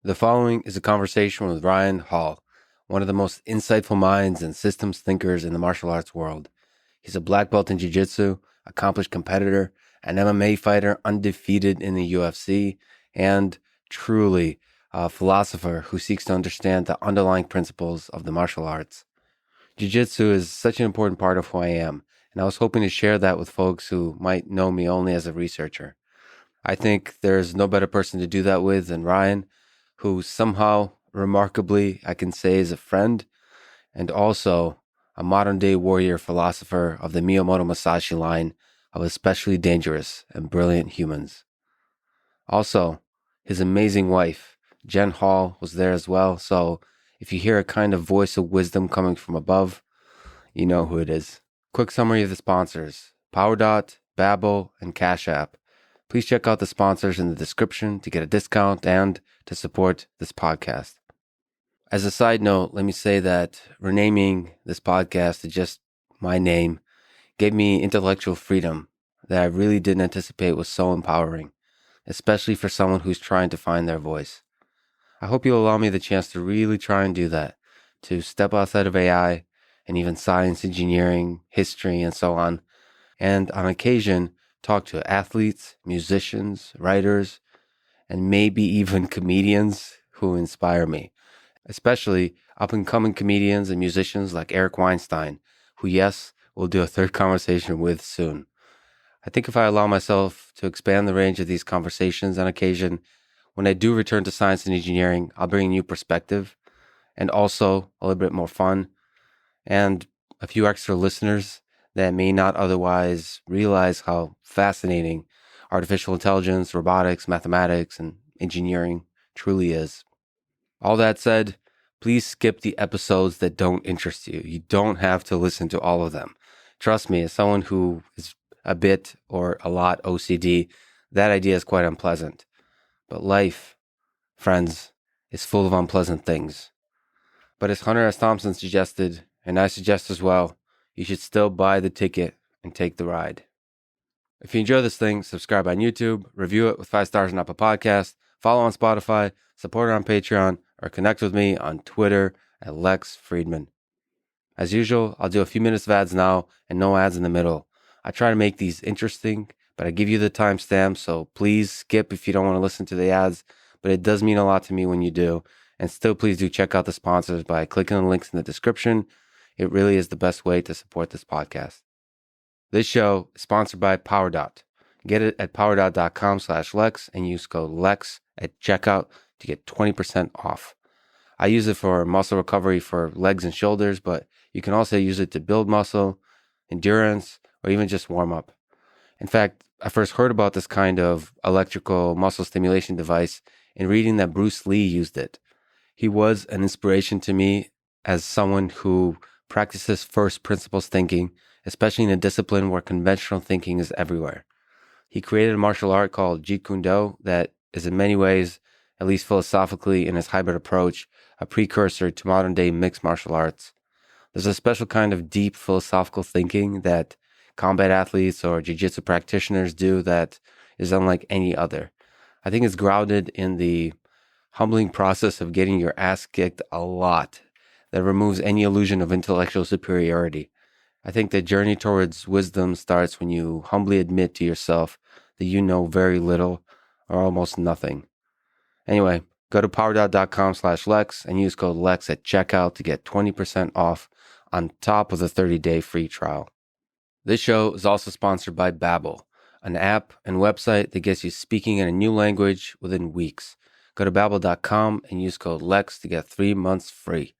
The following is a conversation with Ryan Hall, one of the most insightful minds and systems thinkers in the martial arts world. He's a black belt in jiu-jitsu, accomplished competitor, an MMA fighter undefeated in the UFC, and truly a philosopher who seeks to understand the underlying principles of the martial arts. Jiu-jitsu is such an important part of who I am, and I was hoping to share that with folks who might know me only as a researcher. I think there's no better person to do that with than Ryan, who somehow, remarkably, I can say is a friend, and also a modern-day warrior philosopher of the Miyamoto Musashi line of especially dangerous and brilliant humans. Also, his amazing wife, Jen Hall, was there as well, so if you hear a kind of voice of wisdom coming from above, you know who it is. Quick summary of the sponsors: PowerDot, Babbel, and Cash App. Please check out the sponsors in the description to get a discount and to support this podcast. As a side note, let me say that renaming this podcast to just my name gave me intellectual freedom that I really didn't anticipate was so empowering, especially for someone who's trying to find their voice. I hope you'll allow me the chance to really try and do that, to step outside of AI and even science, engineering, history, and so on, and on occasion, talk to athletes, musicians, writers, and maybe even comedians who inspire me, especially up-and-coming comedians and musicians like Eric Weinstein, who, yes, we'll do a third conversation with soon. I think if I allow myself to expand the range of these conversations on occasion, when I do return to science and engineering, I'll bring a new perspective and also a little bit more fun and a few extra listeners that may not otherwise realize how fascinating artificial intelligence, robotics, mathematics, and engineering truly is. All that said, please skip the episodes that don't interest you. You don't have to listen to all of them. Trust me, as someone who is a bit or a lot OCD, that idea is quite unpleasant. But life, friends, is full of unpleasant things. But as Hunter S. Thompson suggested, and I suggest as well, you should still buy the ticket and take the ride. If you enjoy this thing, subscribe on YouTube, review it with 5 stars on Apple Podcasts, follow on Spotify, support it on Patreon, or connect with me on Twitter at Lex Friedman. As usual, I'll do a few minutes of ads now and no ads in the middle. I try to make these interesting, but I give you the timestamp, so please skip if you don't want to listen to the ads, but it does mean a lot to me when you do. And still, please do check out the sponsors by clicking the links in the description. It really is the best way to support this podcast. This show is sponsored by PowerDot. Get it at powerdot.com/Lex and use code LEX at checkout to get 20% off. I use it for muscle recovery for legs and shoulders, but you can also use it to build muscle, endurance, or even just warm up. In fact, I first heard about this kind of electrical muscle stimulation device in reading that Bruce Lee used it. He was an inspiration to me as someone who practices first principles thinking, especially in a discipline where conventional thinking is everywhere. He created a martial art called Jeet Kune Do that is in many ways, at least philosophically in its hybrid approach, a precursor to modern-day mixed martial arts. There's a special kind of deep philosophical thinking that combat athletes or jiu-jitsu practitioners do that is unlike any other. I think it's grounded in the humbling process of getting your ass kicked a lot that removes any illusion of intellectual superiority. I think the journey towards wisdom starts when you humbly admit to yourself that you know very little or almost nothing. Anyway, go to powerdot.com/Lex and use code LEX at checkout to get 20% off on top of the 30-day free trial. This show is also sponsored by Babbel, an app and website that gets you speaking in a new language within weeks. Go to babbel.com and use code LEX to get 3 months free.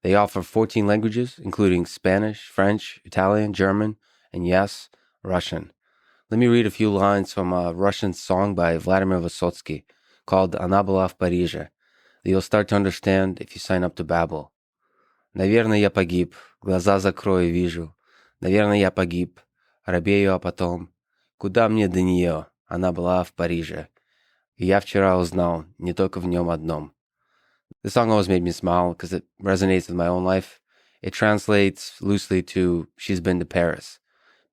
They offer 14 languages, including Spanish, French, Italian, German, and yes, Russian. Let me read a few lines from a Russian song by Vladimir Vysotsky called «Она была в Париже» that you'll start to understand if you sign up to Babbel. Наверное, я погиб, глаза закрою, вижу. Наверное, я погиб, робею, а потом. Куда мне до нее? Она была в Париже. И я вчера узнал, не только в нем одном. This song always made me smile because it resonates with my own life. It translates loosely to she's been to Paris.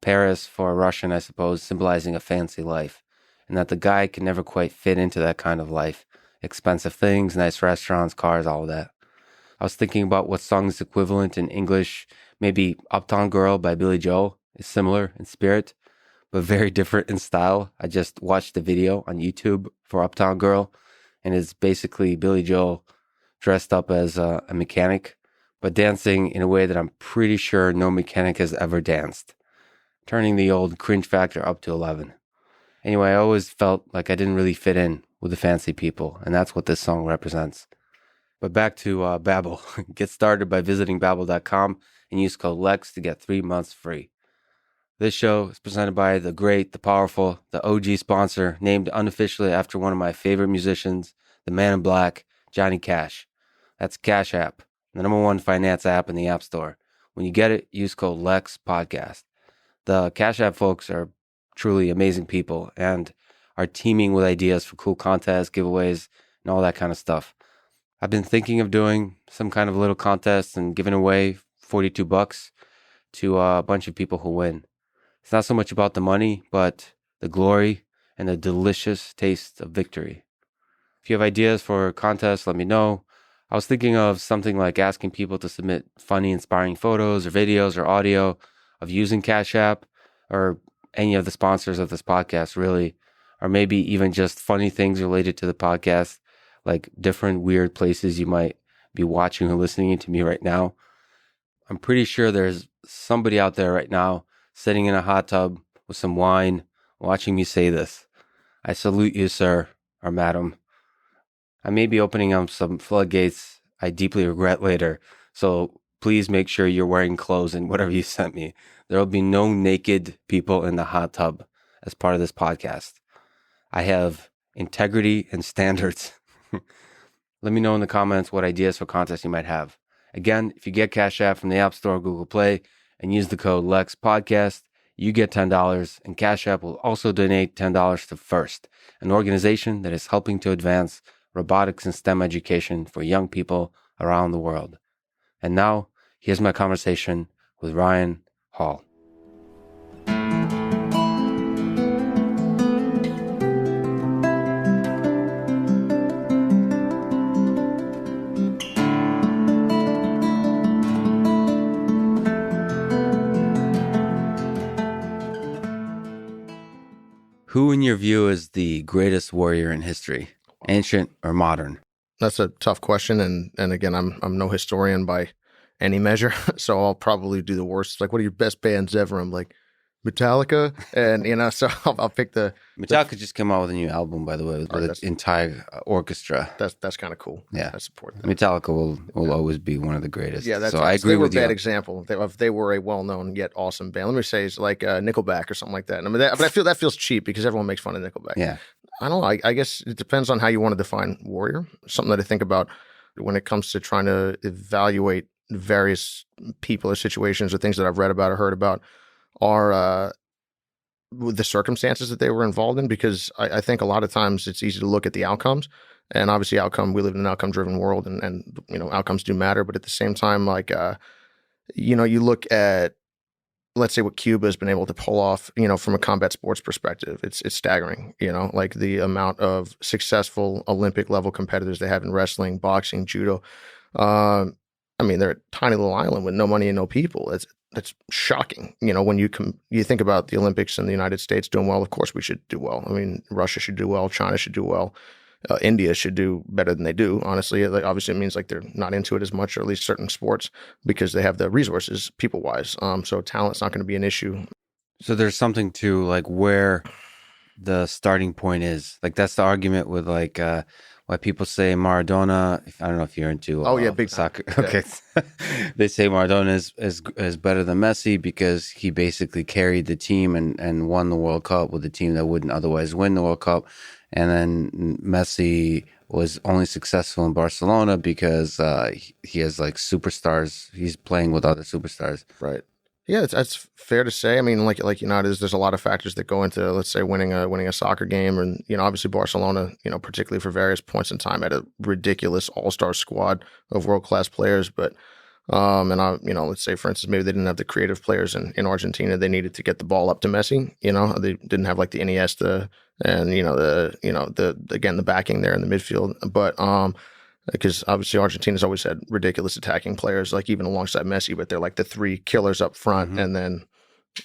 Paris, for a Russian, I suppose, symbolizing a fancy life, and that the guy can never quite fit into that kind of life, expensive things, nice restaurants, cars, all of that. I was thinking about what song is equivalent in English. Maybe Uptown Girl by Billy Joel is similar in spirit, but very different in style. I just watched the video on YouTube for Uptown Girl, and it's basically Billy Joel dressed up as a mechanic, but dancing in a way that I'm pretty sure no mechanic has ever danced, turning the old cringe factor up to 11. Anyway, I always felt like I didn't really fit in with the fancy people, and that's what this song represents. But back to Babbel. Get started by visiting Babbel.com and use code LEX to get 3 months free. This show is presented by the great, the powerful, the OG sponsor, named unofficially after one of my favorite musicians, the man in black, Johnny Cash. That's Cash App, the #1 finance app in the App Store. When you get it, use code LEX Podcast. The Cash App folks are truly amazing people and are teaming with ideas for cool contests, giveaways, and all that kind of stuff. I've been thinking of doing some kind of little contest and giving away $42 to a bunch of people who win. It's not so much about the money, but the glory and the delicious taste of victory. If you have ideas for contests, let me know. I was thinking of something like asking people to submit funny, inspiring photos or videos or audio of using Cash App or any of the sponsors of this podcast, really, or maybe even just funny things related to the podcast, like different weird places you might be watching or listening to me right now. I'm pretty sure there's somebody out there right now sitting in a hot tub with some wine, watching me say this. I salute you, sir or madam. I may be opening up some floodgates I deeply regret later, so please make sure you're wearing clothes in whatever you sent me. There will be no naked people in the hot tub as part of this podcast. I have integrity and standards. Let me know in the comments what ideas for contests you might have. Again, if you get Cash App from the App Store or Google Play and use the code LEX Podcast, you get $10, and Cash App will also donate $10 to FIRST, an organization that is helping to advance robotics and STEM education for young people around the world. And now, here's my conversation with Ryan Hall. Who, in your view, is the greatest warrior in history, ancient or modern? That's a tough question, and again, I'm no historian by any measure, so I'll probably do the worst. Like, what are your best bands ever? I'm like, Metallica, and so I'll pick the Metallica just came out with a new album, by the way, with an entire orchestra. That's kind of cool. Yeah, I support that. Metallica will always be one of the greatest. Yeah, that's so I agree with you. They were a bad example. They were a well-known yet awesome band. Let me say, it's like Nickelback or something like that. I mean, but I feel that feels cheap because everyone makes fun of Nickelback. Yeah, I don't know. I guess it depends on how you want to define warrior. Something that I think about when it comes to trying to evaluate various people or situations or things that I've read about or heard about are the circumstances that they were involved in, because I think a lot of times it's easy to look at the outcomes, and obviously we live in an outcome-driven world, and outcomes do matter, but at the same time, like, you look at, let's say, what Cuba has been able to pull off, from a combat sports perspective, it's staggering, like the amount of successful Olympic level competitors they have in wrestling, boxing, judo. I mean, they're a tiny little island with no money and no people. That's shocking. When you think about the Olympics and the United States doing well, of course we should do well. I mean, Russia should do well. China should do well. India should do better than they do. Honestly, obviously it means like they're not into it as much, or at least certain sports, because they have the resources people wise. So talent's not going to be an issue. So there's something to like where the starting point is. Like that's the argument with like why people say Maradona. I don't know if you're into big soccer. Yeah. Okay, they say Maradona is better than Messi because he basically carried the team and won the World Cup with a team that wouldn't otherwise win the World Cup. And then Messi was only successful in Barcelona because he has like superstars. He's playing with other superstars. Right. Yeah, that's fair to say. I mean, like there's a lot of factors that go into, let's say, winning a soccer game, and obviously Barcelona, particularly for various points in time, had a ridiculous all-star squad of world-class players. But let's say, for instance, maybe they didn't have the creative players in Argentina. They needed to get the ball up to Messi. They didn't have like the Iniesta and the backing there in the midfield. But because obviously Argentina's always had ridiculous attacking players, like even alongside Messi, but they're like the three killers up front, and then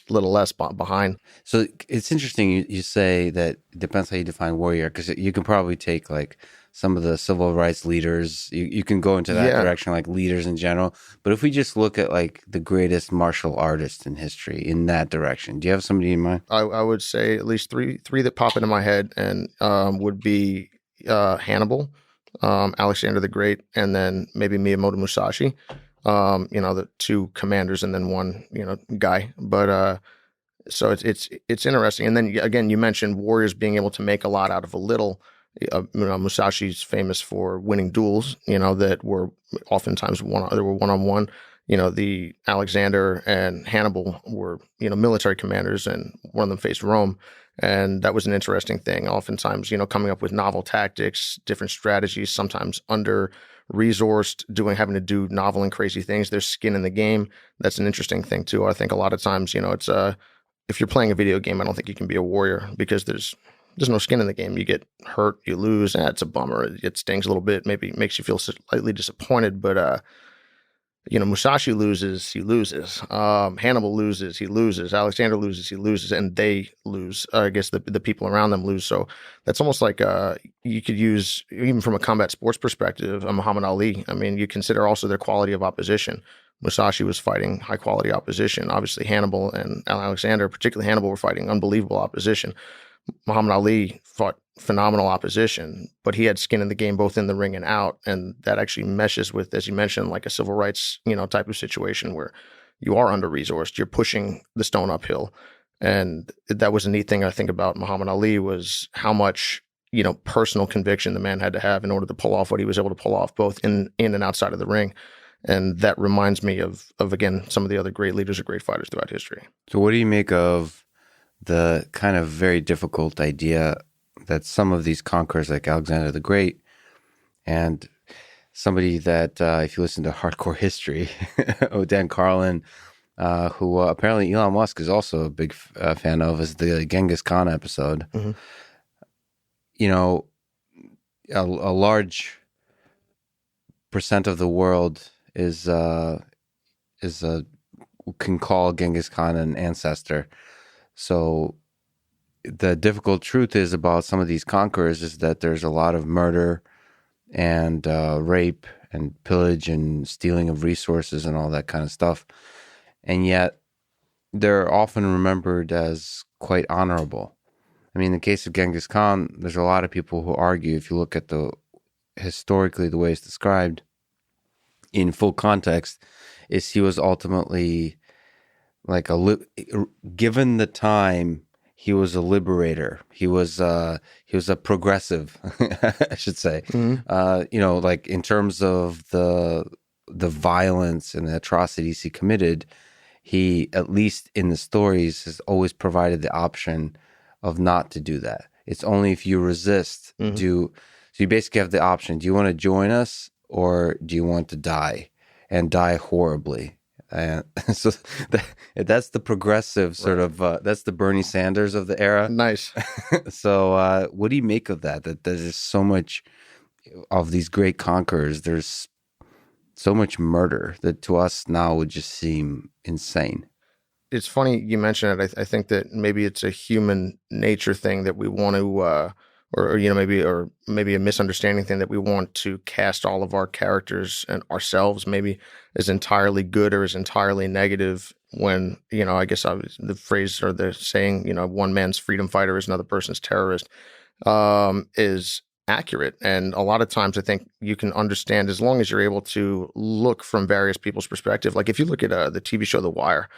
a little less behind. So it's interesting you say that it depends how you define warrior, because you can probably take like some of the civil rights leaders, you can go into that direction, like leaders in general. But if we just look at like the greatest martial artists in history in that direction, do you have somebody in mind? I would say at least three that pop into my head, and would be Hannibal, Alexander the Great, and then maybe Miyamoto Musashi. The two commanders and then one, guy. But so it's interesting. And then again, you mentioned warriors being able to make a lot out of a little. Musashi's famous for winning duels, that were oftentimes one-on-one. The Alexander and Hannibal were, military commanders, and one of them faced Rome. And that was an interesting thing. Oftentimes, coming up with novel tactics, different strategies, sometimes under-resourced, having to do novel and crazy things. There's skin in the game. That's an interesting thing, too. I think a lot of times, it's if you're playing a video game, I don't think you can be a warrior because there's no skin in the game. You get hurt, you lose. It's a bummer. It stings a little bit. Maybe it makes you feel slightly disappointed, but Musashi loses, he loses. Hannibal loses, he loses. Alexander loses, he loses, and they lose. I guess the people around them lose. So that's almost like you could use, even from a combat sports perspective, Muhammad Ali. I mean, you consider also their quality of opposition. Musashi was fighting high quality opposition. Obviously, Hannibal and Alexander, particularly Hannibal, were fighting unbelievable opposition. Muhammad Ali fought phenomenal opposition, but he had skin in the game both in the ring and out, and that actually meshes with, as you mentioned, like a civil rights, type of situation where you are under-resourced, you're pushing the stone uphill. And that was a neat thing I think about Muhammad Ali, was how much, personal conviction the man had to have in order to pull off what he was able to pull off, both in and outside of the ring. And that reminds me of again, some of the other great leaders or great fighters throughout history. So what do you make of the kind of very difficult idea that some of these conquerors, like Alexander the Great, and somebody that, if you listen to Hardcore History, Dan Carlin, who apparently Elon Musk is also a big fan of, is the Genghis Khan episode. Mm-hmm. A large percent of the world can call Genghis Khan an ancestor. So the difficult truth is about some of these conquerors is that there's a lot of murder and rape and pillage and stealing of resources and all that kind of stuff. And yet they're often remembered as quite honorable. I mean, in the case of Genghis Khan, there's a lot of people who argue, if you look at historically the way it's described in full context, is he was ultimately like given the time, he was a liberator. He was a progressive, I should say. Mm-hmm. Like in terms of the violence and the atrocities he committed, he, at least in the stories, has always provided the option of not to do that. It's only if you resist. Mm-hmm. So you basically have the option: do you want to join us, or do you want to die, and die horribly? And so that's the progressive sort of, that's the Bernie Sanders of the era. Nice. So what do you make of that? That there's so much of these great conquerors, there's so much murder that to us now would just seem insane. It's funny you mention it. I think that maybe it's a human nature thing that we want to, or maybe a misunderstanding thing that we want to cast all of our characters and ourselves maybe as entirely good or as entirely negative, when, I guess the phrase or the saying, one man's freedom fighter is another person's terrorist, is accurate. And a lot of times I think you can understand, as long as you're able to look from various people's perspective. Like if you look at the TV show The Wire,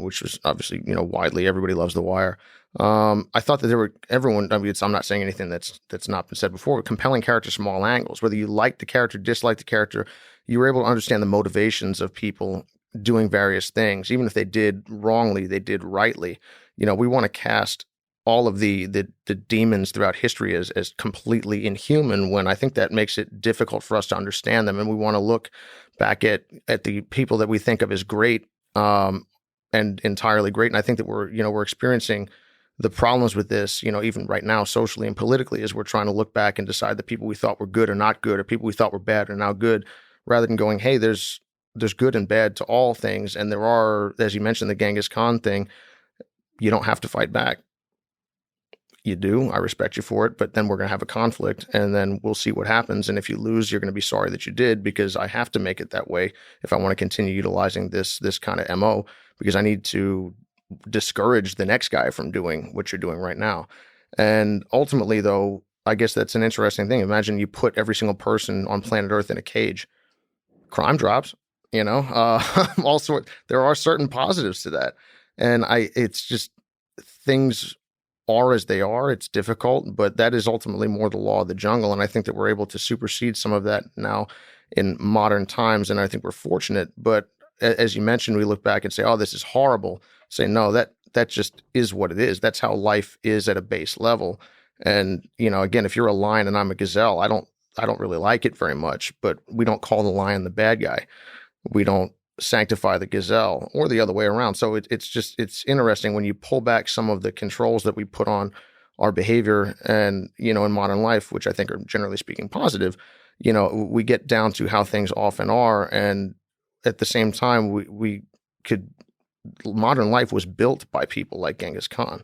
which was obviously, widely, everybody loves The Wire. I thought that I'm not saying anything that's not been said before, compelling characters from all angles. Whether you like the character, dislike the character, you were able to understand the motivations of people doing various things. Even if they did wrongly, they did rightly. We want to cast all of the demons throughout history as completely inhuman, when I think that makes it difficult for us to understand them. And we want to look back at the people that we think of as great, and entirely great. And I think that we're experiencing the problems with this, even right now, socially and politically, is we're trying to look back and decide the people we thought were good are not good, or people we thought were bad are now good, rather than going, hey, there's good and bad to all things. And there are, as you mentioned, the Genghis Khan thing, you don't have to fight back. You do. I respect you for it, but then we're going to have a conflict, and then we'll see what happens. And if you lose, you're going to be sorry that you did, because I have to make it that way if I want to continue utilizing this kind of MO, because I need to discourage the next guy from doing what you're doing right now. And ultimately, though, I guess that's an interesting thing. Imagine you put every single person on planet Earth in a cage. Crime drops, also, there are certain positives to that. And it's just things are as they are. It's difficult, but that is ultimately more the law of the jungle. And I think that we're able to supersede some of that now in modern times. And I think we're fortunate. But as you mentioned, we look back and say, oh, this is horrible. Say, no, that just is what it is. That's how life is at a base level. And, again, if you're a lion and I'm a gazelle, I don't really like it very much, but we don't call the lion the bad guy. We don't sanctify the gazelle, or the other way around. So it's interesting when you pull back some of the controls that we put on our behavior, and in modern life, which I think are generally speaking positive, we get down to how things often are. And at the same time, modern life was built by people like Genghis Khan.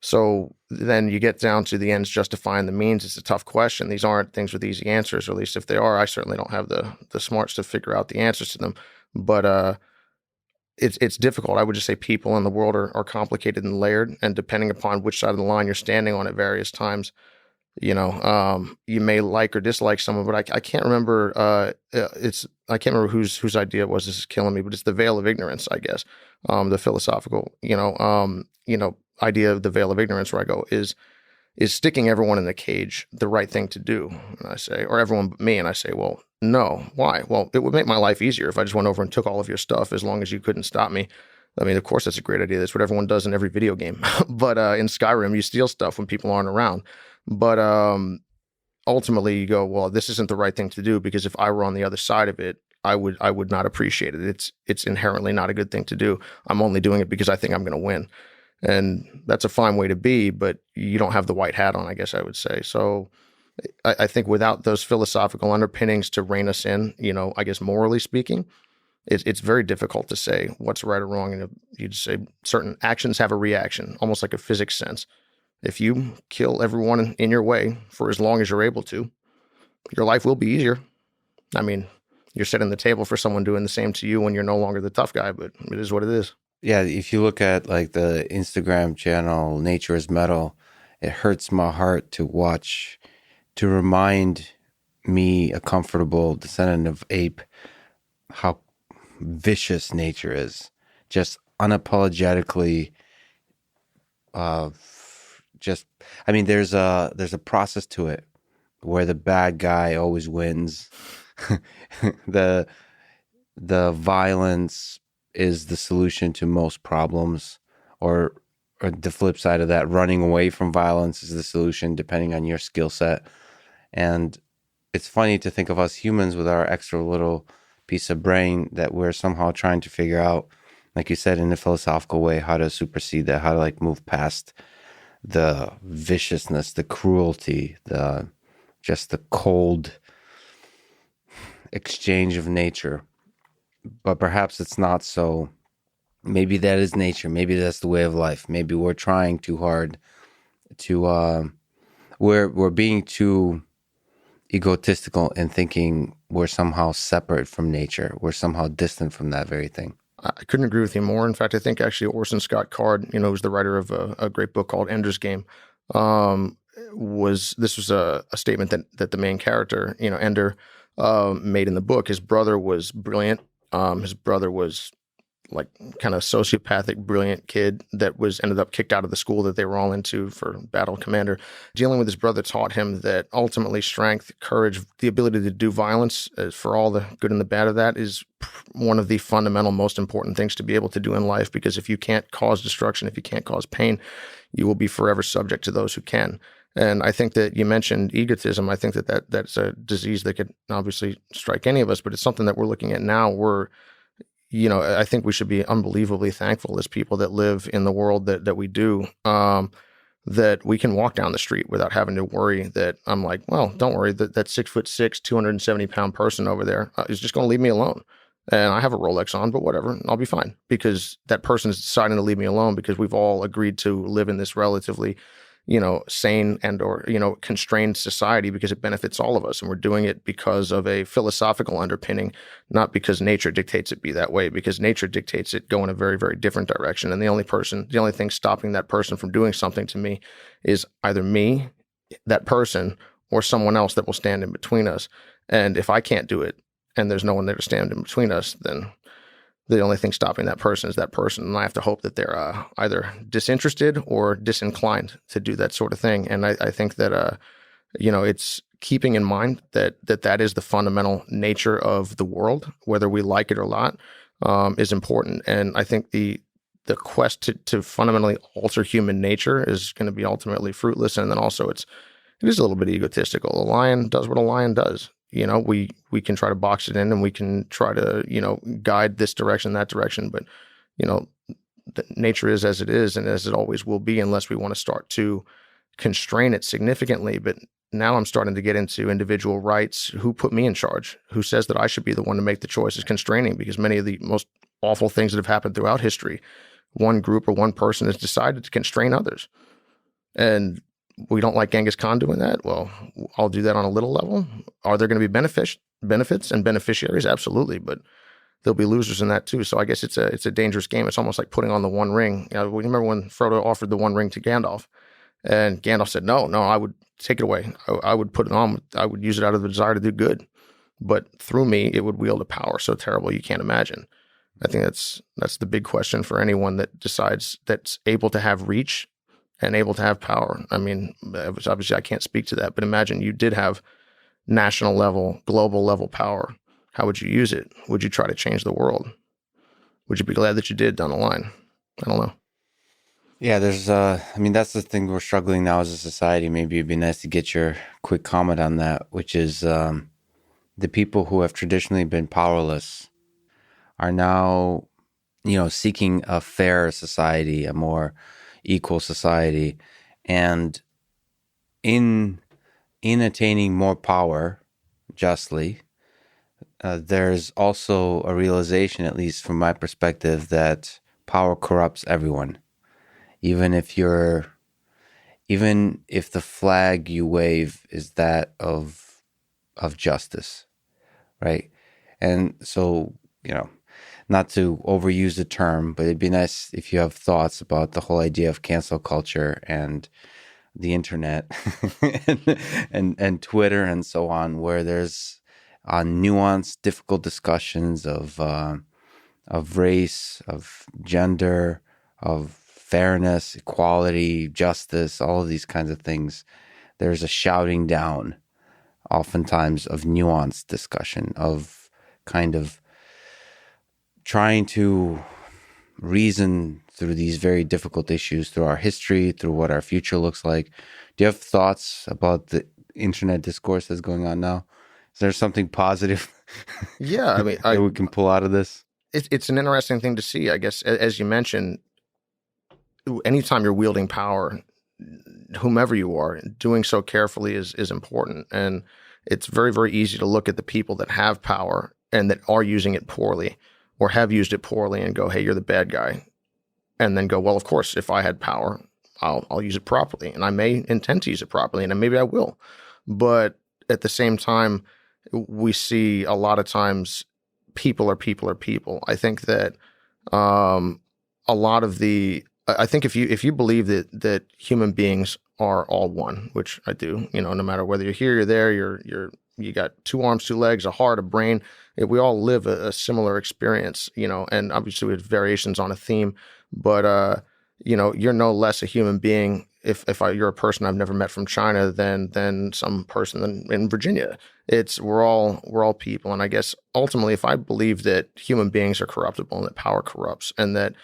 So then you get down to the ends justifying the means. It's a tough question. These aren't things with easy answers, or at least if they are, I certainly don't have the smarts to figure out the answers to them. But it's difficult. I would just say people in the world are complicated and layered, and depending upon which side of the line you're standing on at various times, you may like or dislike someone. But I can't remember. I can't remember whose idea it was. This is killing me, but it's the veil of ignorance, I guess. The philosophical, idea of the veil of ignorance, where I go, is sticking everyone in the cage the right thing to do? And I say, or everyone but me, and I say, well, no. Why? Well, it would make my life easier if I just went over and took all of your stuff, as long as you couldn't stop me. I mean, of course, that's a great idea. That's what everyone does in every video game. But in Skyrim, you steal stuff when people aren't around. But ultimately, you go, well, this isn't the right thing to do, because if I were on the other side of it, I would not appreciate it. It's inherently not a good thing to do. I'm only doing it because I think I'm going to win. And that's a fine way to be, but you don't have the white hat on, I guess I would say. So I think without those philosophical underpinnings to rein us in, I guess morally speaking, it's very difficult to say what's right or wrong. And you just say certain actions have a reaction, almost like a physics sense. If you kill everyone in your way for as long as you're able to, your life will be easier. I mean, you're setting the table for someone doing the same to you when you're no longer the tough guy, but it is what it is. Yeah, if you look at like the Instagram channel, Nature is Metal, it hurts my heart to watch, to remind me, a comfortable descendant of ape, how vicious nature is. Just unapologetically, there's a process to it where the bad guy always wins. The violence is the solution to most problems, or the flip side of that, running away from violence is the solution, depending on your skill set. And it's funny to think of us humans with our extra little piece of brain that we're somehow trying to figure out, like you said, in a philosophical way, how to supersede that, how to move past the viciousness, the cruelty, just the cold exchange of nature. But perhaps it's not so. Maybe that is nature. Maybe that's the way of life. Maybe we're trying too hard to, we're being too egotistical in thinking we're somehow separate from nature. We're somehow distant from that very thing. I couldn't agree with you more. In fact, I think actually Orson Scott Card, who's the writer of a great book called Ender's Game, was a statement that the main character, Ender, made in the book. His brother was brilliant. His brother was like kind of sociopathic, brilliant kid that ended up kicked out of the school that they were all into for battle commander. Dealing with his brother taught him that ultimately strength, courage, the ability to do violence, for all the good and the bad of that, is one of the fundamental, most important things to be able to do in life. Because if you can't cause destruction, if you can't cause pain, you will be forever subject to those who can. And I think that you mentioned egotism. I think that's a disease that could obviously strike any of us, but it's something that we're looking at now. I think we should be unbelievably thankful as people that live in the world that we do, that we can walk down the street without having to worry that I'm like, well, don't worry, that 6'6", 270-pound person over there is just going to leave me alone. And I have a Rolex on, but whatever, I'll be fine, because that person is deciding to leave me alone because we've all agreed to live in this relatively, sane and or, constrained society because it benefits all of us. And we're doing it because of a philosophical underpinning, not because nature dictates it be that way, because nature dictates it go in a very, very different direction. And the only thing stopping that person from doing something to me is either me, that person, or someone else that will stand in between us. And if I can't do it and there's no one there to stand in between us, then the only thing stopping that person is that person. And I have to hope that they're either disinterested or disinclined to do that sort of thing. And I think that, it's keeping in mind that is the fundamental nature of the world, whether we like it or not, is important. And I think the quest to fundamentally alter human nature is going to be ultimately fruitless. And then also it is a little bit egotistical. A lion does what a lion does. We can try to box it in and we can try to, guide this direction, that direction. But, nature is as it is and as it always will be unless we want to start to constrain it significantly. But now I'm starting to get into individual rights. Who put me in charge? Who says that I should be the one to make the choices constraining? Because many of the most awful things that have happened throughout history, one group or one person has decided to constrain others. And we don't like Genghis Khan doing that. Well, I'll do that on a little level. Are there going to be benefits and beneficiaries? Absolutely. But there'll be losers in that too. So I guess it's a dangerous game. It's almost like putting on the One Ring. Remember when Frodo offered the One Ring to Gandalf and Gandalf said, no, I would take it away. I would put it on. I would use it out of the desire to do good. But through me, it would wield a power so terrible you can't imagine. I think that's the big question for anyone that decides that's able to have reach and able to have power. I mean, obviously I can't speak to that, but imagine you did have national level, global level power. How would you use it? Would you try to change the world? Would you be glad that you did down the line? I don't know. Yeah, that's the thing we're struggling now as a society. Maybe it'd be nice to get your quick comment on that, which is the people who have traditionally been powerless are now, seeking a fair society, a more equal society, and in attaining more power justly, there's also a realization, at least from my perspective, that power corrupts everyone. Even if the flag you wave is that of justice, right? And so, not to overuse the term, but it'd be nice if you have thoughts about the whole idea of cancel culture and the internet and Twitter and so on, where there's nuanced, difficult discussions of race, of gender, of fairness, equality, justice, all of these kinds of things. There's a shouting down, oftentimes, of nuanced discussion, of kind of trying to reason through these very difficult issues, through our history, through what our future looks like. Do you have thoughts about the internet discourse that's going on now? Is there something positive? Yeah, I mean, that we can pull out of this? It's an interesting thing to see, I guess. As you mentioned, anytime you're wielding power, whomever you are, doing so carefully is important. And it's very, very easy to look at the people that have power and that are using it poorly or have used it poorly and go, hey, you're the bad guy. And then go, well, of course, if I had power, I'll use it properly. And I may intend to use it properly, and maybe I will. But at the same time, we see a lot of times people are people. I think that a lot of I think if you believe that human beings are all one, which I do, no matter whether you're here, you're there, you got two arms, two legs, a heart, a brain. We all live a similar experience, and obviously with variations on a theme, but you're no less a human being if you're a person I've never met from China than some person in Virginia. We're all people, and I guess ultimately, if I believe that human beings are corruptible and that power corrupts, and that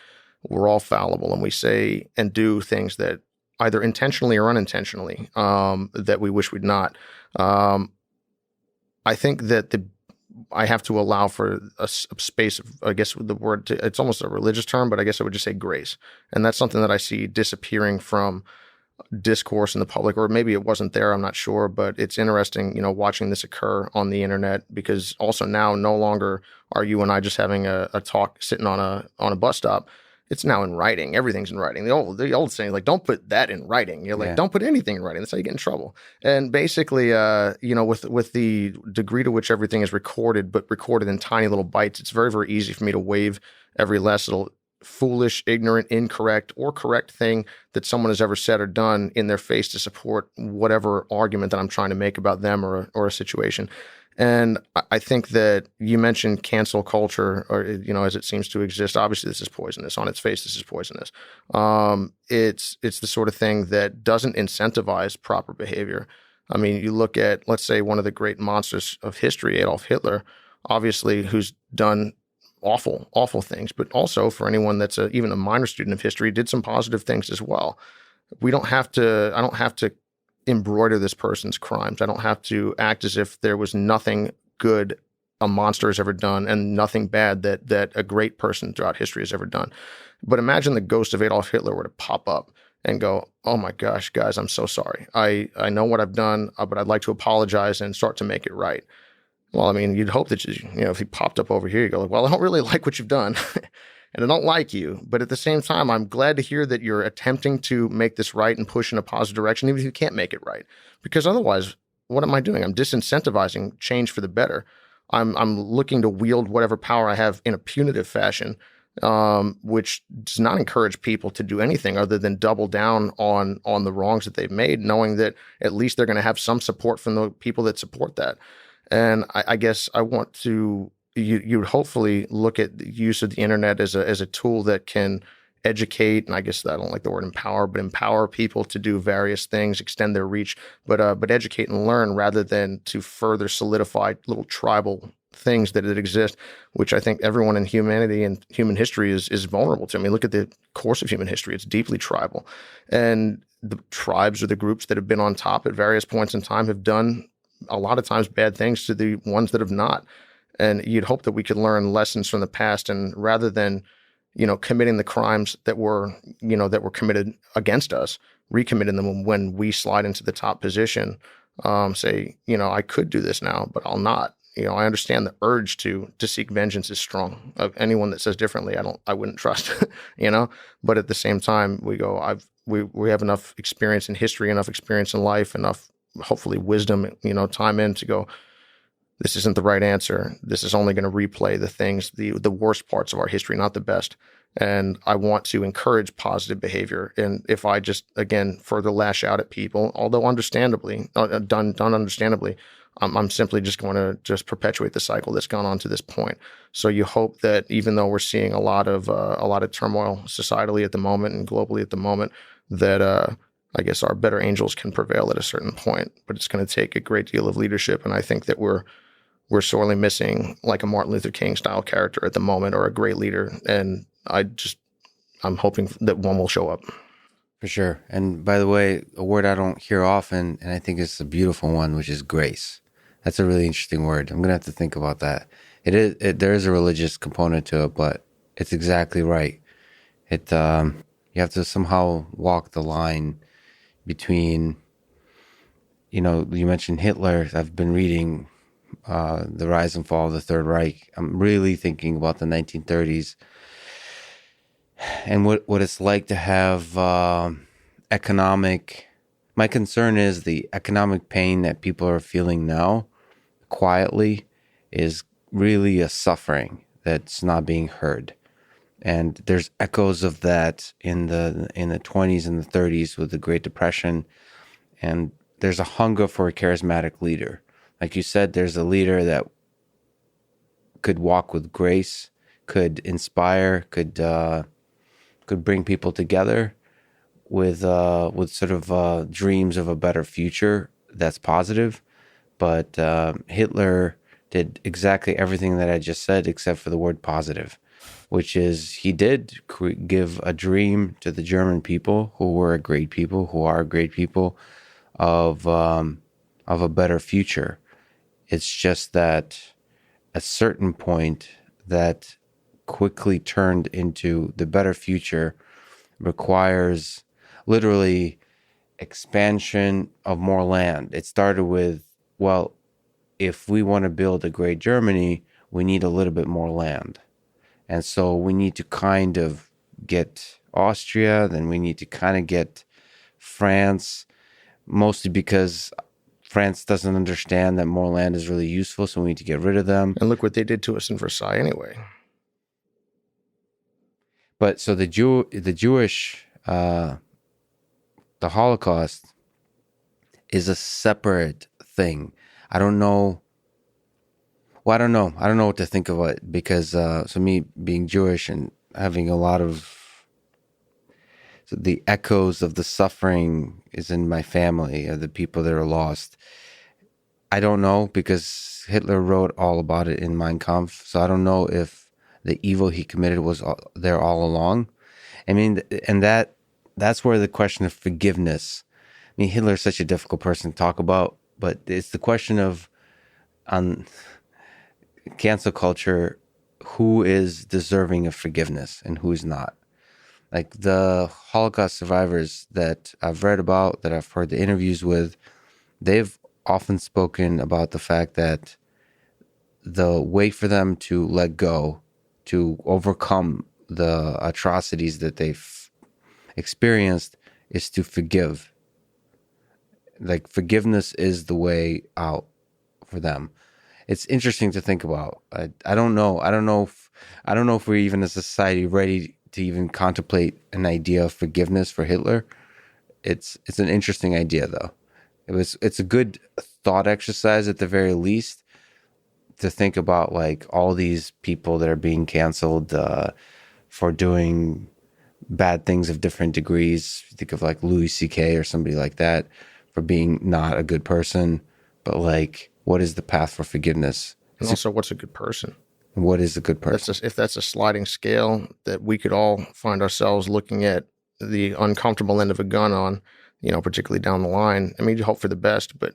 we're all fallible, and we say and do things that either intentionally or unintentionally that we wish we'd not. I think that I have to allow for a space of, I guess the word, it's almost a religious term, but I guess I would just say grace. And that's something that I see disappearing from discourse in the public, or maybe it wasn't there, I'm not sure, but it's interesting, watching this occur on the internet, because also now no longer are you and I just having a talk sitting on a bus stop. It's now in writing. Everything's in writing. The old saying, like, don't put that in writing. You're like, don't put anything in writing. That's how you get in trouble. And basically, with the degree to which everything is recorded, but recorded in tiny little bites, it's very, very easy for me to wave every last little foolish, ignorant, incorrect, or correct thing that someone has ever said or done in their face to support whatever argument that I'm trying to make about them or a situation. And I think that you mentioned cancel culture, or, as it seems to exist. Obviously, this is poisonous. On its face, this is poisonous. It's the sort of thing that doesn't incentivize proper behavior. I mean, you look at, let's say, one of the great monsters of history, Adolf Hitler, obviously, who's done awful, awful things, but also for anyone that's even a minor student of history, did some positive things as well. I don't have to embroider this person's crimes. I don't have to act as if there was nothing good a monster has ever done and nothing bad that a great person throughout history has ever done. But imagine the ghost of Adolf Hitler were to pop up and go, oh my gosh, guys, I'm so sorry. I know what I've done, but I'd like to apologize and start to make it right. Well, I mean, you'd hope that, if he popped up over here, you go, well, I don't really like what you've done. And I don't like you, but at the same time, I'm glad to hear that you're attempting to make this right and push in a positive direction, even if you can't make it right. Because otherwise, what am I doing? I'm disincentivizing change for the better. I'm looking to wield whatever power I have in a punitive fashion, which does not encourage people to do anything other than double down on the wrongs that they've made, knowing that at least they're going to have some support from the people that support that. And I guess I want to. You would hopefully look at the use of the internet as a tool that can educate, and I guess I don't like the word empower, but empower people to do various things, extend their reach, but educate and learn rather than to further solidify little tribal things that exist, which I think everyone in humanity and human history is vulnerable to. I mean, look at the course of human history; it's deeply tribal, and the tribes or the groups that have been on top at various points in time have done a lot of times bad things to the ones that have not. And you'd hope that we could learn lessons from the past, and rather than, committing the crimes that were committed against us, recommitting them when we slide into the top position, say, I could do this now, but I'll not. I understand the urge to seek vengeance is strong. Of anyone that says differently, I wouldn't trust, But at the same time, we go, we have enough experience in history, enough experience in life, enough, hopefully, wisdom, time in to go, this isn't the right answer. This is only going to replay the things, the worst parts of our history, not the best. And I want to encourage positive behavior. And if I just, again, further lash out at people, although understandably, done understandably, I'm simply just going to just perpetuate the cycle that's gone on to this point. So you hope that even though we're seeing a lot of turmoil societally at the moment and globally at the moment, that I guess our better angels can prevail at a certain point. But it's going to take a great deal of leadership, and I think that we're sorely missing like a Martin Luther King style character at the moment, or a great leader. And I'm hoping that one will show up. For sure. And by the way, a word I don't hear often, and I think it's a beautiful one, which is grace. That's a really interesting word. I'm going to have to think about that. There is a religious component to it, but it's exactly right. You have to somehow walk the line between, you mentioned Hitler. I've been reading the rise and fall of the Third Reich. I'm really thinking about the 1930s and what it's like to have economic. My concern is the economic pain that people are feeling now, quietly, is really a suffering that's not being heard. And there's echoes of that in the 20s and the 30s with the Great Depression. And there's a hunger for a charismatic leader. Like you said, there's a leader that could walk with grace, could inspire, could bring people together with sort of dreams of a better future that's positive. But Hitler did exactly everything that I just said, except for the word positive, which is he did give a dream to the German people, who were a great people, who are great people, of a better future. It's just that a certain point that quickly turned into the better future requires literally expansion of more land. It started with, well, if we want to build a great Germany, we need a little bit more land. And so we need to kind of get Austria, then we need to kind of get France, mostly because France doesn't understand that more land is really useful, so we need to get rid of them. And look what they did to us in Versailles anyway. But so the Jewish, the Holocaust is a separate thing. I don't know. Well, I don't know. I don't know what to think of it because, so me being Jewish and having a lot of the echoes of the suffering is in my family, of the people that are lost. I don't know because Hitler wrote all about it in Mein Kampf. So I don't know if the evil he committed was there all along. I mean, and that's where the question of forgiveness. I mean, Hitler's such a difficult person to talk about, but it's the question of on cancel culture, who is deserving of forgiveness and who's not. Like the Holocaust survivors that I've read about, that I've heard the interviews with, they've often spoken about the fact that the way for them to let go, to overcome the atrocities that they've experienced, is to forgive. Like forgiveness is the way out for them. It's interesting to think about. I don't know. I don't know if we're even as a society ready to even contemplate an idea of forgiveness for Hitler. It's an interesting idea though. It's a good thought exercise at the very least to think about like all these people that are being canceled for doing bad things of different degrees. Think of like Louis C.K. or somebody like that for being not a good person, but like, what is the path for forgiveness? And also, what's a good person? What is a good person? If that's a sliding scale that we could all find ourselves looking at the uncomfortable end of a gun on, particularly down the line. I mean, you hope for the best, but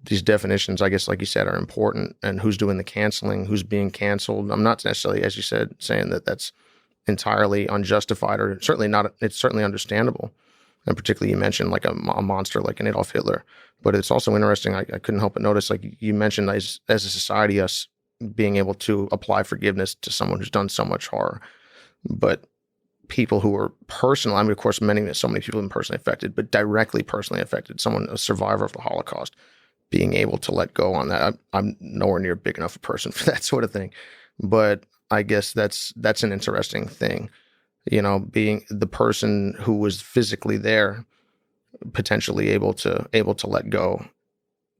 these definitions, I guess, like you said, are important. And who's doing the canceling, who's being canceled. I'm not necessarily, as you said, saying that that's entirely unjustified, or certainly not. It's certainly understandable. And particularly you mentioned like a monster like an Adolf Hitler. But it's also interesting, I couldn't help but notice, like you mentioned, as a society, us being able to apply forgiveness to someone who's done so much horror. But people who are personal, I mean, of course, so many people have been personally affected, but directly personally affected, someone, a survivor of the Holocaust, being able to let go on that. I'm nowhere near big enough a person for that sort of thing. But I guess that's an interesting thing. Being the person who was physically there, potentially able to let go.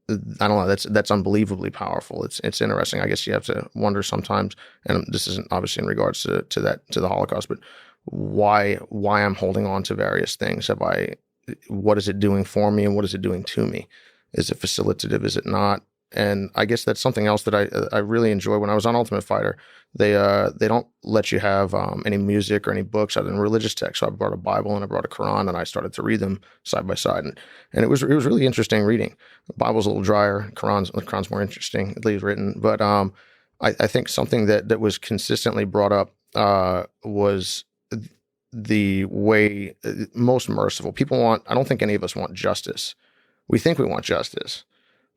I don't know. That's unbelievably powerful. It's interesting. I guess you have to wonder sometimes, and this isn't obviously in regards to the Holocaust, but why I'm holding on to various things. What is it doing for me, and what is it doing to me? Is it facilitative? Is it not? And I guess that's something else that I really enjoy. When I was on Ultimate Fighter, they don't let you have any music or any books other than religious texts. So I brought a Bible and I brought a Quran, and I started to read them side by side, and it was really interesting reading. The Bible's a little drier. The Quran's more interesting, at least written. But I think something that was consistently brought up was the way most merciful people want. I don't think any of us want justice. We think we want justice,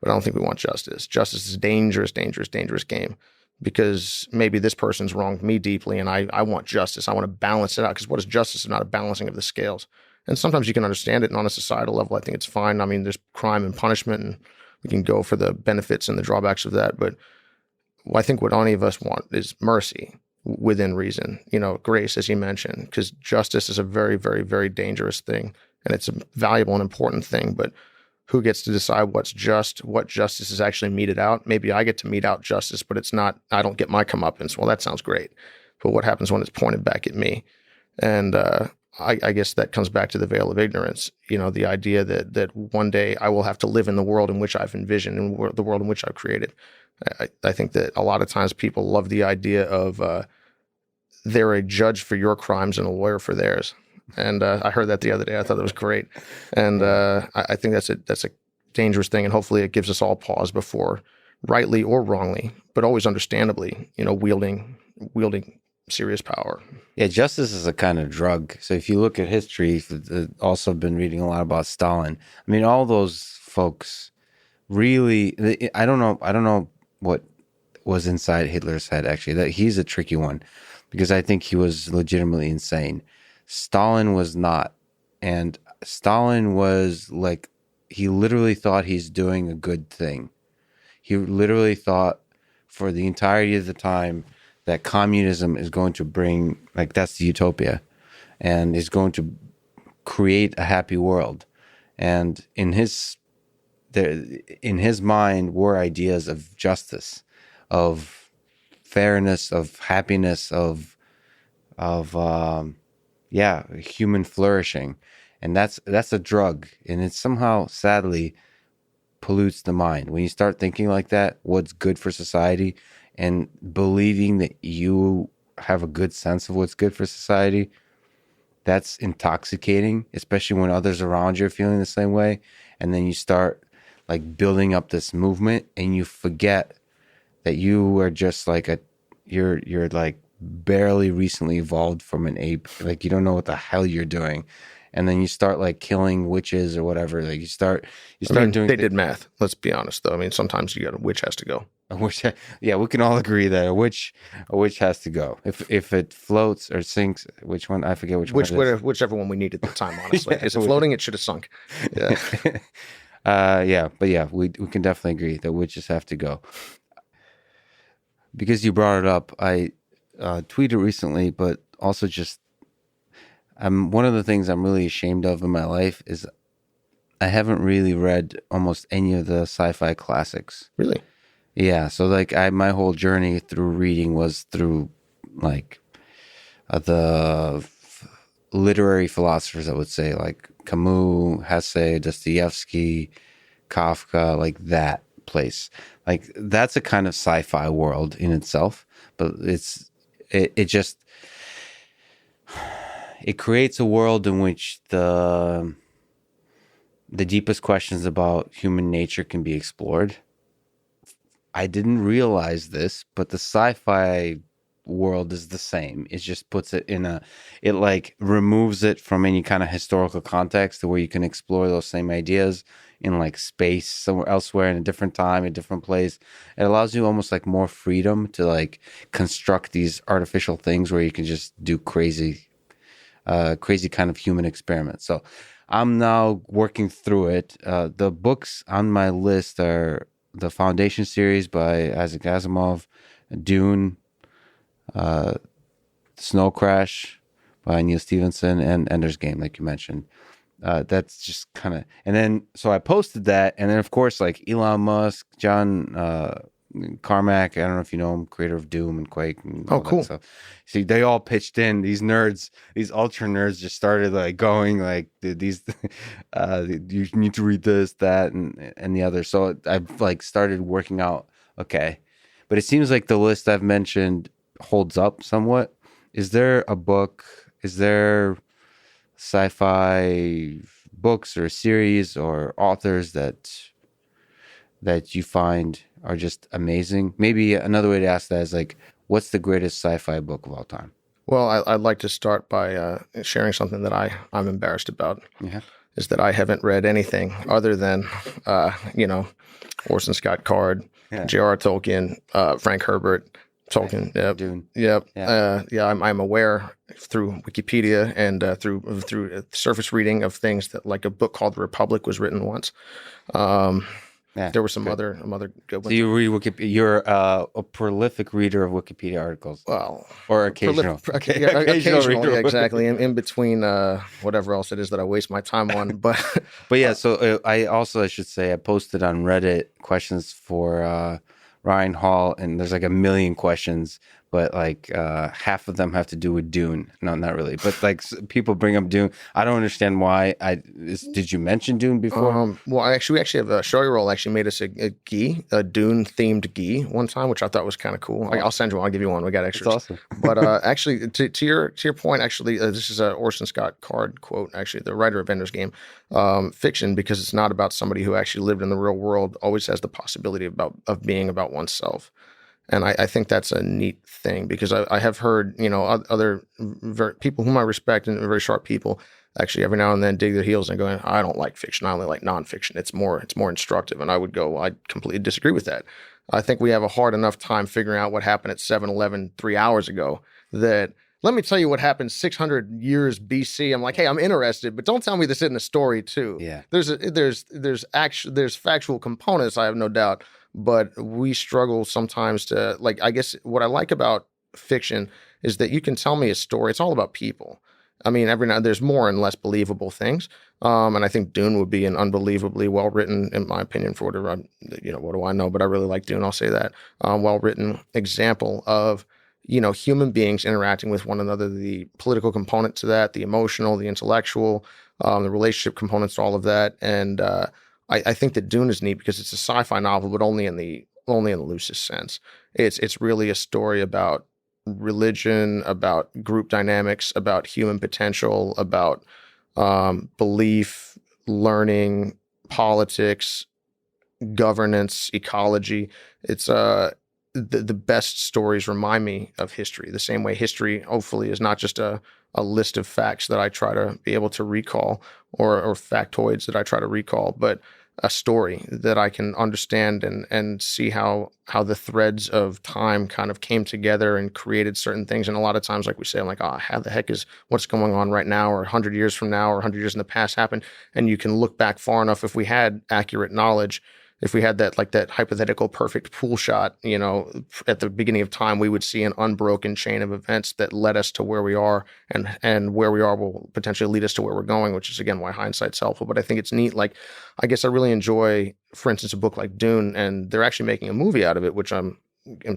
but I don't think we want justice. Justice is a dangerous, dangerous, dangerous game, because maybe this person's wronged me deeply and I want justice. I want to balance it out, because what is justice if not a balancing of the scales? And sometimes you can understand it, and on a societal level, I think it's fine. I mean, there's crime and punishment, and we can go for the benefits and the drawbacks of that. But I think what any of us want is mercy within reason, grace, as you mentioned, because justice is a very, very, very dangerous thing, and it's a valuable and important thing. But who gets to decide what's just, what justice is actually meted out? Maybe I get to mete out justice, but it's not, I don't get my comeuppance. Well, that sounds great. But what happens when it's pointed back at me? And I guess that comes back to the veil of ignorance, the idea that one day I will have to live in the world in which I've envisioned and the world in which I've created. I think that a lot of times people love the idea of they're a judge for your crimes and a lawyer for theirs. And I heard that the other day. I thought that was great. And I think that's a dangerous thing. And hopefully it gives us all pause before rightly or wrongly, but always understandably, wielding serious power. Yeah, justice is a kind of drug. So if you look at history, also been reading a lot about Stalin. I mean, all those folks really, I don't know what was inside Hitler's head, actually. That he's a tricky one because I think he was legitimately insane. Stalin was not. And Stalin was like, he literally thought he's doing a good thing. He literally thought for the entirety of the time that communism is going to bring, like, that's the utopia and is going to create a happy world. And in his mind were ideas of justice, of fairness, of happiness, of human flourishing. And that's a drug. And it somehow, sadly, pollutes the mind. When you start thinking like that, what's good for society, and believing that you have a good sense of what's good for society, that's intoxicating, especially when others around you are feeling the same way. And then you start like building up this movement and you forget that you are just like you're like barely recently evolved from an ape. Like you don't know what the hell you're doing. And then you start like killing witches or whatever. Like you start doing. They did math. Let's be honest, though. I mean, sometimes a witch has to go. A witch, yeah, we can all agree that a witch has to go. If it floats or sinks, which one? I forget which one. Whichever one we need at the time. Honestly, is it floating? It should have sunk. Yeah. But yeah, we can definitely agree that witches have to go. Because you brought it up, I tweeted recently, but also just one of the things I'm really ashamed of in my life is I haven't really read almost any of the sci-fi classics. Really? Yeah. So like my whole journey through reading was through like the literary philosophers, I would say, like Camus, Hesse, Dostoevsky, Kafka, like that place. Like that's a kind of sci-fi world in itself, but it just it creates a world in which the deepest questions about human nature can be explored. I didn't realize this, but the sci-fi world is the same. It just puts it it like removes it from any kind of historical context to where you can explore those same ideas in like space, somewhere elsewhere, in a different time, a different place. It allows you almost like more freedom to like construct these artificial things where you can just do crazy kind of human experiments. So I'm now working through it. The books on my list are the Foundation series by Isaac Asimov, Dune, Snow Crash by Neil Stephenson, and Ender's Game, like you mentioned. That's just kind of, and then so I posted that, and then of course like Elon Musk, John Carmack, I don't know if you know him, creator of Doom and Quake. And oh, cool. See, they all pitched in. These nerds, these ultra nerds, just started like going like these. You need to read this, that, and the other. So I've like started working out. Okay, but it seems like the list I've mentioned holds up somewhat. Is there a book? Is there sci-fi books or series or authors that you find are just amazing? Maybe another way to ask that is like, what's the greatest sci-fi book of all time? Well, I'd like to start by sharing something that I'm embarrassed about. Yeah. Is that I haven't read anything other than, Orson Scott Card, J.R.R. Tolkien, Frank Herbert, Tolkien. Yep. Dune. Yep. Yeah. I'm aware through Wikipedia and through surface reading of things that, like, a book called The Republic was written once. There were some other good ones. So you read Wikipedia. You're a prolific reader of Wikipedia articles. Well, or occasional. Occasional, yeah, exactly. In between whatever else it is that I waste my time on. But yeah. So I should say I posted on Reddit questions for Ryan Hall, and there's like a million questions. but like half of them have to do with Dune. No, not really, but like people bring up Dune. I don't understand why. Did you mention Dune before? Well, we actually have a show actually made us a Dune themed gi one time, which I thought was kind of cool. I'll send you one. I'll give you one. We got extras. That's awesome. But actually, to your point, actually, this is a Orson Scott Card quote. Actually, the writer of Ender's Game, fiction, because it's not about somebody who actually lived in the real world. Always has the possibility of being about oneself. And I think that's a neat thing, because I have heard, other people whom I respect and very sharp people actually every now and then dig their heels and going, I don't like fiction. I only like nonfiction. It's more instructive. And I completely disagree with that. I think we have a hard enough time figuring out what happened at 7-Eleven 3 hours ago that let me tell you what happened 600 years BC. I'm like, hey, I'm interested, but don't tell me this isn't a story too. Yeah. There's factual components, I have no doubt. But we struggle sometimes to, like, I guess what I like about fiction is that you can tell me a story. It's all about people. I mean, every now there's more and less believable things. And I think Dune would be an unbelievably well-written, in my opinion, for whatever, what do I know? But I really like Dune. I'll say that. Well-written example of, human beings interacting with one another, the political component to that, the emotional, the intellectual, the relationship components to all of that. And, I think that Dune is neat because it's a sci-fi novel, but only in the loosest sense. It's really a story about religion, about group dynamics, about human potential, about belief, learning, politics, governance, ecology. It's the best stories remind me of history. The same way history, hopefully, is not just a list of facts that I try to be able to recall or factoids that I try to recall, but a story that I can understand and see how the threads of time kind of came together and created certain things. And a lot of times, like we say, I'm like, how the heck is what's going on right now, or 100 years from now, or 100 years in the past happened? And you can look back far enough. If we had accurate knowledge, if we had that hypothetical perfect pool shot, at the beginning of time, we would see an unbroken chain of events that led us to where we are, and where we are will potentially lead us to where we're going, which is, again, why hindsight's helpful. But I think it's neat. Like, I guess I really enjoy, for instance, a book like Dune, and they're actually making a movie out of it, which I'm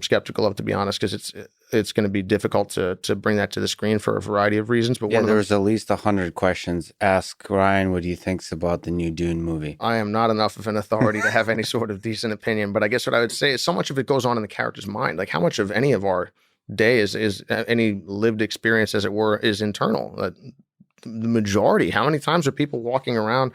skeptical of, to be honest, because it's going to be difficult to bring that to the screen for a variety of reasons. But there was at least 100 questions. Ask Ryan what he thinks about the new Dune movie. I am not enough of an authority to have any sort of decent opinion, but I guess what I would say is so much of it goes on in the character's mind. Like, how much of any of our day is any lived experience, as it were, is internal. The majority. How many times are people walking around?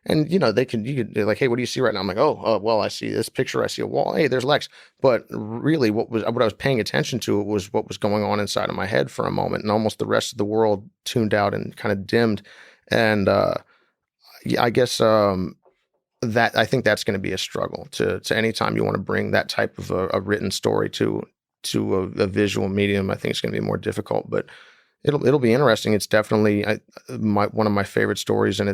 And, they're like, hey, what do you see right now? I'm like, well, I see this picture. I see a wall. Hey, there's Lex. But really what I was paying attention to was what was going on inside of my head for a moment, and almost the rest of the world tuned out and kind of dimmed. And I guess that I think that's going to be a struggle to any time you want to bring that type of a written story to a visual medium. I think it's going to be more difficult, but it'll be interesting. It's definitely one of my favorite stories, and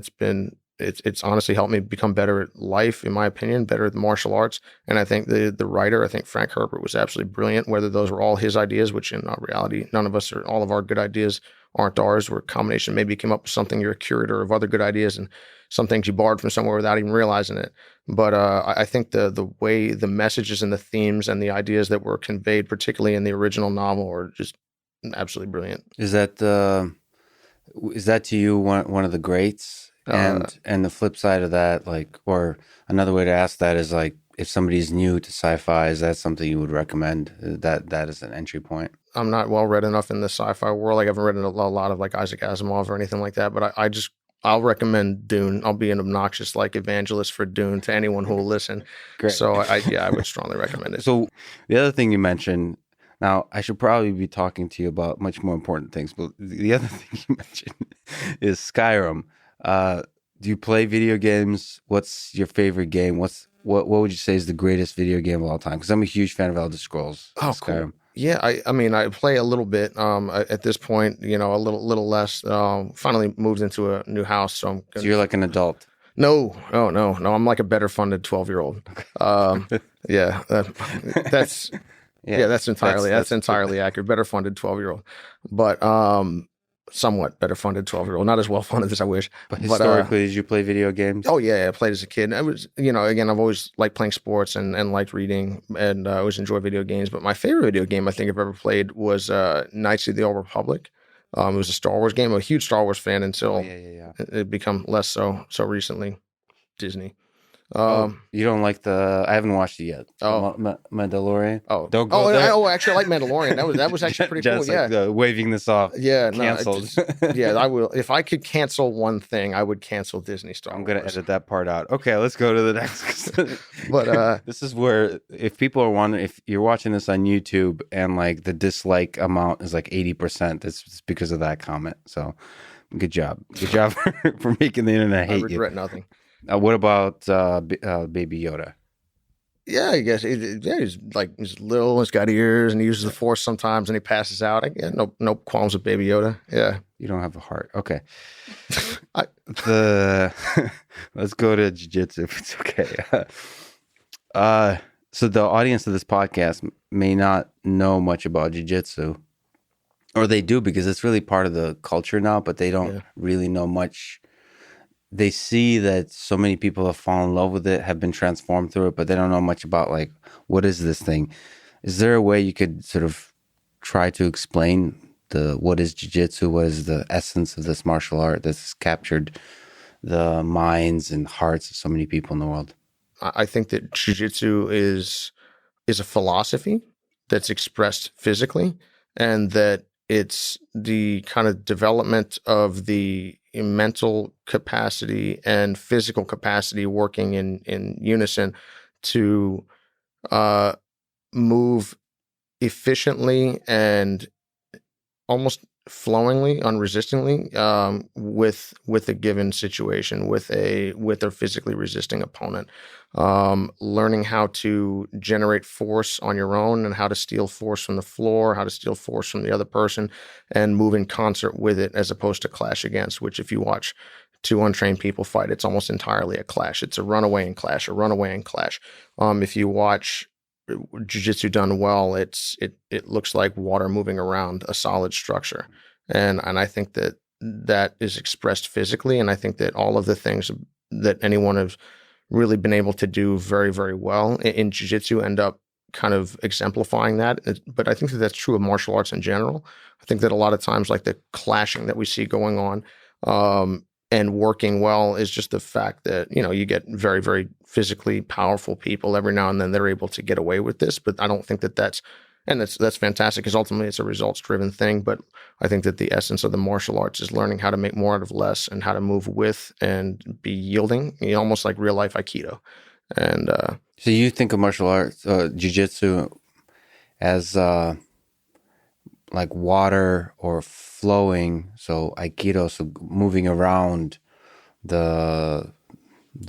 it's honestly helped me become better at life, in my opinion, better at martial arts. And I think the writer, I think Frank Herbert, was absolutely brilliant, whether those were all his ideas, which in reality, none of us, or all of our good ideas aren't ours. We're a combination. Maybe you came up with something, you're a curator of other good ideas, and some things you borrowed from somewhere without even realizing it. But I think the way the messages and the themes and the ideas that were conveyed, particularly in the original novel, are just absolutely brilliant. Is that to you one of the greats? And the flip side of that, like, or another way to ask that is, like, if somebody's new to sci-fi, is that something you would recommend? That is an entry point. I'm not well read enough in the sci-fi world. Like, I haven't read a lot of like Isaac Asimov or anything like that. But I'll recommend Dune. I'll be an obnoxious evangelist for Dune to anyone who will listen. Great. So I would strongly recommend it. So the other thing you mentioned. Now, I should probably be talking to you about much more important things, but the other thing you mentioned is Skyrim. Do you play video games? What's your favorite game? What would you say is the greatest video game of all time? Because I'm a huge fan of Elder Scrolls. Oh, Skyrim. Cool. Yeah, I mean, I play a little bit. At this point, a little less. Finally moved into a new house, so you're like an adult. No. I'm like a better funded 12-year-old. That's. Yeah, that's entirely accurate. Better funded 12-year-old. But somewhat better funded 12-year-old, not as well funded as I wish. But historically, did you play video games? Oh yeah, I played as a kid. I was, again, I've always liked playing sports and liked reading, and I always enjoyed video games. But my favorite video game I think I've ever played was Knights of the Old Republic. It was a Star Wars game. I'm a huge Star Wars fan until it become less so recently. Disney. You don't like I haven't watched it yet. Mandalorian. Don't go there. Actually, I like Mandalorian. That was actually pretty cool. Yeah, waving this off. Yeah, canceled. I will. If I could cancel one thing, I would cancel Disney Star Wars. I'm gonna edit that part out. Okay, let's go to the next. But this is where, if people are wondering, if you're watching this on YouTube and like the dislike amount is like 80%, it's because of that comment. So, good job for making the internet hate you. I regret nothing. What about Baby Yoda? Yeah, I guess. He's little, he's got ears, and he uses the Force sometimes, and he passes out. No qualms with Baby Yoda. Yeah. You don't have a heart. Okay. Let's go to jiu-jitsu if it's okay. So the audience of this podcast may not know much about jiu-jitsu, or they do because it's really part of the culture now, but they don't really know much. They see that so many people have fallen in love with it, have been transformed through it, but they don't know much about, like, what is this thing? Is there a way you could sort of try to explain what is jiu-jitsu? What is the essence of this martial art that's captured the minds and hearts of so many people in the world? I think that jiu-jitsu is a philosophy that's expressed physically, and that it's the kind of development of the mental capacity and physical capacity working in unison to move efficiently and almost flowingly, unresistingly, with a given situation, with a physically resisting opponent. Learning how to generate force on your own and how to steal force from the floor, how to steal force from the other person, and move in concert with it as opposed to clash against, which if you watch two untrained people fight, it's almost entirely a clash. It's a runaway and clash, a runaway and clash. If you watch jiu-jitsu done well, it looks like water moving around a solid structure. And I think that is expressed physically. And I think that all of the things that anyone has really been able to do very, very well in jiu-jitsu end up kind of exemplifying that. But I think that that's true of martial arts in general. I think that a lot of times, like the clashing that we see going on, and working well is just the fact that, you get very, very physically powerful people every now and then they're able to get away with this. But I don't think that's fantastic, because ultimately it's a results driven thing. But I think that the essence of the martial arts is learning how to make more out of less and how to move with and be yielding, almost like real life Aikido. And so you think of martial arts, jiu-jitsu, as like water or flowing, so Aikido, so moving around the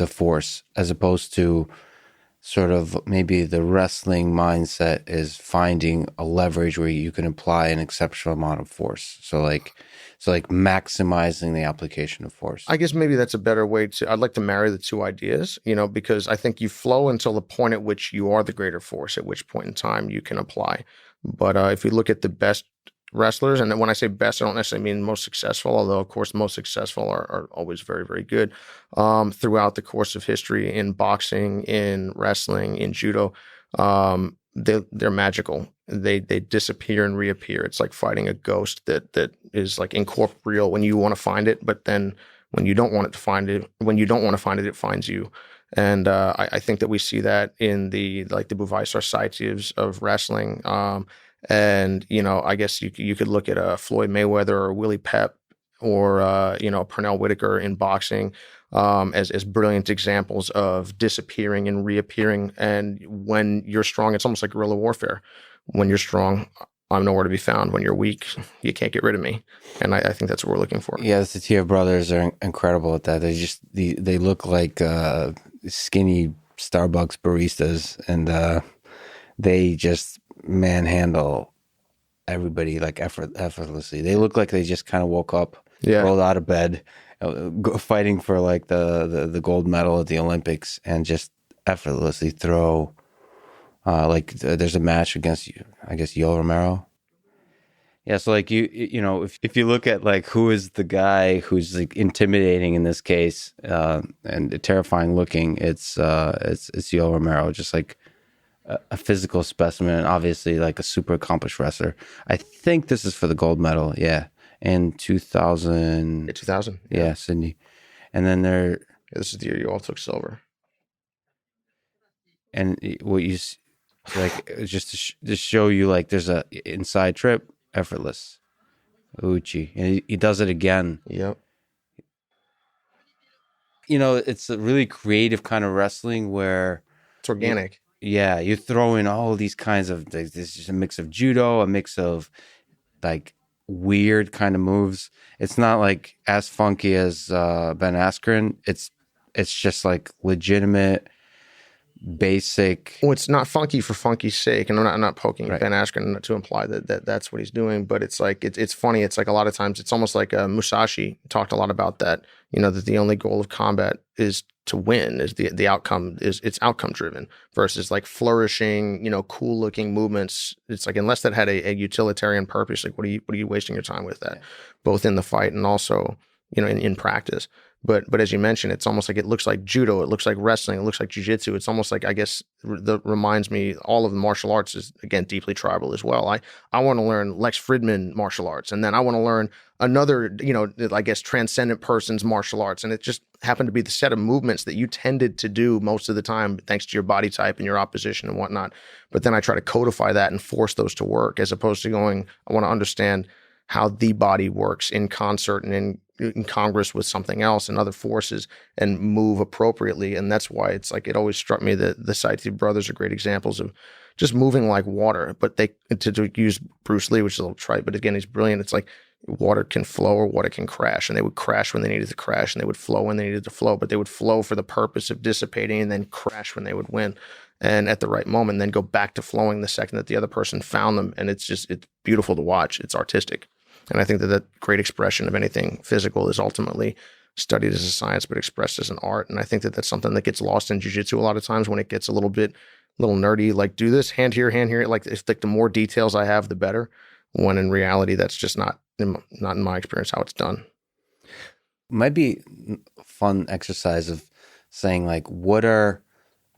force, as opposed to sort of maybe the wrestling mindset is finding a leverage where you can apply an exceptional amount of force. So like maximizing the application of force. I guess maybe that's a better way I'd like to marry the two ideas, because I think you flow until the point at which you are the greater force, at which point in time you can apply. But if you look at the best wrestlers, and when I say best, I don't necessarily mean most successful, although of course most successful are always very, very good. Throughout the course of history, in boxing, in wrestling, in judo, they're magical. They disappear and reappear. It's like fighting a ghost that is like incorporeal when you want to find it, but then when you don't want to find it, it finds you. And I think that we see that in the Buvai society of wrestling. And, I guess you could look at Floyd Mayweather or Willie Pep or, Pernell Whitaker in boxing as brilliant examples of disappearing and reappearing. And when you're strong, it's almost like guerrilla warfare. When you're strong, I'm nowhere to be found. When you're weak, you can't get rid of me. And I think that's what we're looking for. Yeah, the Satir brothers are incredible at that. They look like skinny Starbucks baristas, and they just manhandle everybody like effortlessly. They look like they just kind of woke up, rolled out of bed, fighting for like the gold medal at the Olympics, and just effortlessly throw. There's a match against, I guess, Yoel Romero. Yeah, so like if you look at like who is the guy who's like intimidating in this case, and terrifying looking, it's Yoel Romero, just like a physical specimen, obviously like a super accomplished wrestler. I think this is for the gold medal, yeah, in 2000. 2000. Yeah, Sydney. And then This is the year you all took silver. And what you like, just to show you, like, there's a inside trip, effortless, Uchi, and he does it again. Yep. It's a really creative kind of wrestling where it's organic. You throw in all these kinds of, this is a mix of judo, a mix of like weird kind of moves. It's not like as funky as Ben Askren. It's just like legitimate, basic. Well, it's not funky for funky's sake, and I'm not poking Right. Ben Askren to imply that that's what he's doing. But it's like it's funny. It's like a lot of times it's almost like Musashi talked a lot about that. That the only goal of combat is to win. Is the outcome is it's outcome driven versus like flourishing, cool looking movements. It's like unless that had a utilitarian purpose, like what are you wasting your time with that, both in the fight and also in practice. But as you mentioned, it's almost like it looks like judo, it looks like wrestling, it looks like jiu-jitsu. It's almost like, I guess, that reminds me, all of the martial arts is, again, deeply tribal as well. I want to learn Lex Fridman martial arts, and then I want to learn another, I guess, transcendent person's martial arts. And it just happened to be the set of movements that you tended to do most of the time, thanks to your body type and your opposition and whatnot. But then I try to codify that and force those to work, as opposed to going, I want to understand how the body works in concert and in Congress with something else and other forces, and move appropriately. And that's why it's like, it always struck me that the Saiti brothers are great examples of just moving like water. But they, to use Bruce Lee, which is a little trite, but again, he's brilliant. It's like water can flow or water can crash, and they would crash when they needed to crash, and they would flow when they needed to flow, but they would flow for the purpose of dissipating and then crash when they would win. And at the right moment, then go back to flowing the second that the other person found them. And it's beautiful to watch. It's artistic. And I think that great expression of anything physical is ultimately studied as a science, but expressed as an art. And I think that that's something that gets lost in jiu-jitsu a lot of times when it gets a little nerdy, like do this, hand here. Like, it's like the more details I have, the better. When in reality, that's just not in my experience how it's done. Might be a fun exercise of saying, like, what are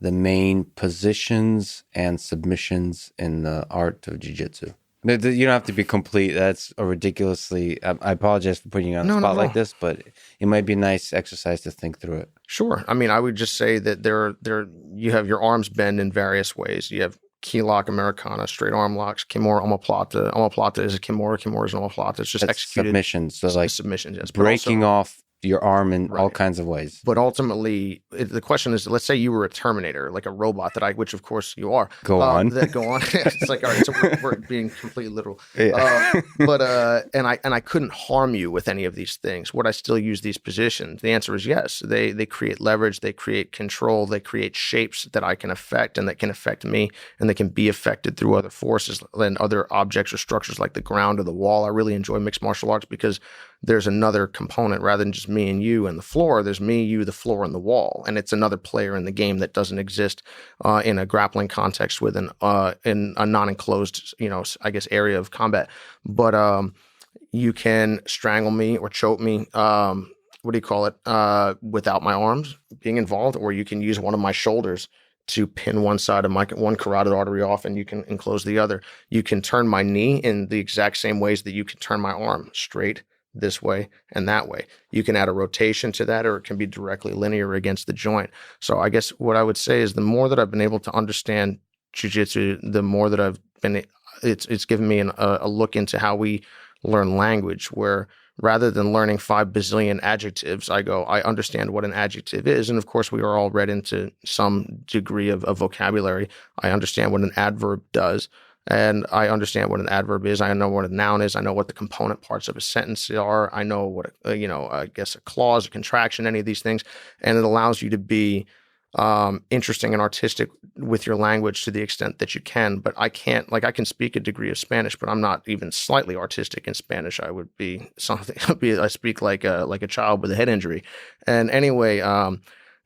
the main positions and submissions in the art of jiu-jitsu? You don't have to be complete. That's a ridiculously... I apologize for putting you on the spot like this, but it might be a nice exercise to think through it. Sure. I mean, I would just say that you have your arms bend in various ways. You have key lock, Americana, straight arm locks, Kimura, omoplata. Omoplata is a Kimura. Kimura is an omoplata. It's just That's executed. Submissions. So like submissions, yes. Breaking off your arm in all kinds of ways. But ultimately, the question is, let's say you were a Terminator, like a robot which of course you are. Go on. Go on. It's like, all right, so we're being completely literal. Yeah. And I couldn't harm you with any of these things. Would I still use these positions? The answer is yes. They create leverage, they create control, they create shapes that I can affect and that can affect me, and they can be affected through other forces and other objects or structures like the ground or the wall. I really enjoy mixed martial arts because there's another component rather than just me and you and the floor. There's me, you, the floor, and the wall, and it's another player in the game that doesn't exist in a grappling context in a non-enclosed, I guess, area of combat. But you can strangle me or choke me. What do you call it? Without my arms being involved, or you can use one of my shoulders to pin one side of one carotid artery off, and you can enclose the other. You can turn my knee in the exact same ways that you can turn my arm straight, this way and that way. You can add a rotation to that, or it can be directly linear against the joint. So I guess what I would say is the more that I've been able to understand jiu-jitsu, the more that it's given me a look into how we learn language, where rather than learning 5 bazillion adjectives, I understand what an adjective is. And of course, we are all read into some degree of vocabulary. I understand what an adverb does. And I understand what an adverb is. I know what a noun is. I know what the component parts of a sentence are. I know what, I guess a clause, a contraction, any of these things. And it allows you to be interesting and artistic with your language to the extent that you can. But I can't, I can speak a degree of Spanish, but I'm not even slightly artistic in Spanish. I would be something, I speak like a child with a head injury. And anyway,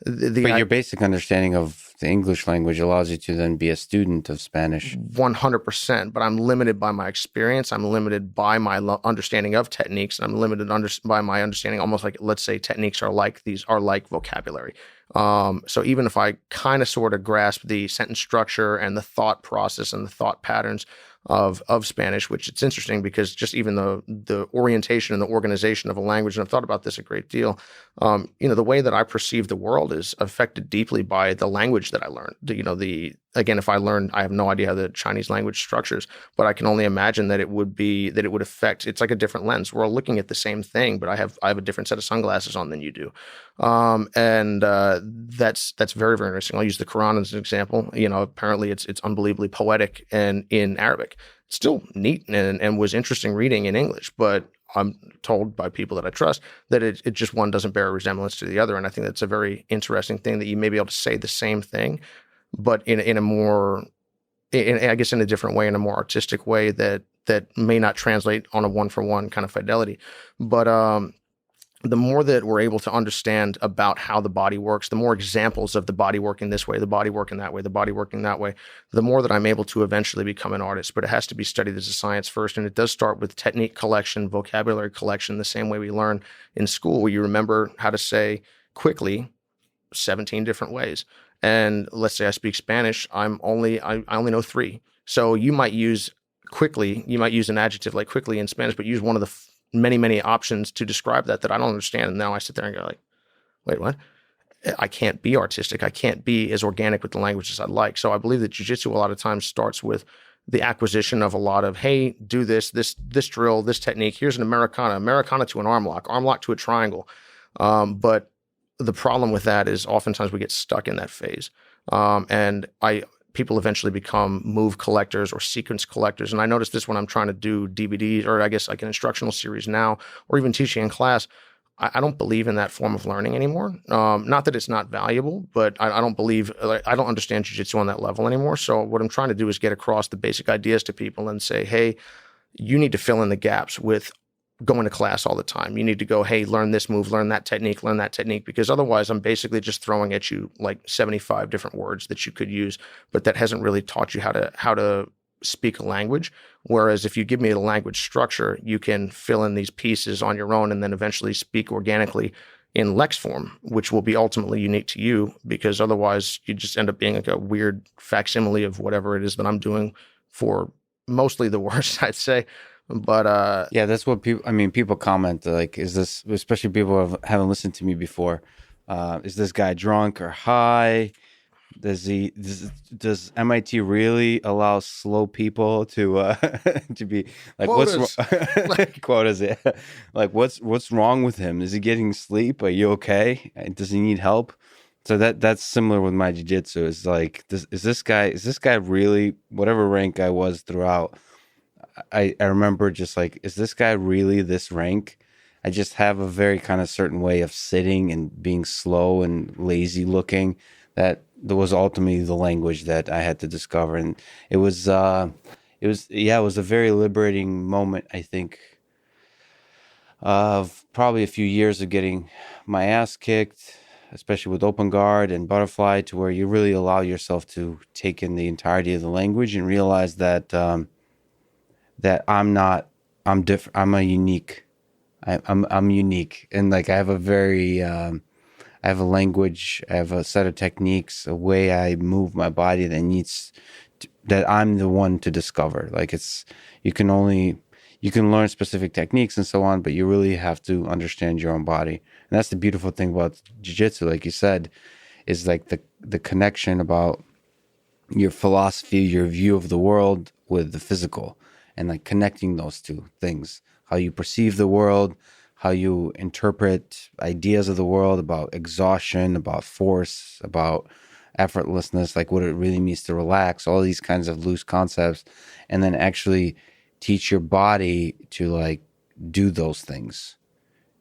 But your basic understanding of the English language allows you to then be a student of Spanish. 100%, but I'm limited by my experience. I'm limited by my understanding of techniques, and I'm limited by my understanding, almost like, let's say techniques are like vocabulary. So even if I kind of sort of grasp the sentence structure and the thought process and the thought patterns of Spanish, which it's interesting because just even the orientation and the organization of a language, and I've thought about this a great deal, the way that I perceive the world is affected deeply by the language that I learned. Again, if I learn, I have no idea how the Chinese language structures, but I can only imagine that it would affect, it's like a different lens. We're all looking at the same thing, but I have a different set of sunglasses on than you do. That's very, very interesting. I'll use the Quran as an example. Apparently it's unbelievably poetic and in Arabic. It's still neat and was interesting reading in English, but I'm told by people that I trust that it just one doesn't bear a resemblance to the other. And I think that's a very interesting thing, that you may be able to say the same thing, but in a different way, in a more artistic way that may not translate on a one-for-one kind of fidelity. But the more that we're able to understand about how the body works, the more examples of the body working this way, the body working that way, the body working that way, the more that I'm able to eventually become an artist. But it has to be studied as a science first. And it does start with technique collection, vocabulary collection, the same way we learn in school, where you remember how to say quickly 17 different ways. And let's say I speak Spanish, I only know 3. So you might use an adjective like quickly in Spanish, but use one of the many, many options to describe that I don't understand. And now I sit there and go like, wait, what? I can't be artistic. I can't be as organic with the language as I'd like. So I believe that jiu-jitsu a lot of times starts with the acquisition of a lot of, hey, do this drill, this technique. Here's an Americana to an arm lock to a triangle. But the problem with that is oftentimes we get stuck in that phase. People eventually become move collectors or sequence collectors. And I noticed this when I'm trying to do DVDs, or I guess like an instructional series now, or even teaching in class. I don't believe in that form of learning anymore. Not that it's not valuable, but I don't understand jiu-jitsu on that level anymore. So what I'm trying to do is get across the basic ideas to people and say, hey, you need to fill in the gaps with going to class all the time. You need to go, hey, learn this move, learn that technique, because otherwise I'm basically just throwing at you like 75 different words that you could use, but that hasn't really taught you how to speak a language. Whereas if you give me the language structure, you can fill in these pieces on your own and then eventually speak organically in Lex form, which will be ultimately unique to you, because otherwise you just end up being like a weird facsimile of whatever it is that I'm doing, for mostly the worst, I'd say. But yeah, that's what people comment, like, is this, especially people who haven't listened to me before, is this guy drunk or high? Does MIT really allow slow people to to be like, quotas. what's quotas? Yeah. Like, what's wrong with him? Is he getting sleep? Are you okay? Does he need help? So that's similar with my jiu-jitsu. Is like, is this guy really, whatever rank I was throughout, I remember just like, is this guy really this rank? I just have a very kind of certain way of sitting and being slow and lazy looking, that there was ultimately the language that I had to discover. And it was a very liberating moment, I think, of probably a few years of getting my ass kicked, especially with open guard and butterfly, to where you really allow yourself to take in the entirety of the language and realize that that I'm different. I'm unique. I'm unique. And like, I have a very, I have a language, I have a set of techniques, a way I move my body that I'm the one to discover. Like, you can learn specific techniques and so on, but you really have to understand your own body. And that's the beautiful thing about jiu-jitsu, like you said, is like the connection about your philosophy, your view of the world with the physical, and like connecting those two things, how you perceive the world, how you interpret ideas of the world, about exhaustion, about force, about effortlessness, like what it really means to relax, all these kinds of loose concepts, and then actually teach your body to like do those things,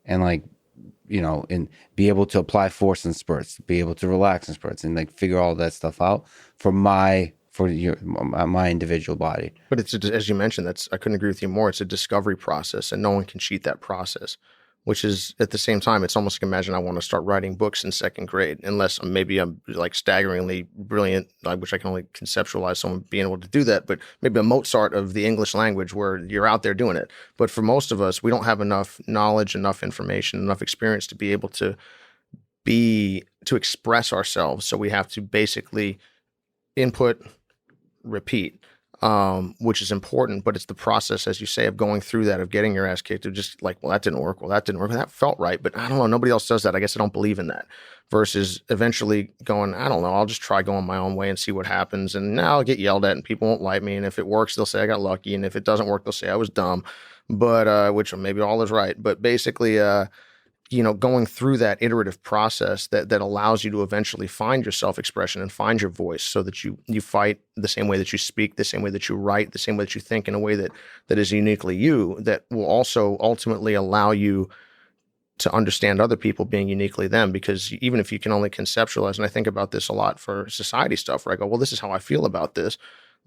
and like, and be able to apply force in spurts, be able to relax in spurts, and like figure all that stuff out for my individual body. But it's, as you mentioned, I couldn't agree with you more. It's a discovery process, and no one can cheat that process. which is at the same time, it's almost like imagine I want to start writing books in second grade, unless maybe I'm like staggeringly brilliant, which I can only conceptualize someone being able to do that, but maybe a Mozart of the English language where you're out there doing it. But for most of us, we don't have enough knowledge, enough information, enough experience to be able to express ourselves. So we have to basically input, repeat. Which is important, but it's the process, as you say, of going through that, of getting your ass kicked, of just like, well, that didn't work. Well, that didn't work. That felt right, but I don't know. Nobody else does that. I guess I don't believe in that. Versus eventually going, I don't know. I'll just try going my own way and see what happens. And now I'll get yelled at and people won't like me. And if it works, they'll say I got lucky. And if it doesn't work, they'll say I was dumb. But which maybe all is right. But basically, going through that iterative process that allows you to eventually find your self-expression and find your voice, so that you fight the same way that you speak, the same way that you write, the same way that you think, in a way that is uniquely you, that will also ultimately allow you to understand other people being uniquely them. Because even if you can only conceptualize, and I think about this a lot for society stuff, where I go, well, this is how I feel about this.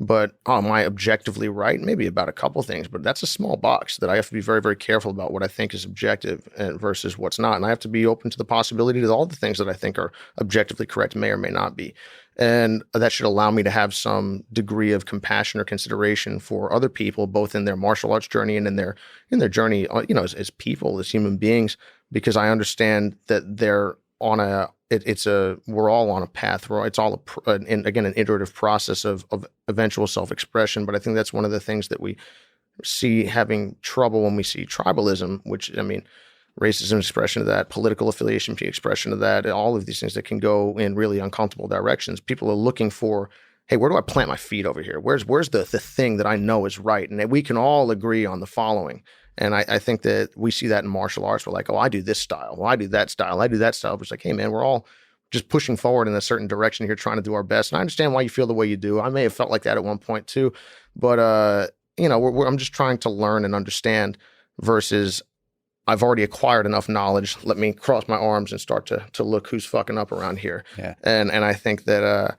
But am I objectively right? Maybe about a couple things, but that's a small box that I have to be very, very careful about what I think is objective versus what's not. And I have to be open to the possibility that all the things that I think are objectively correct may or may not be. And that should allow me to have some degree of compassion or consideration for other people, both in their martial arts journey and in their journey, as people, as human beings, because I understand that they're on we're all on a path. It's all an iterative process of eventual self-expression. But I think that's one of the things that we see having trouble when we see tribalism, which, I mean, racism expression of that, political affiliation expression of that, all of these things that can go in really uncomfortable directions. People are looking for, hey, where do I plant my feet over here? Where's the thing that I know is right? And we can all agree on the following. And I think that we see that in martial arts. We're like, oh, I do this style. Well, I do that style. I do that style. But it's like, hey, man, we're all just pushing forward in a certain direction here, trying to do our best. And I understand why you feel the way you do. I may have felt like that at one point too. But, I'm just trying to learn and understand versus I've already acquired enough knowledge. Let me cross my arms and start to look who's fucking up around here. Yeah. And I think that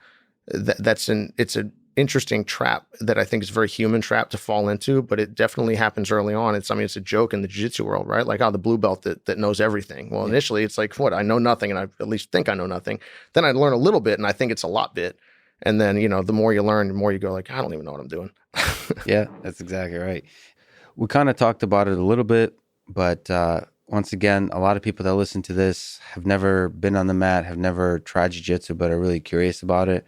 it's an interesting trap that I think is a very human trap to fall into, but it definitely happens early on. It's a joke in the jiu-jitsu world, right? Like, the blue belt that knows everything. Well, initially it's like, I know nothing, and I at least think I know nothing. Then I learn a little bit, and I think it's a lot bit. And then, the more you learn, the more you go like, I don't even know what I'm doing. Yeah, that's exactly right. We kind of talked about it a little bit, but once again, a lot of people that listen to this have never been on the mat, have never tried jiu-jitsu, but are really curious about it.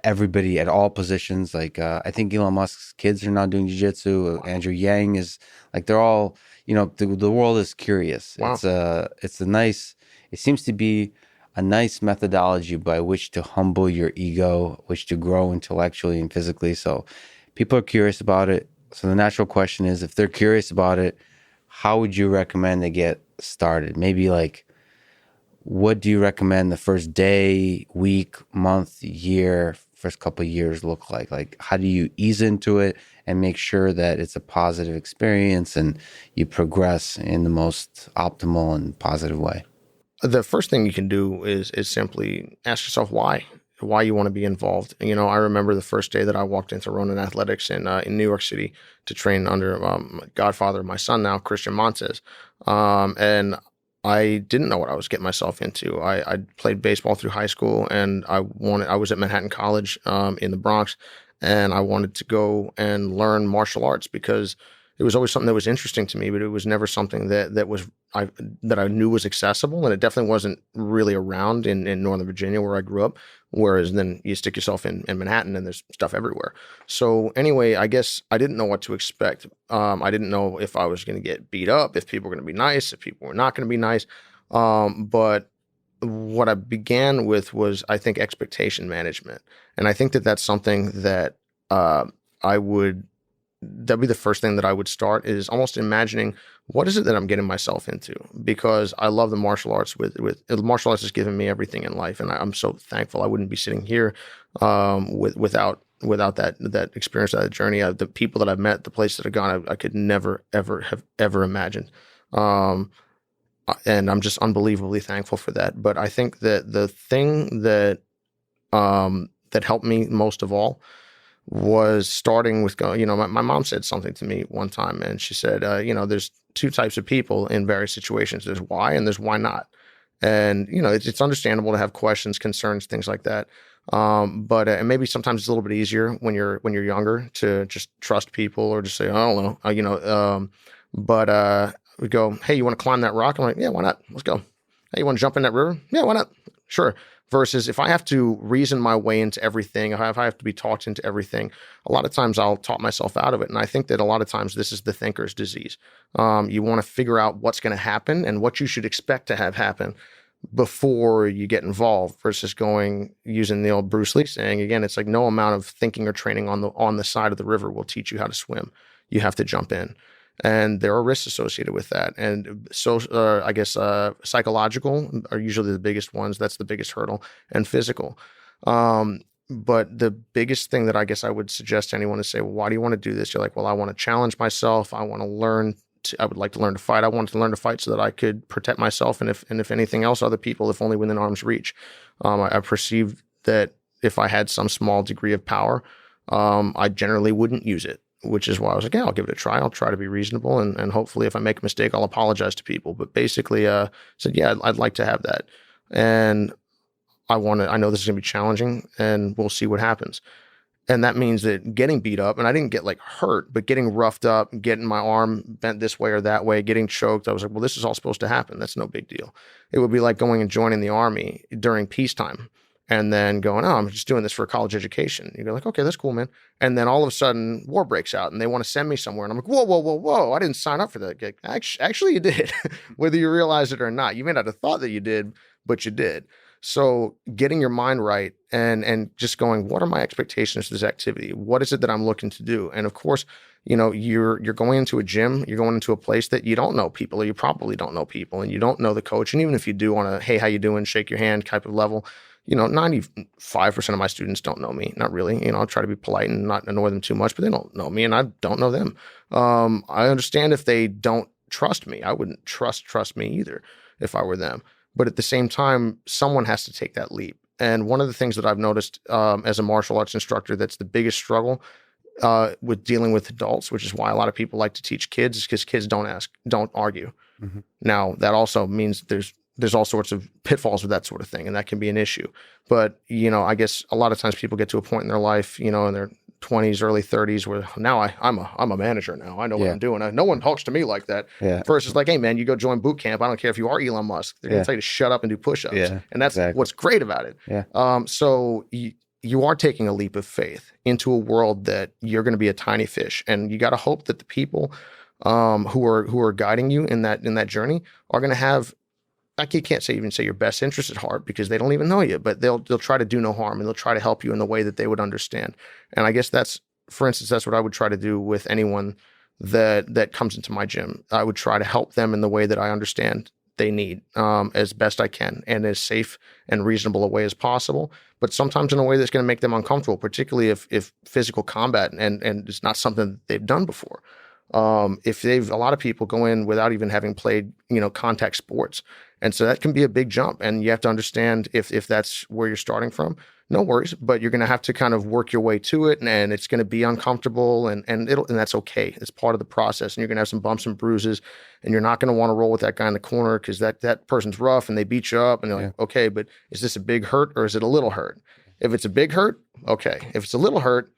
Everybody at all positions, like I think Elon Musk's kids are now doing jiu-jitsu. Andrew Yang is like, they're all, the world is curious. Wow. It seems to be a nice methodology by which to humble your ego, which to grow intellectually and physically. So people are curious about it. So the natural question is, if they're curious about it, how would you recommend they get started? Maybe like, what do you recommend the first day, week, month, year, first couple of years look like? Like, how do you ease into it and make sure that it's a positive experience and you progress in the most optimal and positive way? The first thing you can do is simply ask yourself why you want to be involved. I remember the first day that I walked into Ronan Athletics in New York City to train under godfather of my son now, Christian Montez. And I didn't know what I was getting myself into. I played baseball through high school, and I was at Manhattan College in the Bronx, and I wanted to go and learn martial arts because it was always something that was interesting to me, but it was never something that I knew was accessible, and it definitely wasn't really around in Northern Virginia where I grew up. Whereas then you stick yourself in Manhattan and there's stuff everywhere. So anyway, I guess I didn't know what to expect. I didn't know if I was going to get beat up, if people were going to be nice, if people were not going to be nice. But what I began with was, I think, expectation management. And I think that that's something that that'd be the first thing that I would start, is almost imagining, what is it that I'm getting myself into? Because I love the martial arts. Martial arts has given me everything in life, and I'm so thankful. I wouldn't be sitting here without that experience, that journey. The people that I've met, the places that I've gone, I could never have imagined. And I'm just unbelievably thankful for that. But I think that the thing that helped me most of all was starting with going, my mom said something to me one time, and she said, there's two types of people in various situations. There's why and there's why not. And, it's understandable to have questions, concerns, things like that. But and maybe sometimes it's a little bit easier when you're younger to just trust people or just say, I don't know, but we go, hey, you want to climb that rock? I'm like, yeah, why not? Let's go. Hey, you want to jump in that river? Yeah, why not? Sure. Versus if I have to reason my way into everything, if I have to be talked into everything, a lot of times I'll talk myself out of it. And I think that a lot of times this is the thinker's disease. You want to figure out what's going to happen and what you should expect to have happen before you get involved versus using the old Bruce Lee saying, again, it's like no amount of thinking or training on the side of the river will teach you how to swim. You have to jump in. And there are risks associated with that. And so, I guess, psychological are usually the biggest ones. That's the biggest hurdle, and physical. But the biggest thing that I guess I would suggest to anyone is say, well, why do you want to do this? You're like, well, I want to challenge myself. I want to learn. I would like to learn to fight. I wanted to learn to fight so that I could protect myself. And if anything else, other people, if only within arm's reach. I perceived that if I had some small degree of power, I generally wouldn't use it. Which is why I was like, yeah, I'll give it a try. I'll try to be reasonable. And hopefully if I make a mistake, I'll apologize to people. But basically, said, yeah, I'd like to have that. And I know this is going to be challenging and we'll see what happens. And that means that getting beat up, and I didn't get like hurt, but getting roughed up, getting my arm bent this way or that way, getting choked. I was like, well, this is all supposed to happen. That's no big deal. It would be like going and joining the army during peacetime. And then going, oh, I'm just doing this for a college education. You go like, okay, that's cool, man. And then all of a sudden, war breaks out, and they want to send me somewhere. And I'm like, whoa, whoa, whoa, whoa! I didn't sign up for that gig. Actually, you did, whether you realize it or not. You may not have thought that you did, but you did. So getting your mind right and just going, what are my expectations for this activity? What is it that I'm looking to do? And of course, you're going into a gym, you're going into a place that you don't know people, or you probably don't know people, and you don't know the coach. And even if you do on a, hey, how you doing, shake your hand type of level, 95% of my students don't know me. Not really. I'll try to be polite and not annoy them too much, but they don't know me and I don't know them. I understand if they don't trust me. I wouldn't trust me either if I were them. But at the same time, someone has to take that leap. And one of the things that I've noticed as a martial arts instructor that's the biggest struggle with dealing with adults, which is why a lot of people like to teach kids, is because kids don't argue. Mm-hmm. Now, that also means there's all sorts of pitfalls with that sort of thing, and that can be an issue. But, I guess a lot of times people get to a point in their life, in their 20s, early 30s, where now I'm a manager now. I know what I'm doing. No one talks to me like that. Yeah. First, it's like, hey, man, you go join boot camp. I don't care if you are Elon Musk. They're going to tell you to shut up and do push-ups. Yeah, and that's what's great about it. Yeah. So you are taking a leap of faith into a world that you're going to be a tiny fish, and you got to hope that the people who are guiding you in that journey are going to have, I can't even say your best interest at heart, because they don't even know you, but they'll try to do no harm, and they'll try to help you in the way that they would understand. And I guess that's what I would try to do with anyone that comes into my gym. I would try to help them in the way that I understand they need, as best I can, and as safe and reasonable a way as possible. But sometimes in a way that's going to make them uncomfortable, particularly if physical combat and it's not something that they've done before. If a lot of people go in without even having played, contact sports. And so that can be a big jump, and you have to understand if that's where you're starting from, no worries, but you're going to have to kind of work your way to it, and it's going to be uncomfortable, and that's okay. It's part of the process, and you're going to have some bumps and bruises, and you're not going to want to roll with that guy in the corner because that person's rough and they beat you up, and you're like, okay, but is this a big hurt or is it a little hurt? If it's a big hurt, okay. If it's a little hurt,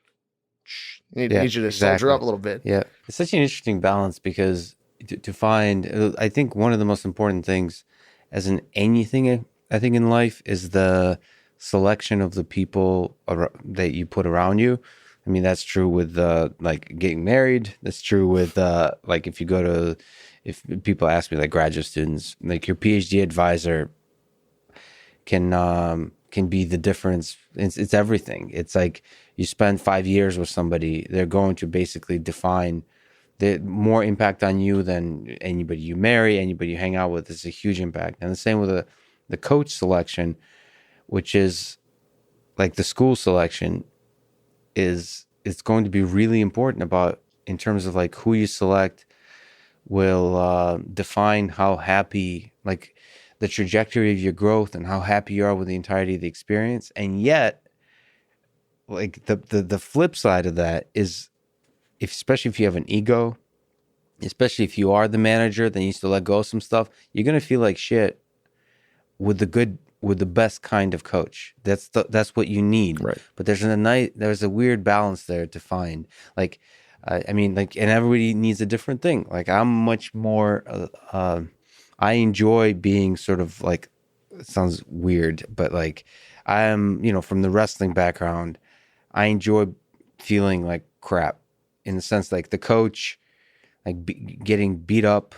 need you to soldier up a little bit. Yeah, it's such an interesting balance, because to find, I think one of the most important things, as in anything, I think in life, is the selection of the people that you put around you. I mean, that's true with like getting married. That's true with like if people ask me, like graduate students, like your PhD advisor can be the difference. It's everything. It's like you spend 5 years with somebody, they're going to basically define the more impact on you than anybody you marry, anybody you hang out with. It's a huge impact. And the same with the coach selection, which is like the school selection, it's going to be really important in terms of like who you select will define how happy, like the trajectory of your growth and how happy you are with the entirety of the experience. And yet like the flip side of that is, especially if you have an ego, especially if you are the manager, then you used to let go of some stuff, you're gonna feel like shit with the best kind of coach. That's what you need. Right. But there's a weird balance there to find. Like, I mean, like, and everybody needs a different thing. Like, I'm much more. I enjoy being sort of like. It sounds weird, but like, I am, from the wrestling background. I enjoy feeling like crap, in the sense like the coach, like getting beat up.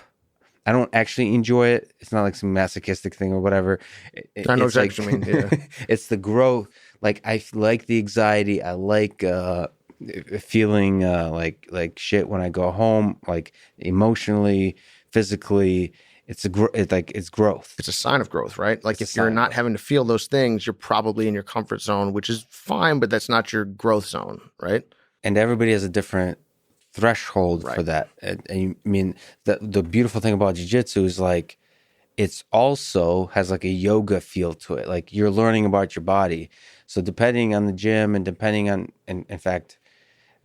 I don't actually enjoy it. It's not like some masochistic thing or whatever. I know It's exactly like, what you mean. Yeah. it's the growth. Like, I like the anxiety. I like feeling like shit when I go home, like emotionally, physically. It's growth. It's a sign of growth, right? Like It's if a you're sign. not having to feel those things, you're probably in your comfort zone, which is fine, but that's not your growth zone, right? And everybody has a different threshold for Right. that. And I mean, the beautiful thing about jiu-jitsu is like, it's also has like a yoga feel to it. Like, you're learning about your body. So depending on the gym and depending on, in fact,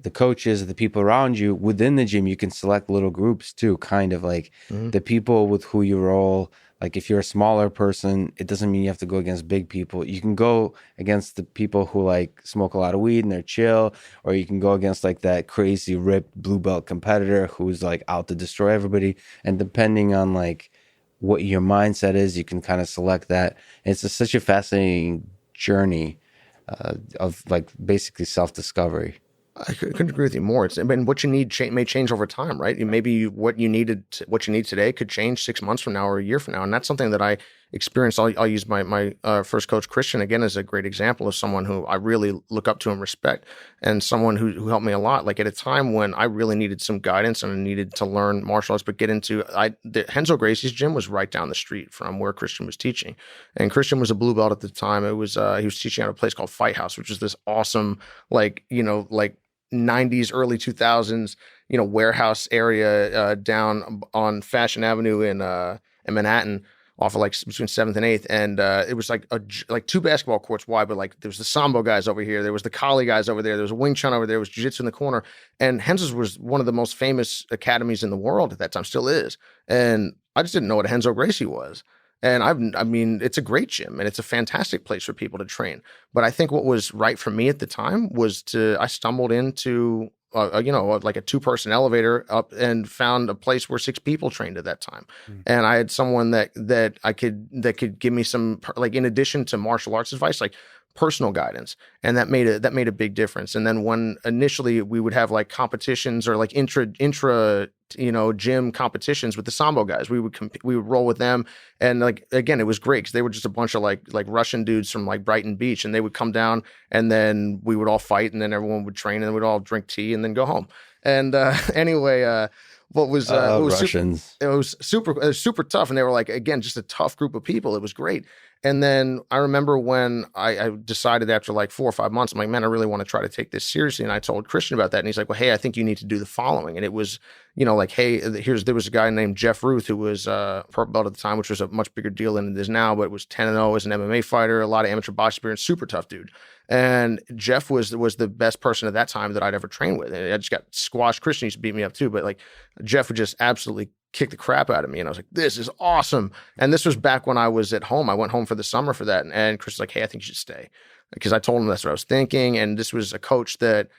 the coaches, the people around you within the gym, you can select little groups too, kind of like Mhm. the people with who you roll. Like, if you're a smaller person, it doesn't mean you have to go against big people. You can go against the people who like smoke a lot of weed and they're chill, or you can go against like that crazy ripped blue belt competitor who's like out to destroy everybody. And depending on like what your mindset is, you can kind of select that. And it's such a fascinating journey of like basically self-discovery. I couldn't agree with you more. I mean, what you need may change over time, right? Maybe what you need today could change 6 months from now or a year from now, and that's something that I experienced. I'll use my first coach, Christian, again as a great example of someone who I really look up to and respect, and someone who helped me a lot. Like at a time when I really needed some guidance and I needed to learn martial arts, but get into Henzo Gracie's gym was right down the street from where Christian was teaching, and Christian was a blue belt at the time. It was he was teaching at a place called Fight House, which is this awesome like 90s, early 2000s, warehouse area down on Fashion Avenue in Manhattan, off of like between 7th and 8th, and it was like two basketball courts wide, but like there was the Sambo guys over here, there was the Kali guys over there, there was a Wing Chun over there, there was Jiu-Jitsu in the corner, and Henzo's was one of the most famous academies in the world at that time, still is, and I just didn't know what a Henzo Gracie was. And I mean, it's a great gym and it's a fantastic place for people to train. But I think what was right for me at the time was I stumbled into, like a 2-person elevator up and found a place where 6 people trained at that time. Mm. And I had someone that could give me some, like, in addition to martial arts advice, like personal guidance. And that made a big difference. And then when initially we would have like competitions or like intra gym competitions with the Sambo guys, we would roll with them, and like again it was great because they were just a bunch of like Russian dudes from like Brighton Beach, and they would come down and then we would all fight, and then everyone would train, and then we'd all drink tea and then go home. And anyway, what was Russians? It was super tough, and they were like, again, just a tough group of people. It was great. And then I remember when I decided after like 4 or 5 months, I'm like, man, I really want to try to take this seriously. And I told Christian about that, and he's like, well, hey, I think you need to do the following. And it was, like, hey, there was a guy named Jeff Ruth who was purple belt at the time, which was a much bigger deal than it is now, but it was 10-0 as an MMA fighter, a lot of amateur boxing experience, super tough dude. And Jeff was the best person at that time that I'd ever trained with. And I just got squashed. Christian used to beat me up too, but like Jeff would just absolutely kick the crap out of me. And I was like, this is awesome. And this was back when I was at home. I went home for the summer for that. And Chris was like, hey, I think you should stay. Because I told him that's what I was thinking. And this was a coach that,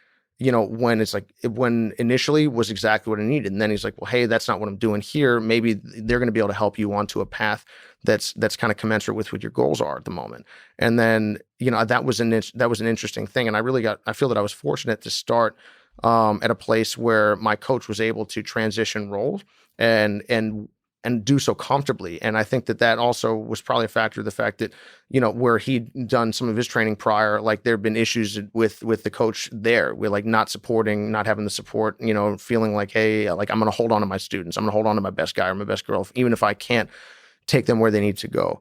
when initially was exactly what I needed. And then he's like, well, hey, that's not what I'm doing here. Maybe they're going to be able to help you onto a path that's kind of commensurate with what your goals are at the moment. And then, that was an interesting thing. And I feel that I was fortunate to start at a place where my coach was able to transition roles and do so comfortably. And I think that also was probably a factor of the fact that, where he'd done some of his training prior, like there'd been issues with the coach there, with like not having the support, feeling like, hey, like I'm going to hold on to my students. I'm going to hold on to my best guy or my best girl, even if I can't take them where they need to go.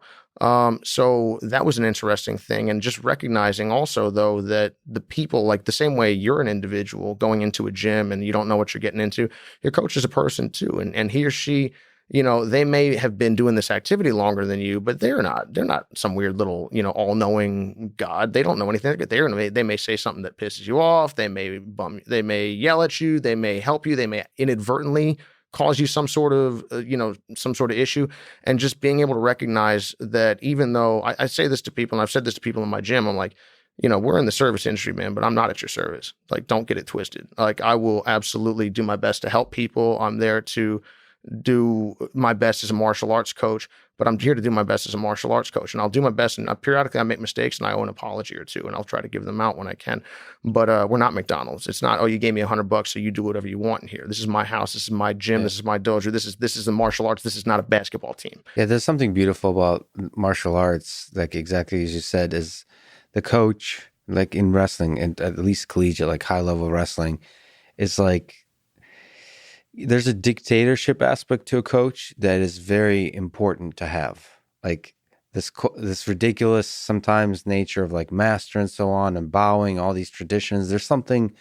So that was an interesting thing. And just recognizing also, though, that the people, like the same way you're an individual going into a gym and you don't know what you're getting into, your coach is a person too. And he or she they may have been doing this activity longer than you, but they're not some weird little, all-knowing God. They don't know anything. They may say something that pisses you off. They may yell at you. They may help you. They may inadvertently cause you some sort of issue. And just being able to recognize that, even though I say this to people, and I've said this to people in my gym, I'm like, we're in the service industry, man, but I'm not at your service. Like, don't get it twisted. Like, I will absolutely do my best to help people. I'm there to do my best as a martial arts coach, but I'm here to do my best as a martial arts coach. And I'll do my best, and periodically I make mistakes and I owe an apology or two, and I'll try to give them out when I can. But we're not McDonald's. It's not, oh, you gave me $100, so you do whatever you want in here. This is my house. This is my gym. Yeah. This is my dojo. This is the martial arts. This is not a basketball team. Yeah, there's something beautiful about martial arts, like exactly as you said, is the coach, like in wrestling, and at least collegiate, like high level wrestling, is like, there's a dictatorship aspect to a coach that is very important to have. Like this ridiculous sometimes nature of like master and so on, and bowing, all these traditions. There's something,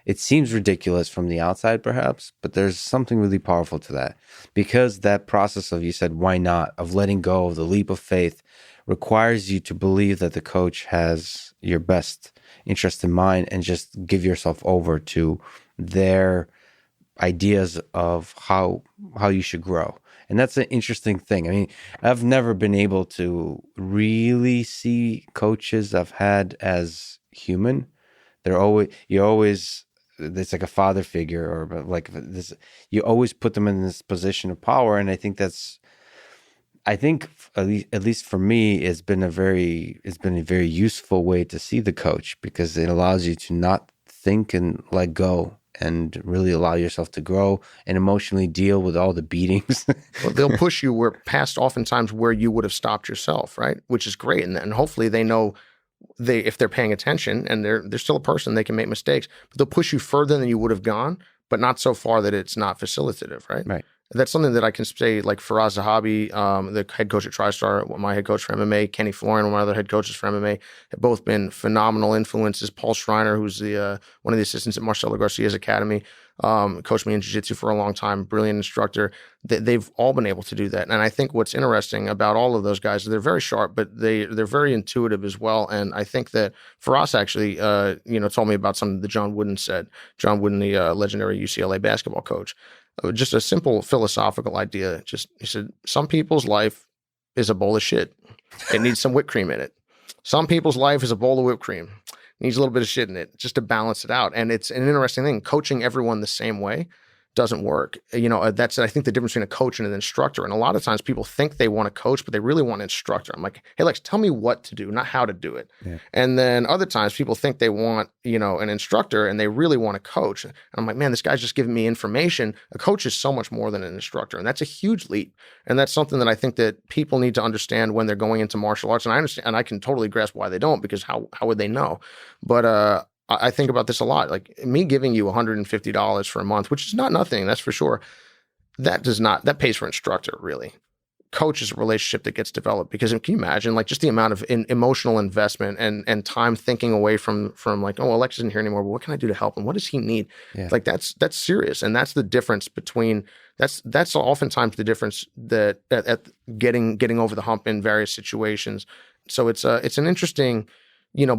it seems ridiculous from the outside perhaps, but there's something really powerful to that, because that process of, you said, why not, of letting go of the leap of faith, requires you to believe that the coach has your best interest in mind, and just give yourself over to their ideas of how you should grow. And that's an interesting thing. I mean, I've never been able to really see coaches I've had as human. You're always, it's like a father figure, or like this, you always put them in this position of power. And I think at least for me, it's been a very useful way to see the coach, because it allows you to not think and let go, and really allow yourself to grow and emotionally deal with all the beatings. Well, they'll push you past oftentimes where you would have stopped yourself, right? Which is great. And hopefully they know, if they're paying attention, and they're still a person, they can make mistakes, but they'll push you further than you would have gone, but not so far that it's not facilitative, right? Right. That's something that I can say, like Faraz Zahabi, the head coach at TriStar, my head coach for MMA, Kenny Florian, one of my other head coaches for MMA, have both been phenomenal influences. Paul Schreiner, who's one of the assistants at Marcelo Garcia's academy, coached me in jiu-jitsu for a long time, brilliant instructor. They've all been able to do that. And I think what's interesting about all of those guys is they're very sharp, but they're very intuitive as well. And I think that Faraz actually, told me about something that John Wooden said. John Wooden, the legendary UCLA basketball coach. Just a simple philosophical idea. He said, some people's life is a bowl of shit. It needs some whipped cream in it. Some people's life is a bowl of whipped cream. It needs a little bit of shit in it just to balance it out. And it's an interesting thing. Coaching everyone the same way doesn't work. That's, I think, the difference between a coach and an instructor. And a lot of times people think they want a coach, but they really want an instructor. I'm like, hey, Lex, tell me what to do, not how to do it. Yeah. And then other times people think they want, an instructor, and they really want a coach. And I'm like, man, this guy's just giving me information. A coach is so much more than an instructor. And that's a huge leap. And that's something that I think that people need to understand when they're going into martial arts. And I understand, and I can totally grasp why they don't, because how would they know? But, I think about this a lot. Like, me giving you $150 for a month, which is not nothing, that's for sure. That pays for instructor, really. Coach is a relationship that gets developed, because can you imagine, like, just the amount of emotional investment and time thinking away from like, oh, Alex isn't here anymore, but what can I do to help him? What does he need? Yeah. Like, that's serious. And that's the difference between, that's oftentimes the difference that at getting over the hump in various situations. So it's an interesting,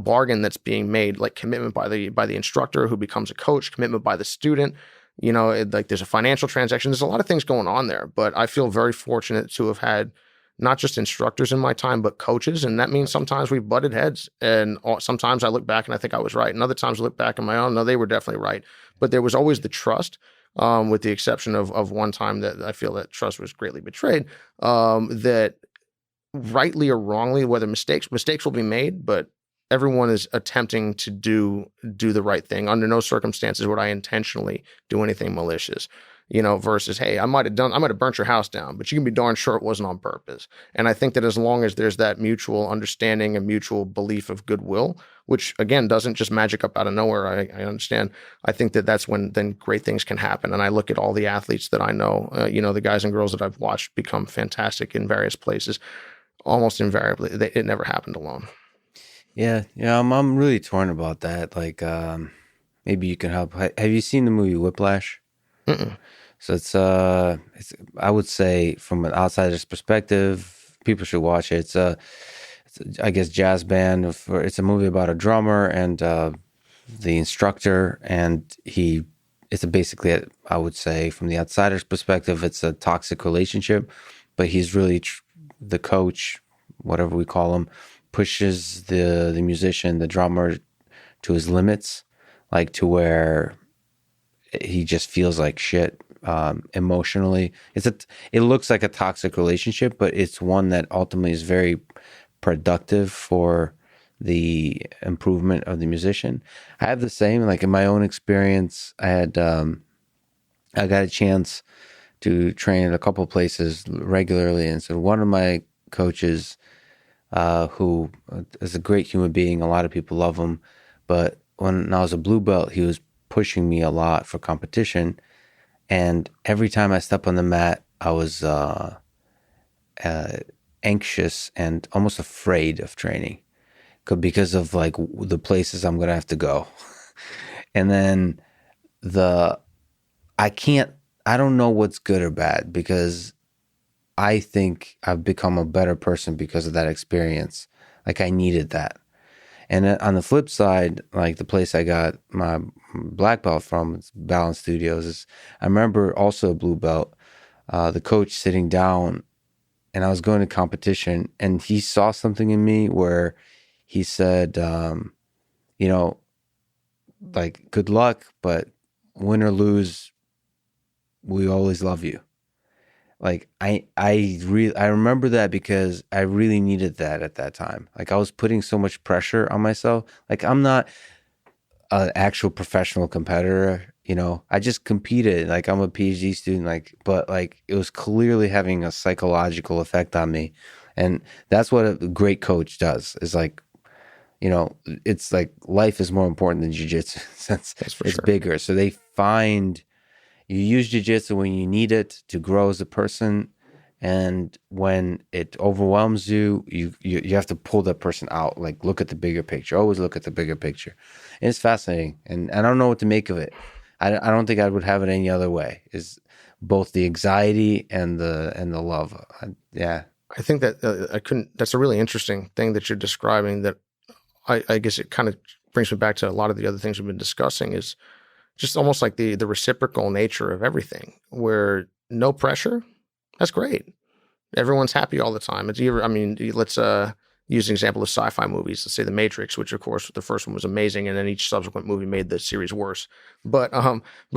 bargain that's being made, like commitment by the instructor who becomes a coach, commitment by the student. Like, there's a financial transaction. There's a lot of things going on there, but I feel very fortunate to have had not just instructors in my time, but coaches. And that means sometimes we've butted heads, and sometimes I look back and I think I was right. And other times I look back on my own, no, they were definitely right. But there was always the trust, with the exception of one time that I feel that trust was greatly betrayed, that rightly or wrongly, whether mistakes will be made, but everyone is attempting to do the right thing. Under no circumstances would I intentionally do anything malicious, versus, hey, I might have burnt your house down, but you can be darn sure it wasn't on purpose. And I think that as long as there's that mutual understanding and mutual belief of goodwill, which again doesn't just magic up out of nowhere, I understand. I think that's when then great things can happen. And I look at all the athletes that I know, the guys and girls that I've watched become fantastic in various places. Almost invariably, it never happened alone. Yeah, I'm really torn about that. Like, maybe you can help. Have you seen the movie Whiplash? Mm-mm. So it's I would say from an outsider's perspective, people should watch it. I guess jazz band. It's a movie about a drummer and the instructor, and it's basically, I would say, from the outsider's perspective, it's a toxic relationship, but he's really the coach, whatever we call him, pushes the musician, the drummer, to his limits, like to where he just feels like shit emotionally. It looks like a toxic relationship, but it's one that ultimately is very productive for the improvement of the musician. I have the same, like in my own experience. I got a chance to train at a couple places regularly, and so one of my coaches, who is a great human being, a lot of people love him, but when I was a blue belt, he was pushing me a lot for competition, and every time I step on the mat, I was anxious and almost afraid of training because of like the places I'm gonna have to go. And then the I can't I don't know what's good or bad, because I think I've become a better person because of that experience. Like I needed that. And on the flip side, like the place I got my black belt from, it's Balance Studios, I remember also a blue belt, the coach sitting down, and I was going to competition, and he saw something in me where he said, you know, like, good luck, but win or lose, we always love you. Like I remember that because I really needed that at that time. Like I was putting so much pressure on myself. Like I'm not an actual professional competitor, I just competed. Like I'm a PhD student, but like it was clearly having a psychological effect on me. And that's what a great coach does, is like, it's like life is more important than jiu-jitsu since That's for it's sure. bigger. So you use jiu-jitsu when you need it to grow as a person. And when it overwhelms you, you have to pull that person out. Like look at the bigger picture. Always look at the bigger picture. And it's fascinating. And I don't know what to make of it. I don't think I would have it any other way. Is both the anxiety and the love. Yeah. I think that that's a really interesting thing that you're describing, that I guess it kind of brings me back to a lot of the other things we've been discussing, is just almost like the reciprocal nature of everything, where no pressure, that's great. Everyone's happy all the time. Let's use an example of sci-fi movies. Let's say The Matrix, which of course the first one was amazing, and then each subsequent movie made the series worse. But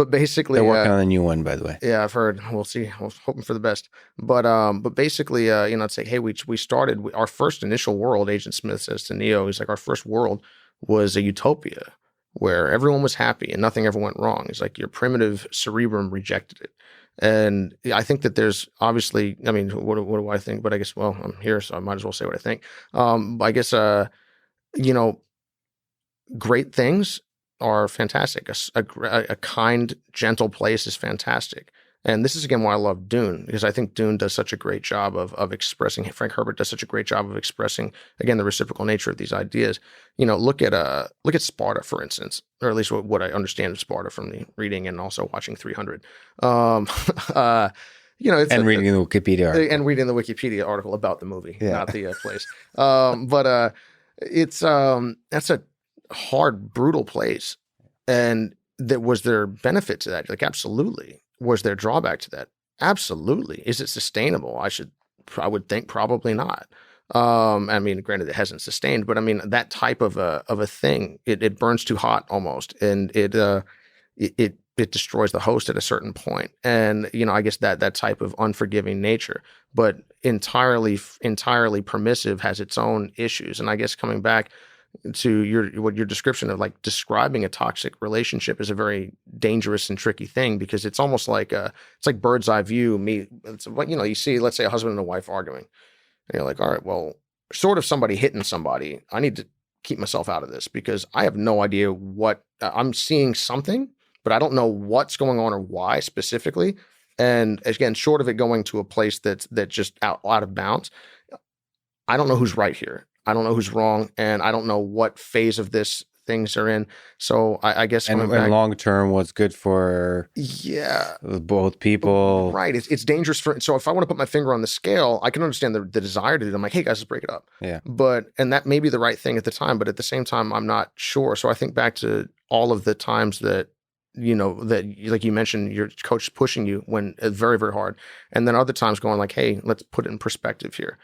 basically, They're working on a new one, by the way. yeah, I've heard. We'll see. I was hoping for the best. But basically, it's like, hey, we started our first initial world. Agent Smith says to Neo, he's like, our first world was a utopia where everyone was happy and nothing ever went wrong. It's like your primitive cerebrum rejected it. And I think that there's obviously, what do I think? But I guess, well, I'm here, so I might as well say what I think. I guess, great things are fantastic. A kind, gentle place is fantastic. And this is, again, why I love Dune, because I think Dune does such a great job of expressing, Frank Herbert does such a great job of expressing, again, the reciprocal nature of these ideas. Look at Sparta, for instance, or at least what I understand of Sparta from the reading and also watching 300. Reading the Wikipedia article. And reading the Wikipedia article about the movie, not the place. That's a hard, brutal place. And was there benefit to that? Like, absolutely. Was there drawback to that? Absolutely. Is it sustainable? I would think probably not. Granted, it hasn't sustained, but that type of a thing, it burns too hot almost, and it destroys the host at a certain point. And I guess that type of unforgiving nature, but entirely permissive, has its own issues. And I guess coming back to your description of like describing a toxic relationship is a very dangerous and tricky thing, because it's almost like it's like bird's eye view. You see, let's say a husband and a wife arguing, and you're like, all right, well, short of somebody hitting somebody, I need to keep myself out of this, because I have no idea what I'm seeing something, but I don't know what's going on or why specifically. And again, short of it going to a place that's just out of bounds, I don't know who's right here. I don't know who's wrong, and I don't know what phase of this things are in. So I guess and long term, what's good for both people. Right. It's dangerous so if I want to put my finger on the scale, I can understand the desire to do it. I'm like, hey guys, let's break it up. Yeah. And that may be the right thing at the time, but at the same time, I'm not sure. So I think back to all of the times that, that like you mentioned, your coach pushing you when very, very hard. And then other times going like, hey, let's put it in perspective here.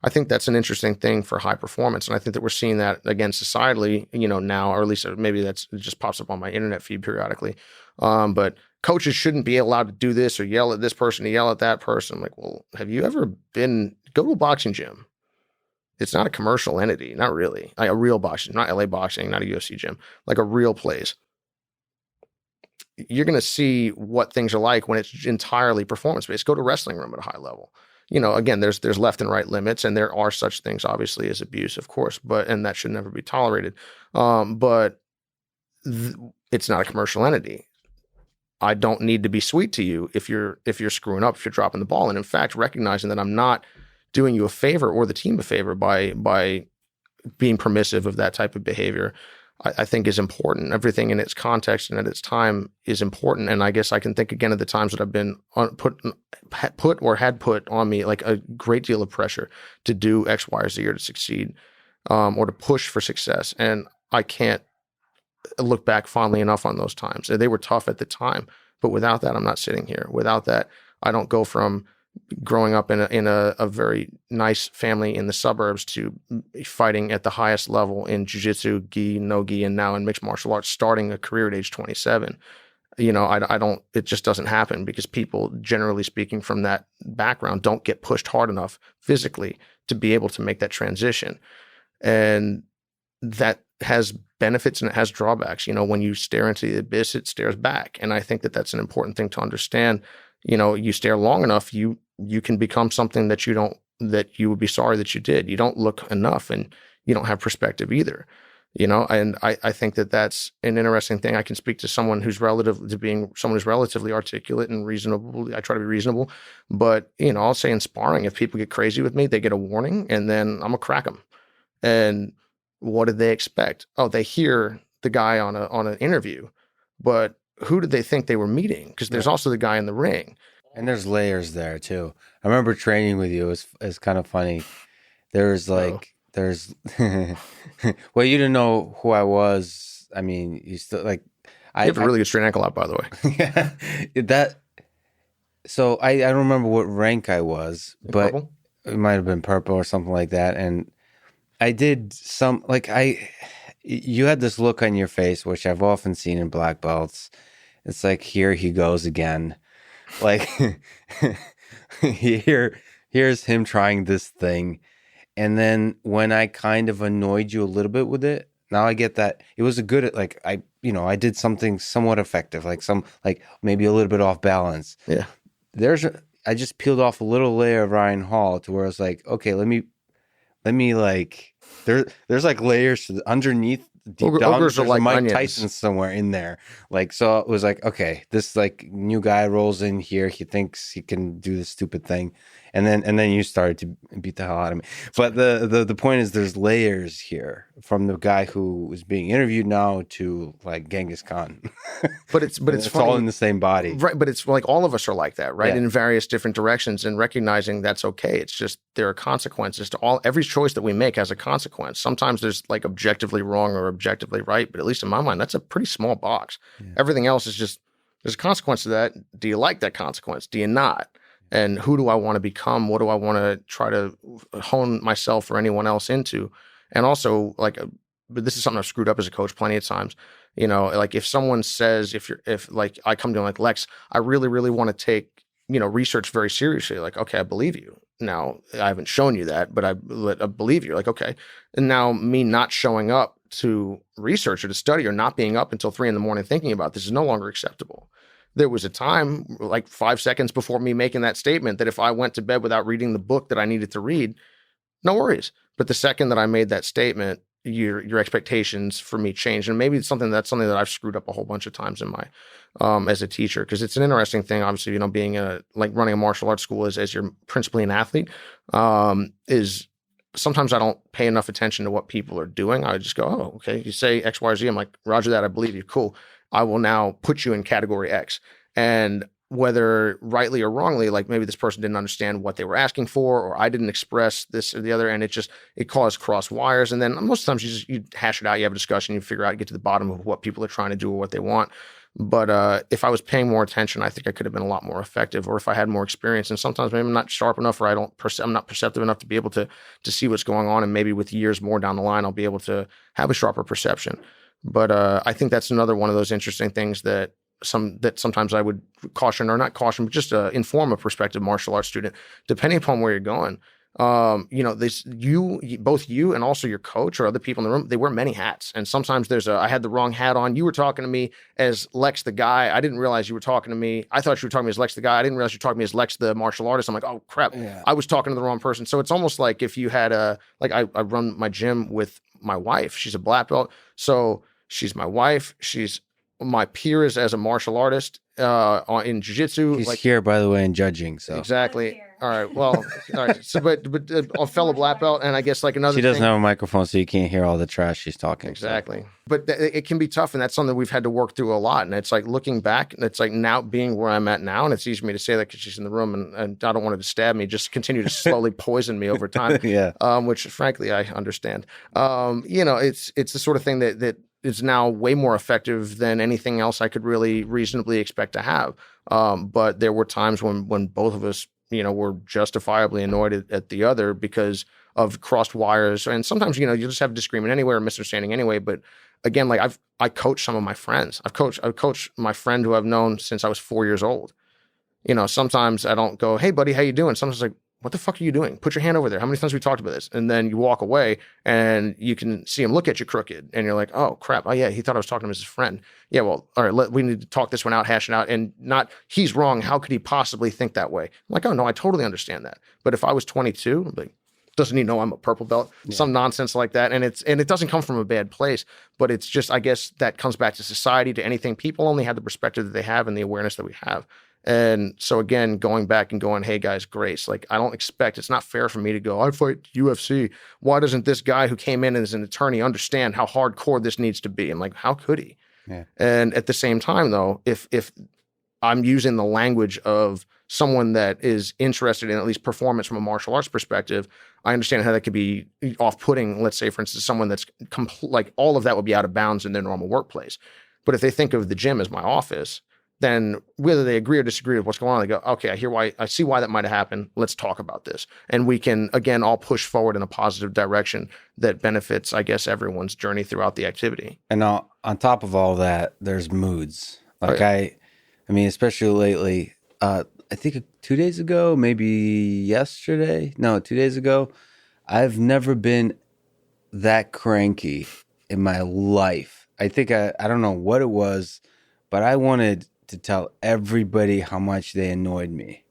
I think that's an interesting thing for high performance. And I think that we're seeing that again societally, now, or at least maybe it just pops up on my internet feed periodically. But coaches shouldn't be allowed to do this or yell at this person or yell at that person. I'm like, well, have you ever go to a boxing gym? It's not a commercial entity, not really. Like a real boxing, not LA boxing, not a UFC gym, like a real place. You're going to see what things are like when it's entirely performance-based. Go to wrestling room at a high level. Again, there's left and right limits, and there are such things, obviously, as abuse, of course, and that should never be tolerated. But it's not a commercial entity. I don't need to be sweet to you if you're screwing up, if you're dropping the ball. And in fact, recognizing that I'm not doing you a favor or the team a favor by being permissive of that type of behavior, I think is important. Everything in its context and at its time is important. And I guess I can think again of the times that I've been had put on me like a great deal of pressure to do X, Y, or Z or to succeed, or to push for success. And I can't look back fondly enough on those times. They were tough at the time, but without that, I'm not sitting here. Without that, I don't go from growing up in a very nice family in the suburbs to fighting at the highest level in jiu-jitsu, gi, no gi, and now in mixed martial arts, starting a career at age 27. I don't, it just doesn't happen because people, generally speaking, from that background don't get pushed hard enough physically to be able to make that transition. And that has benefits and it has drawbacks. When you stare into the abyss, it stares back. And I think that that's an important thing to understand. You stare long enough, you can become something that you would be sorry that you did. You don't look enough and you don't have perspective either, and I think that that's an interesting thing. I can speak to someone who's relatively articulate and reasonable. I try to be reasonable, but, I'll say in sparring, if people get crazy with me, they get a warning and then I'm gonna crack them. And what did they expect? Oh, they hear the guy on an interview, but who did they think they were meeting? Because there's also the guy in the ring. And there's layers there too. I remember training with you. It's kind of funny. There's well, you didn't know who I was. I mean, you still you have a really good straight ankle out, by the way. Yeah. So I don't remember what rank I was, but purple? It might have been purple or something like that. And I did you had this look on your face, which I've often seen in black belts. It's like, here he goes again. Like, here's him trying this thing. And then when I kind of annoyed you a little bit with it, now I get that it was a good, I did something somewhat effective, maybe a little bit off balance. Yeah. I just peeled off a little layer of Ryan Hall to where I was like, okay, let me there's like layers to underneath. Deep down, there's like Mike Tyson somewhere in there. So it was like, okay, this new guy rolls in here. He thinks he can do this stupid thing. And then you started to beat the hell out of me. But the point is there's layers here from the guy who is being interviewed now to Genghis Khan. But it's funny. All in the same body. Right. But it's like all of us are like that, right? Yeah. In various different directions, and recognizing that's okay. It's just there are consequences to every choice that we make has a consequence. Sometimes there's objectively wrong or objectively right, but at least in my mind, that's a pretty small box. Yeah. Everything else is just there's a consequence to that. Do you like that consequence? Do you not? And who do I want to become? What do I want to try to hone myself or anyone else into? And also, but this is something I've screwed up as a coach plenty of times. If someone says, if I come to them like, Lex, I really, really want to take, research very seriously. Okay, I believe you. Now, I haven't shown you that, but I believe you. Okay. And now me not showing up to research or to study or not being up until 3 a.m. thinking about this is no longer acceptable. There was a time, 5 seconds before me making that statement, that if I went to bed without reading the book that I needed to read, no worries. But the second that I made that statement, your expectations for me changed. And maybe it's something that I've screwed up a whole bunch of times in my, as a teacher, because it's an interesting thing, obviously, being running a martial arts school as you're principally an athlete, is sometimes I don't pay enough attention to what people are doing. I just go, oh, okay. You say X, Y, or Z. I'm like, Roger that. I believe you. Cool. I will now put you in category X. And whether rightly or wrongly, like maybe this person didn't understand what they were asking for, or I didn't express this or the other, and it caused cross wires. And then most times you hash it out, you have a discussion, you figure out, get to the bottom of what people are trying to do or what they want. But if I was paying more attention, I think I could have been a lot more effective. Or if I had more experience, and sometimes maybe I'm not sharp enough, or I'm not perceptive enough to be able to see what's going on. And maybe with years more down the line, I'll be able to have a sharper perception. But I think that's another one of those interesting things that sometimes I would caution, or not caution, but just inform a prospective martial arts student, depending upon where you're going. Both you and also your coach or other people in the room, they wear many hats. And sometimes I had the wrong hat on. You were talking to me as Lex the guy. I didn't realize you were talking to me. I thought you were talking to me as Lex the guy. I didn't realize you were talking to me as Lex the martial artist. I'm like, oh crap, yeah. I was talking to the wrong person. So it's almost like if you had I run my gym with my wife. She's a black belt. So she's my wife. She's my peers as a martial artist in jiu-jitsu. He's here, by the way, in judging. So exactly. All right. Well, all right. So, but a fellow black belt, and I guess like another. She doesn't have a microphone, so you can't hear all the trash she's talking. Exactly. So. But it can be tough, and that's something we've had to work through a lot. And it's like looking back, and it's like now being where I'm at now, and it's easy for me to say that because she's in the room, and I don't want her to stab me, just continue to slowly poison me over time. Yeah. Which frankly I understand. It's the sort of thing that is now way more effective than anything else I could really reasonably expect to have. But there were times when both of us, were justifiably annoyed at the other because of crossed wires. And sometimes, you just have disagreement anyway or misunderstanding anyway. But again, like I coach some of my friends. I've coached my friend who I've known since I was 4 years old. Sometimes I don't go, hey buddy, how you doing? Sometimes like, what the fuck are you doing? Put your hand over there. How many times have we talked about this? And then you walk away and you can see him look at you crooked. And you're like, oh, crap. Oh, yeah, he thought I was talking to him as his friend. Yeah, well, all right, we need to talk this one out, hash it out. And not, he's wrong. How could he possibly think that way? I'm like, oh, no, I totally understand that. But if I was 22, I'm like, doesn't he know I'm a purple belt? Yeah. Some nonsense like that. And it doesn't come from a bad place. But it's just, I guess, that comes back to society, to anything. People only have the perspective that they have and the awareness that we have. And so again, going back and going, hey guys, grace. Like it's not fair for me to go, I fight UFC. Why doesn't this guy who came in as an attorney understand how hardcore this needs to be? I'm like, how could he? Yeah. And at the same time though, if I'm using the language of someone that is interested in at least performance from a martial arts perspective, I understand how that could be off-putting. Let's say, for instance, someone that's like all of that would be out of bounds in their normal workplace. But if they think of the gym as my office, then whether they agree or disagree with what's going on, they go, okay, I see why that might have happened. Let's talk about this. And we can, again, all push forward in a positive direction that benefits, I guess, everyone's journey throughout the activity. And on top of all that, there's moods. Like I mean, especially lately, I think 2 days ago, maybe yesterday, no, 2 days ago, I've never been that cranky in my life. I think I don't know what it was, but I wanted to tell everybody how much they annoyed me.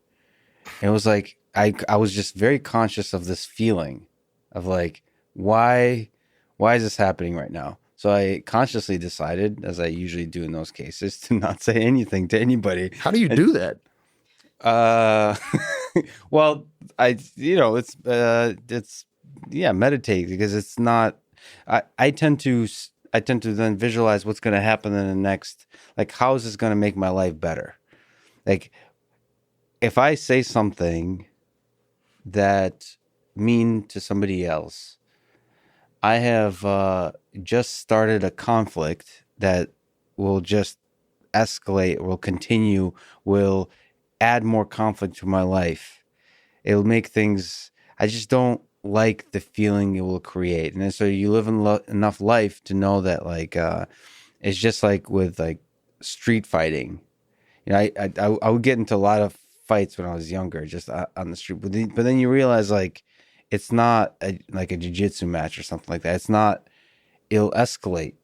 It was like I was just very conscious of this feeling of like, why is this happening right now? So I consciously decided, as I usually do in those cases, to not say anything to anybody. How do you do that? Well, it's meditate, because it's not. I tend to then visualize what's going to happen in the next, like, how is this going to make my life better? Like, if I say something that mean to somebody else, I have just started a conflict that will just escalate, will continue, will add more conflict to my life. It'll make things, I just don't like the feeling it will create. And so you live enough life to know that, like, it's just like with like street fighting. I would get into a lot of fights when I was younger, just on the street. But then you realize, like, it's not like a jiu-jitsu match or something like that. It's not. It'll escalate.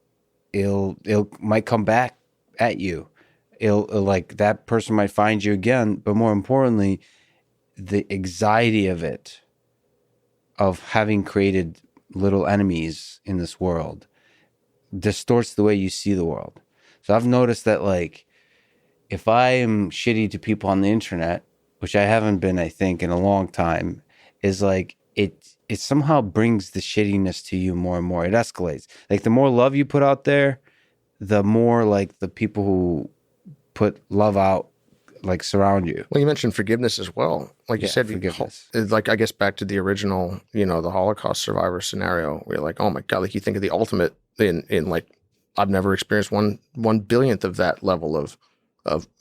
It'll might come back at you. It'll like, that person might find you again. But more importantly, the anxiety of it, of having created little enemies in this world, distorts the way you see the world. So I've noticed that, like, if I am shitty to people on the internet, which I haven't been, I think, in a long time, is like, it somehow brings the shittiness to you more and more. It escalates. Like the more love you put out there, the more like the people who put love out like surround you. Well, you mentioned forgiveness as well. Like you said, forgiveness. Like I guess back to the original, the Holocaust survivor scenario, where you're like, oh my God, like you think of the ultimate in like, I've never experienced one billionth of that level of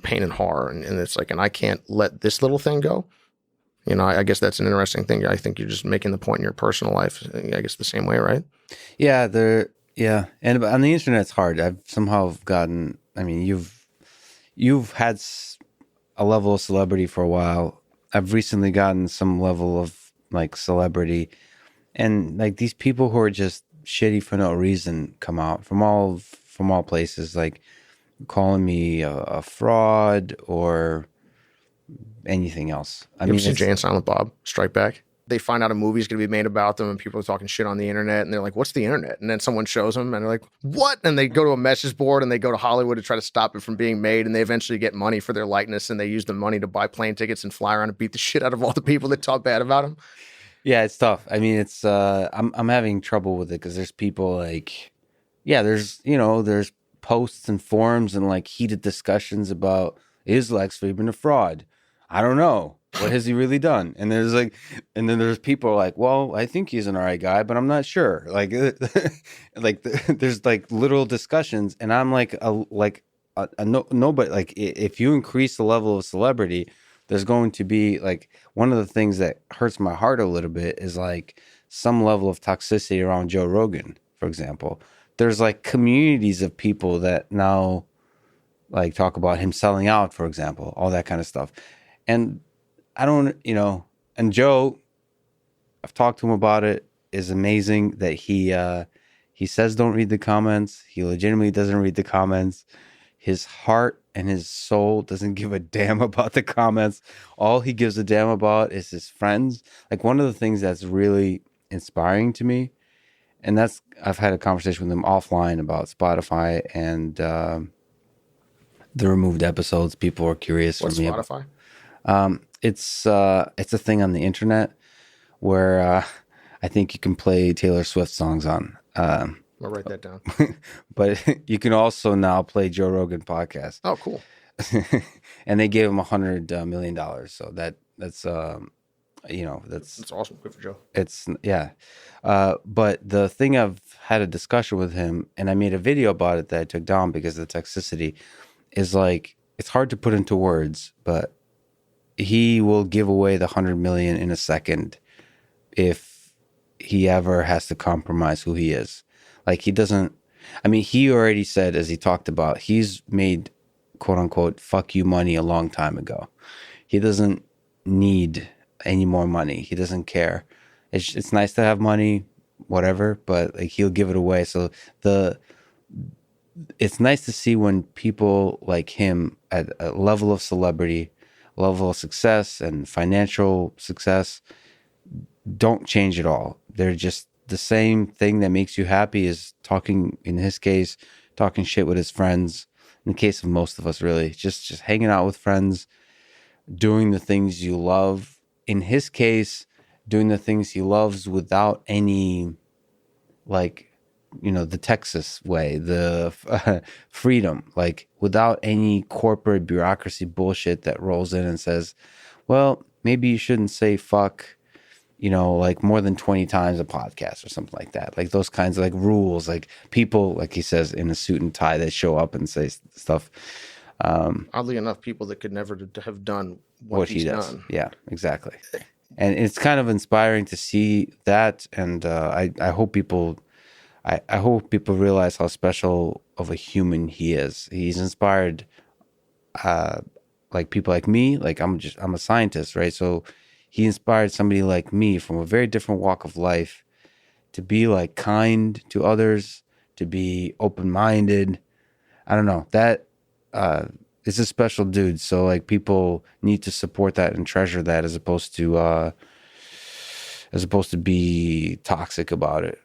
pain and horror. And it's like, and I can't let this little thing go. I guess that's an interesting thing. I think you're just making the point in your personal life, I guess the same way, right? Yeah, and on the internet it's hard. I've somehow gotten. I mean, you've had a level of celebrity for a while. I've recently gotten some level of like celebrity, and like these people who are just shitty for no reason come out from all places, like calling me a fraud or anything else. You ever see Jay and Silent Bob Strike Back? They find out a movie's going to be made about them and people are talking shit on the internet and they're like, what's the internet? And then someone shows them and they're like, what? And they go to a message board and they go to Hollywood to try to stop it from being made. And they eventually get money for their likeness and they use the money to buy plane tickets and fly around and beat the shit out of all the people that talk bad about them. Yeah, it's tough. I mean, it's I'm having trouble with it because there's people like, there's posts and forums and like heated discussions about, is Lex Friedman a fraud? I don't know. What has he really done? And there's like, and then there's people like, well, I think he's an alright guy, but I'm not sure. Like, there's like literal discussions, and I'm like, nobody. Like, if you increase the level of celebrity, there's going to be like one of the things that hurts my heart a little bit is like some level of toxicity around Joe Rogan, for example. There's like communities of people that now like talk about him selling out, for example, all that kind of stuff. And I don't, and Joe, I've talked to him about it, is amazing that he says don't read the comments. He legitimately doesn't read the comments. His heart and his soul doesn't give a damn about the comments. All he gives a damn about is his friends. Like one of the things that's really inspiring to me, and I've had a conversation with him offline about Spotify and the removed episodes. People are curious. What's Spotify? It's a thing on the internet where I think you can play Taylor Swift songs on. I'll write that down. But you can also now play Joe Rogan podcast. Oh, cool. And they gave him $100 million. So that's that's awesome. Good for Joe. It's but the thing, I've had a discussion with him and I made a video about it that I took down because of the toxicity, is like, it's hard to put into words, but he will give away the 100 million in a second if he ever has to compromise who he is. Like he already said, as he talked about, he's made quote unquote fuck you money a long time ago. He doesn't need any more money. He doesn't care. It's nice to have money, whatever, but like he'll give it away. So it's nice to see when people like him at a level of celebrity, level of success and financial success don't change at all. They're just the same thing that makes you happy is talking, in his case, talking shit with his friends. In the case of most of us, really, just hanging out with friends, doing the things you love. In his case, doing the things he loves without any, like, the Texas way, the freedom, like without any corporate bureaucracy bullshit that rolls in and says, well, maybe you shouldn't say fuck, like more than 20 times a podcast or something like that. Like those kinds of like rules, like people, like he says, in a suit and tie that show up and say stuff. Oddly enough, people that could never have done what he's done. Yeah, exactly. And it's kind of inspiring to see that. And I hope people realize how special of a human he is. He's inspired like people like me. Like I'm a scientist, right? So he inspired somebody like me from a very different walk of life to be like kind to others, to be open-minded. I don't know. That is a special dude. So like people need to support that and treasure that as opposed to be toxic about it.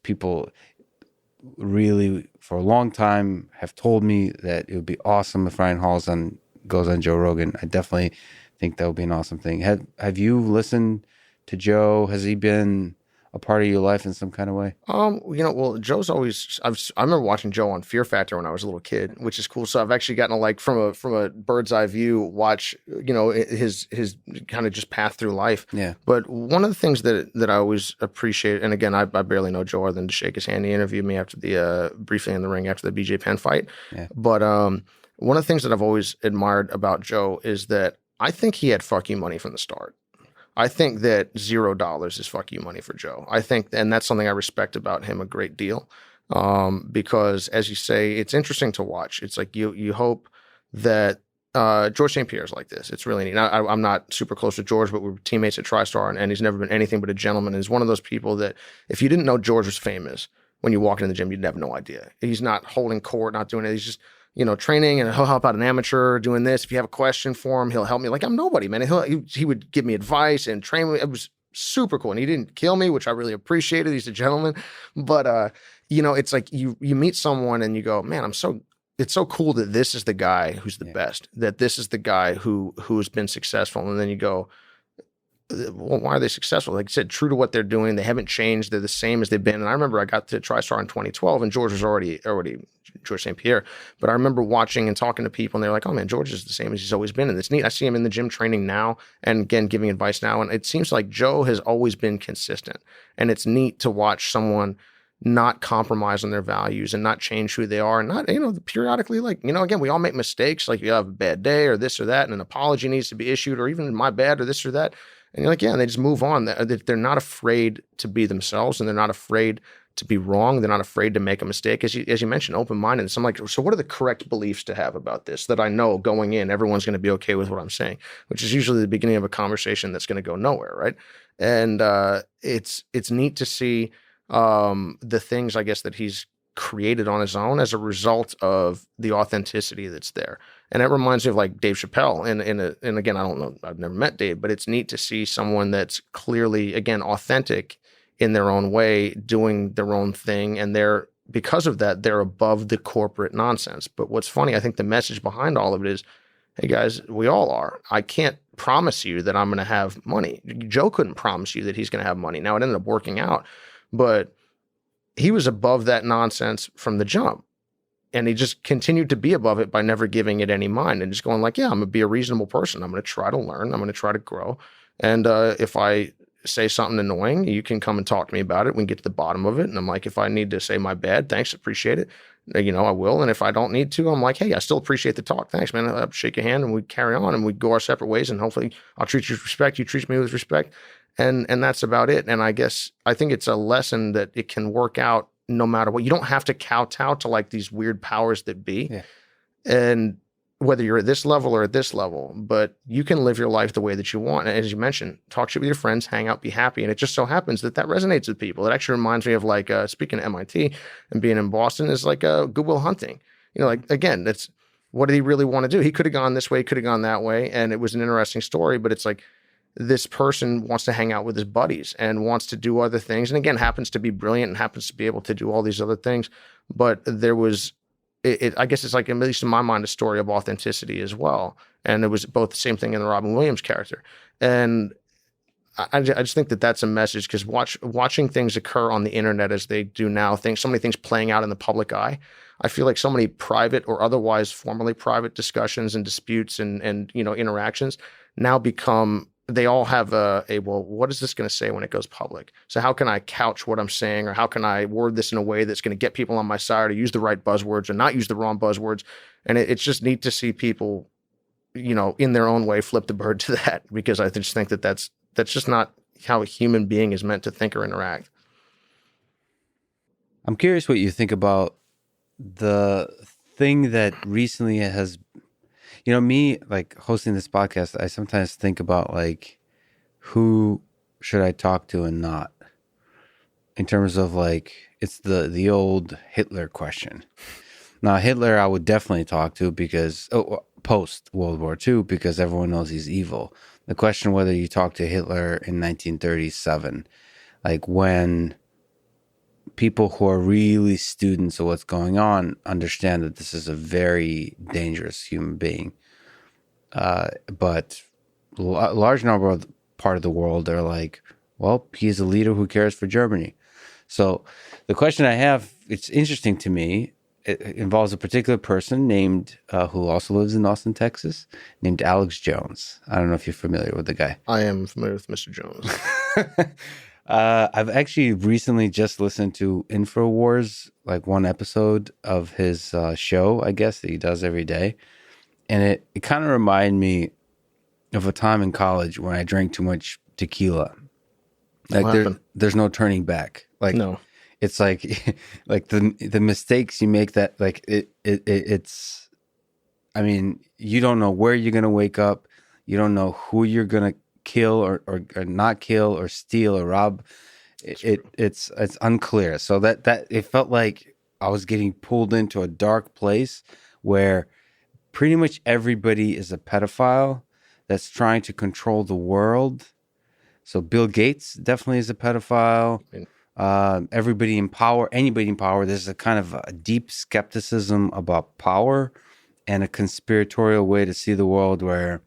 People really for a long time have told me that it would be awesome if Ryan Hall goes on Joe Rogan. I definitely think that would be an awesome thing. Have you listened to Joe? Has he been a part of your life in some kind of way? Well, Joe's always. I remember watching Joe on Fear Factor when I was a little kid, which is cool. So I've actually gotten to, like, from a bird's eye view, watch his kind of just path through life. Yeah. But one of the things that I always appreciate, and again, I barely know Joe other than to shake his hand. He interviewed me after the briefly in the ring after the BJ Penn fight. Yeah. But one of the things that I've always admired about Joe is that I think he had fuck you money from the start. I think that $0 is fuck you money for Joe. I think, and that's something I respect about him a great deal, because, as you say, it's interesting to watch. It's like you hope that George St. Pierre's like this. It's really neat. I'm not super close to George, but we're teammates at TriStar, and he's never been anything but a gentleman. And he's one of those people that if you didn't know George was famous, when you walk in the gym, you'd have no idea. He's not holding court, not doing it. He's just training, and he'll help out an amateur doing this. If you have a question for him, he'll help me. Like, I'm nobody, man. He would give me advice and train me. It was super cool. And he didn't kill me, which I really appreciated. He's a gentleman. But, it's like you meet someone and you go, man, it's so cool that this is the guy who's the best, that this is the guy who's been successful. And then you go, well, why are they successful? Like I said, true to what they're doing. They haven't changed. They're the same as they've been. And I remember I got to TriStar in 2012, and George was already George St. Pierre. But I remember watching and talking to people, and they're like, oh man, George is the same as he's always been. And it's neat. I see him in the gym training now, and again, giving advice now. And it seems like Joe has always been consistent. And it's neat to watch someone not compromise on their values and not change who they are, and not, periodically, like, again, we all make mistakes. Like, you have a bad day or this or that, and an apology needs to be issued, or even my bad or this or that. And you're like, yeah, and they just move on. They're not afraid to be themselves, and they're not afraid to be wrong. They're not afraid to make a mistake. As you mentioned, open-minded. So I'm like, so what are the correct beliefs to have about this that I know going in, everyone's going to be okay with what I'm saying, which is usually the beginning of a conversation that's going to go nowhere, right? And it's neat to see the things, I guess, that he's created on his own as a result of the authenticity that's there. And that reminds me of, like, Dave Chappelle. And again, I don't know, I've never met Dave, but it's neat to see someone that's clearly, again, authentic in their own way, doing their own thing. And because of that, they're above the corporate nonsense. But what's funny, I think the message behind all of it is, hey guys, we all are. I can't promise you that I'm going to have money. Joe couldn't promise you that he's going to have money. Now, it ended up working out, but he was above that nonsense from the jump. And he just continued to be above it by never giving it any mind and just going like, yeah, I'm going to be a reasonable person. I'm going to try to learn. I'm going to try to grow. And if I say something annoying, you can come and talk to me about it. We can get to the bottom of it. And I'm like, if I need to say my bad, thanks, appreciate it. I will. And if I don't need to, I'm like, hey, I still appreciate the talk. Thanks, man. I'll shake your hand and we carry on and we go our separate ways. And hopefully I'll treat you with respect. You treat me with respect. And that's about it. And I think it's a lesson that it can work out no matter what. You don't have to kowtow to, like, these weird powers that be. Yeah. And whether you're at this level or at this level, but you can live your life the way that you want. And as you mentioned, talk shit with your friends, hang out, be happy. And it just so happens that resonates with people. It actually reminds me of, like, speaking of MIT and being in Boston, is like Goodwill Hunting. Like, again, that's, what did he really want to do? He could have gone this way, could have gone that way. And it was an interesting story, but it's like, this person wants to hang out with his buddies and wants to do other things. And again, happens to be brilliant and happens to be able to do all these other things. But there was, I guess it's like, at least in my mind, a story of authenticity as well. And it was both the same thing in the Robin Williams character. And I just think that that's a message, because watching things occur on the internet as they do now, so many things playing out in the public eye, I feel like so many private or otherwise formerly private discussions and disputes and interactions now become, they all have well, what is this going to say when it goes public? So how can I couch what I'm saying, or how can I word this in a way that's going to get people on my side, or use the right buzzwords or not use the wrong buzzwords? And it's just neat to see people, in their own way, flip the bird to that, because I just think that that's just not how a human being is meant to think or interact. I'm curious what you think about the thing that recently has, me, like, hosting this podcast, I sometimes think about, like, who should I talk to and not, in terms of, like, it's the old Hitler question. Now, Hitler I would definitely talk to, because post World War II, because everyone knows he's evil. The question whether you talk to Hitler in 1937, like, when people who are really students of what's going on understand that this is a very dangerous human being. But large number of part of the world are like, well, he's a leader who cares for Germany. So the question I have, it's interesting to me. It involves a particular person named, who also lives in Austin, Texas, named Alex Jones. I don't know if you're familiar with the guy. I am familiar with Mr. Jones. I've actually recently just listened to InfoWars, like one episode of his show, I guess, that he does every day. And it kind of reminded me of a time in college when I drank too much tequila. Like there's no turning back. Like no. It's like like the mistakes you make, that like it's, I mean, you don't know where you're gonna wake up. You don't know who you're gonna kill or not kill or steal or rob. It's unclear. So that it felt like I was getting pulled into a dark place where pretty much everybody is a pedophile that's trying to control the world. So Bill Gates definitely is a pedophile. Everybody in power, anybody in power, there's a kind of a deep skepticism about power and a conspiratorial way to see the world where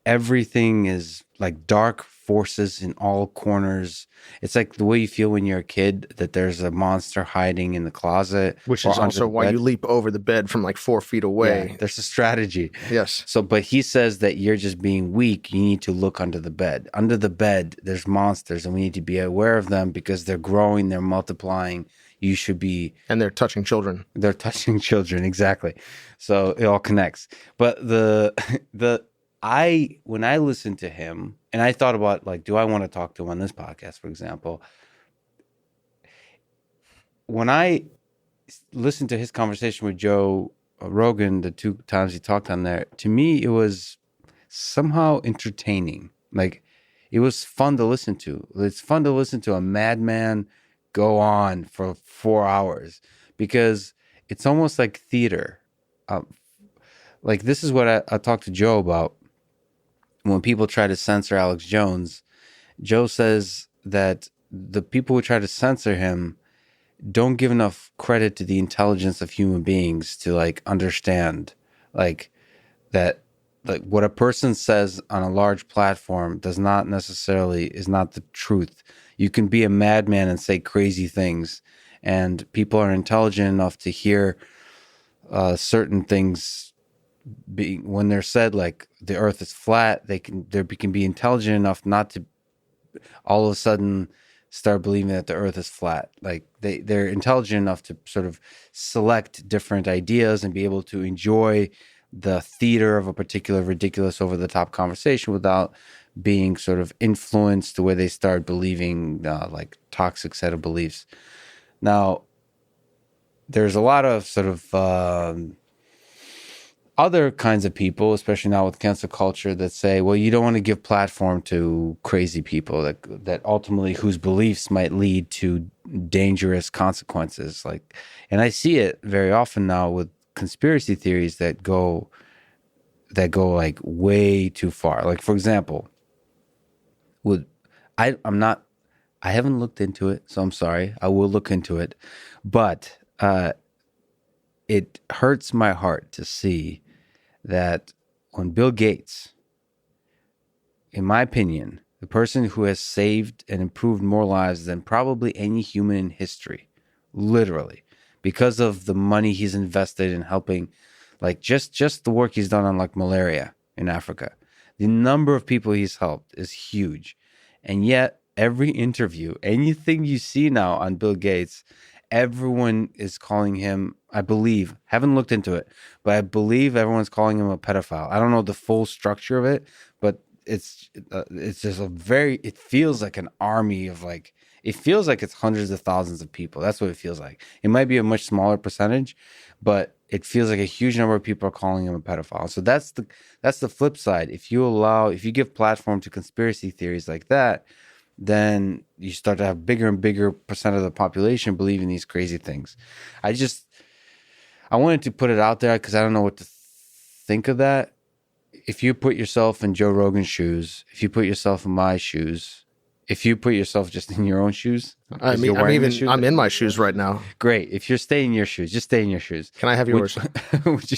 everything is like dark forces in all corners. It's like the way you feel when you're a kid, that there's a monster hiding in the closet. Which is also why you leap over the bed from like 4 feet away. Yeah, there's a strategy. Yes. So, but he says that you're just being weak. You need to look under the bed. Under the bed, there's monsters, and we need to be aware of them because they're growing, they're multiplying. You should be... And they're touching children. They're touching children, exactly. So it all connects. But when I listened to him, and I thought about, like, do I want to talk to him on this podcast, for example? When I listened to his conversation with Joe Rogan, the 2 times he talked on there, to me, it was somehow entertaining. Like, it was fun to listen to. It's fun to listen to a madman go on for 4 hours because it's almost like theater. Like, this is what I talked to Joe about. When people try to censor Alex Jones, Joe says that the people who try to censor him don't give enough credit to the intelligence of human beings to like understand like that, like what a person says on a large platform is not the truth. You can be a madman and say crazy things, and people are intelligent enough to hear certain things when they're said, like the earth is flat. They can be intelligent enough not to all of a sudden start believing that the earth is flat. Like they're intelligent enough to sort of select different ideas and be able to enjoy the theater of a particular ridiculous over the top conversation without being sort of influenced the way they start believing like toxic set of beliefs. Now, there's a lot of sort of other kinds of people, especially now with cancel culture, that say, well, you don't want to give platform to crazy people that ultimately whose beliefs might lead to dangerous consequences. Like, and I see it very often now with conspiracy theories that go like way too far. Like, for example, I haven't looked into it, so I'm sorry. I will look into it, but it hurts my heart to see that when Bill Gates, in my opinion, the person who has saved and improved more lives than probably any human in history, literally, because of the money he's invested in helping, like just the work he's done on like malaria in Africa, the number of people he's helped is huge. And yet every interview, anything you see now on Bill Gates, everyone is calling him, I believe, haven't looked into it, but I believe everyone's calling him a pedophile. I don't know the full structure of it, but it's just it feels like an army of like, it feels like it's hundreds of thousands of people. That's what it feels like. It might be a much smaller percentage, but it feels like a huge number of people are calling him a pedophile. So that's the flip side. If you give platform to conspiracy theories like that, then you start to have bigger and bigger percent of the population believing these crazy things. I wanted to put it out there because I don't know what to think of that. If you put yourself in Joe Rogan's shoes, if you put yourself in my shoes, If you put yourself just in your own shoes, I mean, I'm in my shoes right now. Great. If you're staying in your shoes, just stay in your shoes. Can I have yours? Would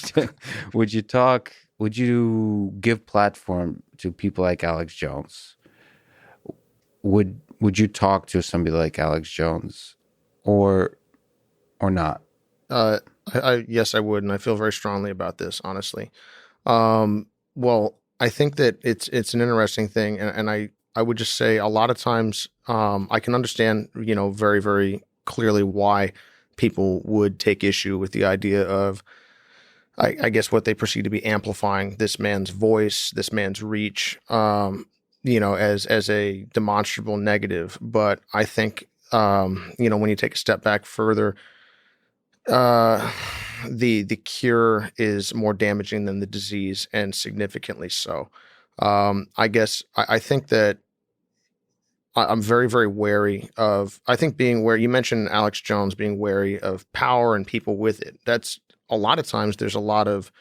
you talk? Would you give platform to people like Alex Jones? Would you talk to somebody like Alex Jones, or not? Yes, I would, and I feel very strongly about this, honestly. Well, I think that it's an interesting thing, and I would just say a lot of times I can understand, very, very clearly why people would take issue with the idea of, I guess, what they perceive to be amplifying this man's voice, this man's reach, as a demonstrable negative. But I think, when you take a step back further, the cure is more damaging than the disease, and significantly so. I guess I think that I'm very, very wary of, you mentioned Alex Jones being wary of power and people with it. That's a lot of times there's a lot of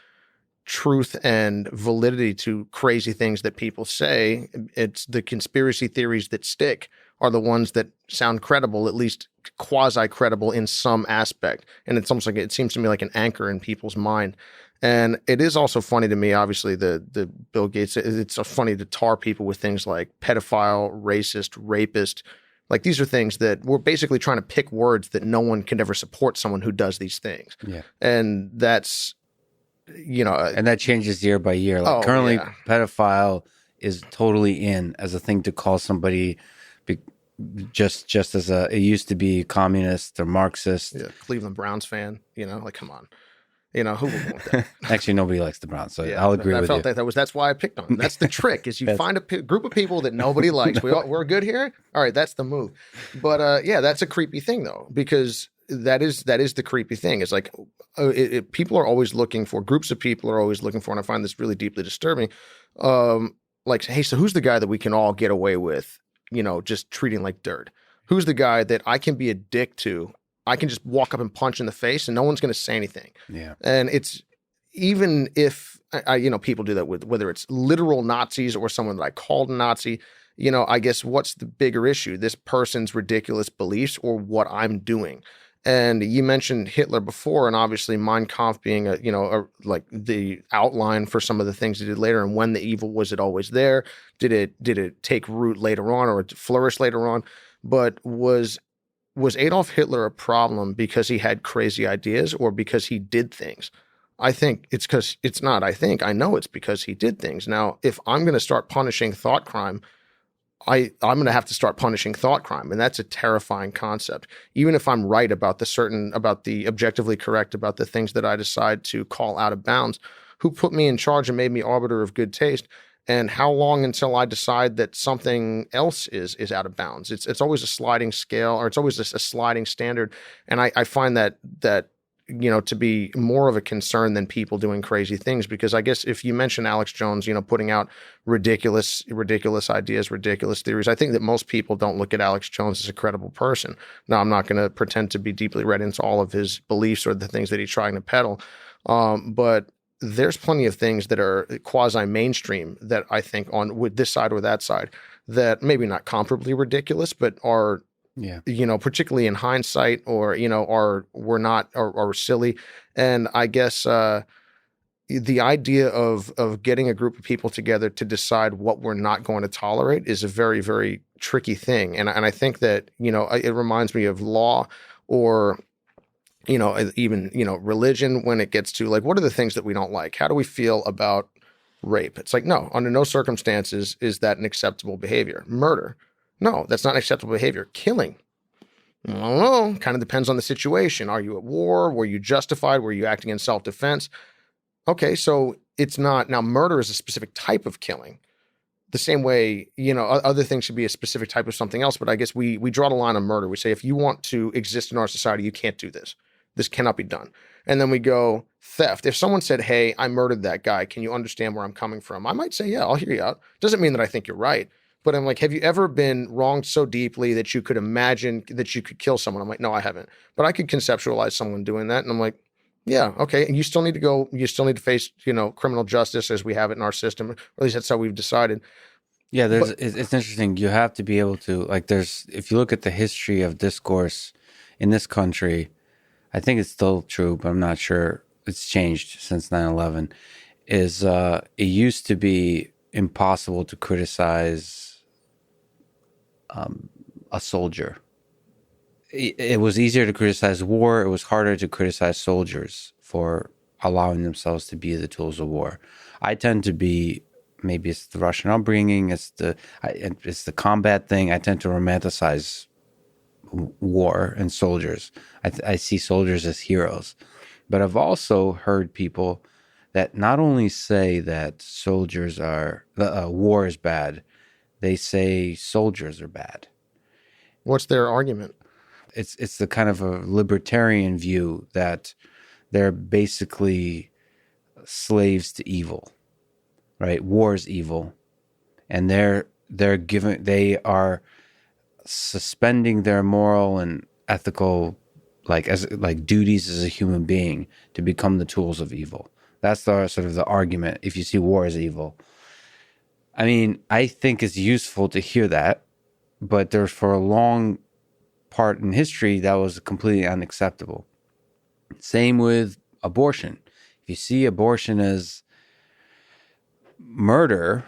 truth and validity to crazy things that people say. It's the conspiracy theories that stick are the ones that sound credible, at least quasi-credible in some aspect. And it's almost like, it seems to me like an anchor in people's mind. And it is also funny to me, obviously, the Bill Gates, it's so funny to tar people with things like pedophile, racist, rapist. Like, these are things that we're basically trying to pick words that no one can ever support someone who does these things. Yeah. And that's, and that changes year by year. Like, currently, pedophile is totally in as a thing to call somebody just as it used to be communist or Marxist. Yeah, Cleveland Browns fan, like, come on. Who would want that? Actually, nobody likes the Browns, so I'll agree with you. That's why I picked on them. That's the trick, is you find a group of people that nobody likes. We're good here? All right, that's the move. But that's a creepy thing, though, because that is the creepy thing. It's like people are always looking for, groups of people are always looking for, and I find this really deeply disturbing, like, hey, so who's the guy that we can all get away with, just treating like dirt? Who's the guy that I can be a dick to? I can just walk up and punch in the face and no one's going to say anything. Yeah. And it's, even if people do that with, whether it's literal Nazis or someone that I called a Nazi, I guess, what's the bigger issue? This person's ridiculous beliefs or what I'm doing? And you mentioned Hitler before, and obviously Mein Kampf being like the outline for some of the things he did later. And when the evil, was it always there? Did it take root later on, or flourish later on? But was Adolf Hitler a problem because he had crazy ideas or because he did things? I think it's because it's not. I know it's because he did things. Now, if I'm going to start punishing thought crime, I'm going to have to start punishing thought crime. And that's a terrifying concept. Even if I'm right about the objectively correct about the things that I decide to call out of bounds, who put me in charge and made me arbiter of good taste? And how long until I decide that something else is out of bounds? It's always a sliding scale, or it's always a sliding standard. And I find that to be more of a concern than people doing crazy things, because I guess if you mention Alex Jones, putting out ridiculous ideas, ridiculous theories, I think that most people don't look at Alex Jones as a credible person. Now, I'm not going to pretend to be deeply read into all of his beliefs or the things that he's trying to peddle, but there's plenty of things that are quasi-mainstream that I think on with this side or that side that maybe not comparably ridiculous, but are, particularly in hindsight, or, are silly. And I guess the idea of getting a group of people together to decide what we're not going to tolerate is a very, very tricky thing. And I think that, it reminds me of law, or even, religion, when it gets to, like, what are the things that we don't like? How do we feel about rape? It's like, no, under no circumstances is that an acceptable behavior. Murder, no, that's not an acceptable behavior. Killing, I don't know, kind of depends on the situation. Are you at war? Were you justified? Were you acting in self-defense? Okay, so it's not, now murder is a specific type of killing. The same way, other things should be a specific type of something else. But I guess we draw the line on murder. We say, if you want to exist in our society, you can't do this. This cannot be done. And then we go theft. If someone said, hey, I murdered that guy, can you understand where I'm coming from? I might say, yeah, I'll hear you out. Doesn't mean that I think you're right. But I'm like, have you ever been wronged so deeply that you could imagine that you could kill someone? I'm like, no, I haven't. But I could conceptualize someone doing that. And I'm like, yeah, okay. And you still need to face, criminal justice as we have it in our system, or at least that's how we've decided. Yeah, But it's interesting. You have to be able to like. There's if you look at the history of discourse in this country, I think it's still true, but I'm not sure. It's changed since 9/11. Is it used to be impossible to criticize a soldier. It was easier to criticize war. It was harder to criticize soldiers for allowing themselves to be the tools of war. I tend to be, maybe it's the Russian upbringing, it's the combat thing. I tend to romanticize war and soldiers. I see soldiers as heroes, but I've also heard people that not only say that war is bad, they say soldiers are bad. what's their argument? It's the kind of a libertarian view that they're basically slaves to evil, right? War is evil, and they are suspending their moral and ethical like duties as a human being to become the tools of evil. That's the sort of the argument. If you see war as evil, I mean, I think it's useful to hear that, but there's for a long part in history that was completely unacceptable. Same with abortion. If you see abortion as murder,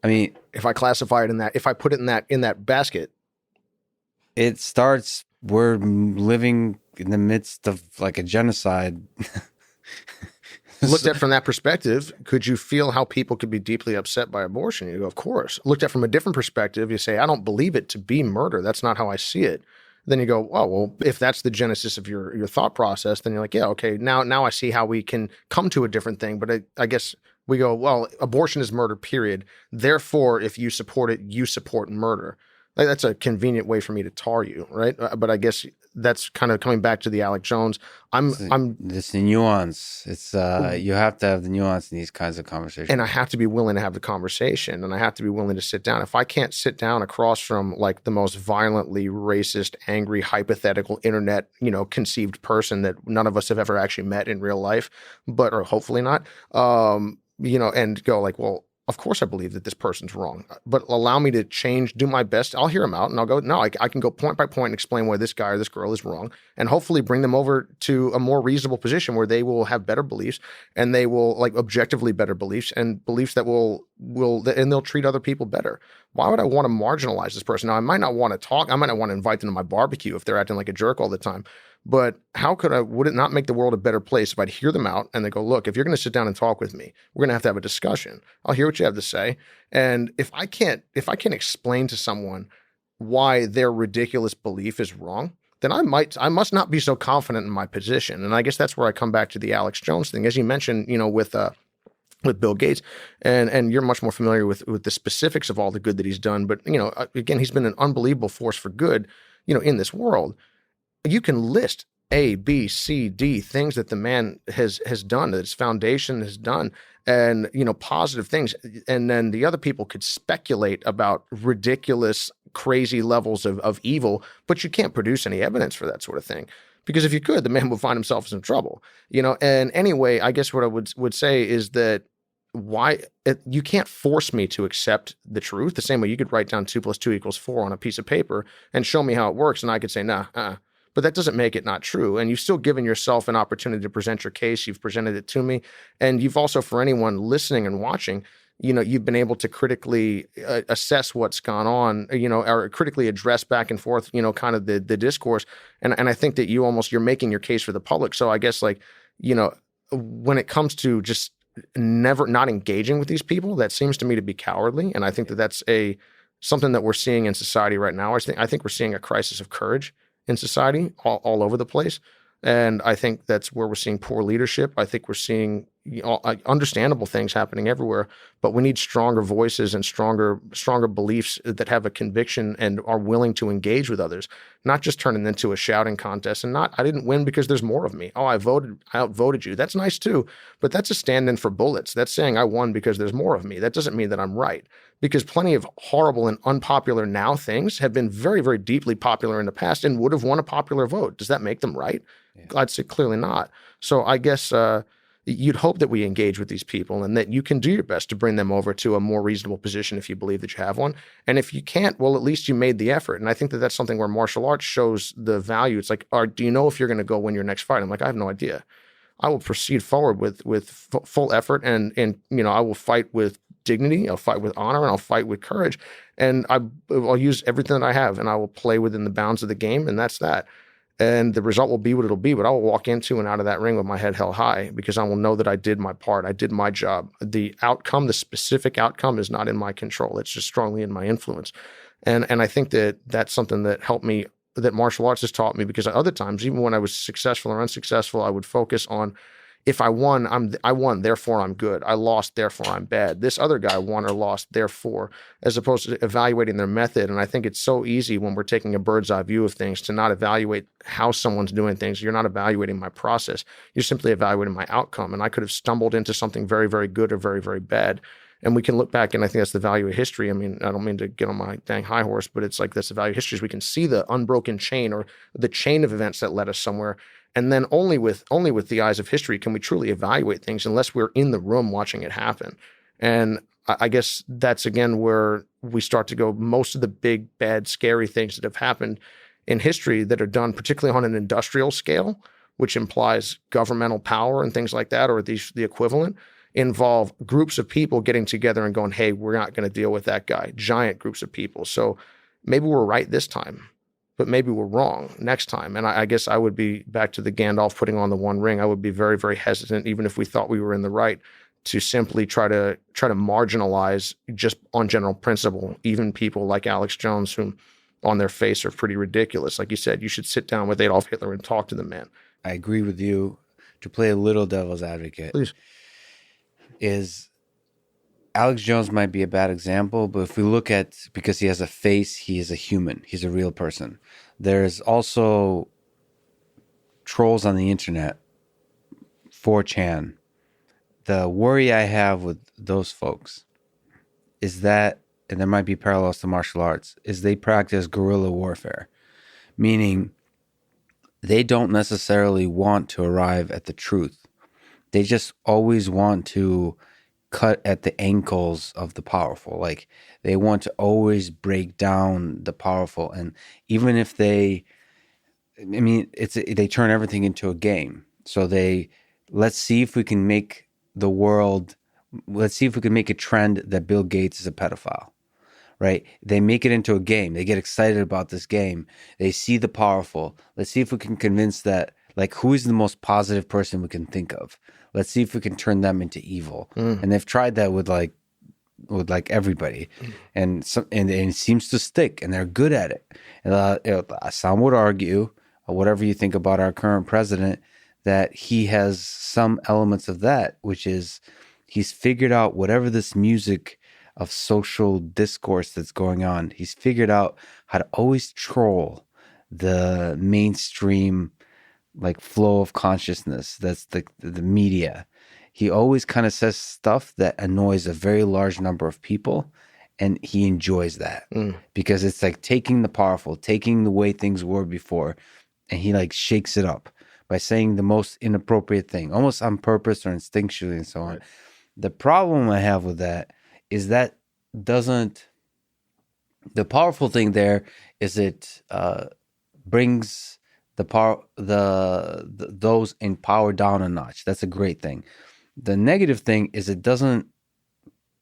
I mean, If I classify it in that, if I put it in that basket, it starts, we're living in the midst of like a genocide. looked at from that perspective, could you feel how people could be deeply upset by abortion? You go, of course. Looked at from a different perspective, you say, I don't believe it to be murder. That's not how I see it. Then you go, oh, well, if that's the genesis of your thought process, then you're like, yeah, okay, now I see how we can come to a different thing. But I guess we go, well, abortion is murder, period. Therefore, if you support it, you support murder. Like, that's a convenient way for me to tar you, right? But I guess that's kind of coming back to the Alex Jones. This nuance. It's you have to have the nuance in these kinds of conversations, and I have to be willing to have the conversation, and I have to be willing to sit down. If I can't sit down across from like the most violently racist, angry, hypothetical internet, conceived person that none of us have ever actually met in real life, or hopefully not, and go like, well, of course I believe that this person's wrong, but allow me to do my best. I'll hear them out and I'll go, no, I can go point by point and explain why this guy or this girl is wrong, and hopefully bring them over to a more reasonable position where they will have better beliefs, and they will like objectively better beliefs, and beliefs that and they'll treat other people better. Why would I want to marginalize this person? Now, I might not want to talk. I might not want to invite them to my barbecue if they're acting like a jerk all the time. But would it not make the world a better place if I'd hear them out and they go, look, if you're going to sit down and talk with me, we're going to have a discussion. I'll hear what you have to say. And if I can't explain to someone why their ridiculous belief is wrong, then I must not be so confident in my position. And I guess that's where I come back to the Alex Jones thing. As you mentioned, with Bill Gates, and you're much more familiar with the specifics of all the good that he's done. But, again, he's been an unbelievable force for good, in this world. You can list A, B, C, D things that the man has done, that his foundation has done, and positive things. And then the other people could speculate about ridiculous, crazy levels of evil, but you can't produce any evidence for that sort of thing. Because if you could, the man would find himself in some trouble. And anyway, I guess what I would say is that you can't force me to accept the truth the same way you could write down 2 + 2 = 4 on a piece of paper and show me how it works, and I could say, nah, but that doesn't make it not true. And you've still given yourself an opportunity to present your case. You've presented it to me. And you've also, for anyone listening and watching, you've been able to critically assess what's gone on, or critically address back and forth, kind of the discourse. And I think that you're making your case for the public. So I guess when it comes to just not engaging with these people, that seems to me to be cowardly. And I think that that's something that we're seeing in society right now. I think we're seeing a crisis of courage in society all over the place. And I think that's where we're seeing poor leadership. I think we're seeing understandable things happening everywhere, but we need stronger voices and stronger beliefs that have a conviction and are willing to engage with others, not just turn it into a shouting contest and I didn't win because there's more of me. Oh, I outvoted you. That's nice too, but that's a stand-in for bullets. That's saying I won because there's more of me. That doesn't mean that I'm right, because plenty of horrible and unpopular now things have been very, very deeply popular in the past and would have won a popular vote. Does that make them right? Yeah. I'd say clearly not. So I guess, you'd hope that we engage with these people and that you can do your best to bring them over to a more reasonable position if you believe that you have one. And if you can't, well, at least you made the effort. And I think that that's something where martial arts shows the value. It's like, do you know if you're going to go win your next fight? I'm like, I have no idea. I will proceed forward with full effort, and I will fight with dignity. I'll fight with honor, and I'll fight with courage. And I'll use everything that I have, and I will play within the bounds of the game, and that's that. And the result will be what it'll be, but I will walk into and out of that ring with my head held high because I will know that I did my part. I did my job. The outcome, the specific outcome, is not in my control. It's just strongly in my influence. And I think that that's something that helped me, that martial arts has taught me, because at other times, even when I was successful or unsuccessful, I would focus on, if I won, I won, therefore I'm good. I lost, therefore I'm bad. This other guy won or lost, therefore, as opposed to evaluating their method. And I think it's so easy when we're taking a bird's eye view of things to not evaluate how someone's doing things. You're not evaluating my process. You're simply evaluating my outcome. And I could have stumbled into something very, very good or very, very bad. And we can look back, and I think that's the value of history. I mean, I don't mean to get on my dang high horse, but it's like that's the value of history, is we can see the unbroken chain, or the chain of events that led us somewhere. And then only with the eyes of history can we truly evaluate things, unless we're in the room watching it happen. And I guess that's, again, where we start to go, most of the big, bad, scary things that have happened in history that are done, particularly on an industrial scale, which implies governmental power and things like that, or the equivalent, involve groups of people getting together and going, hey, we're not going to deal with that guy, giant groups of people. So maybe we're right this time, but maybe we're wrong next time. And I guess I would be back to the Gandalf putting on the one ring. I would be very, very hesitant, even if we thought we were in the right, to simply try to marginalize, just on general principle, even people like Alex Jones, whom on their face are pretty ridiculous. Like you said, you should sit down with Adolf Hitler and talk to the man. I agree with you. To play a little devil's advocate, Please. Is Alex Jones might be a bad example, but if we look at, because he has a face, he is a human. He's a real person. There's also trolls on the internet, 4chan. The worry I have with those folks is that, and there might be parallels to martial arts, is they practice guerrilla warfare, meaning they don't necessarily want to arrive at the truth. They just always want to cut at the ankles of the powerful. Like, they want to always break down the powerful. And even if they turn everything into a game. So let's see if we can make a trend that Bill Gates is a pedophile, right? They make it into a game. They get excited about this game. They see the powerful. Let's see if we can convince that, like, who is the most positive person we can think of? Let's see if we can turn them into evil. And they've tried that with everybody, and it seems to stick, and they're good at it. And some would argue, whatever you think about our current president, that he has some elements of that, which is he's figured out whatever this music of social discourse that's going on. He's figured out how to always troll the mainstream, like, flow of consciousness. That's the media. He always kind of says stuff that annoys a very large number of people, and he enjoys that because it's like taking the powerful, taking the way things were before, and he like shakes it up by saying the most inappropriate thing, almost on purpose or instinctually, and so on. Right. The problem I have with that is the powerful thing there is it brings those in power down a notch. That's a great thing. The negative thing is it doesn't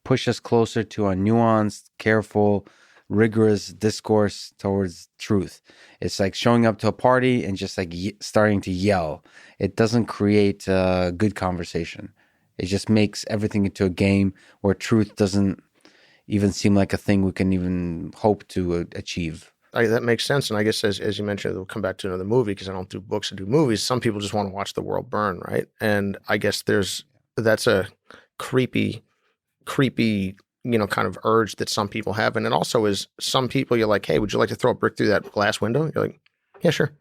push us closer to a nuanced, careful, rigorous discourse towards truth. It's like showing up to a party and just like starting to yell. It doesn't create a good conversation. It just makes everything into a game where truth doesn't even seem like a thing we can even hope to achieve. That makes sense. And I guess as you mentioned, we'll come back to another movie because I don't do books, I do movies. Some people just want to watch the world burn, right? And I guess that's a creepy, kind of urge that some people have. And it also is, some people, you're like, hey, would you like to throw a brick through that glass window? You're like, yeah, sure.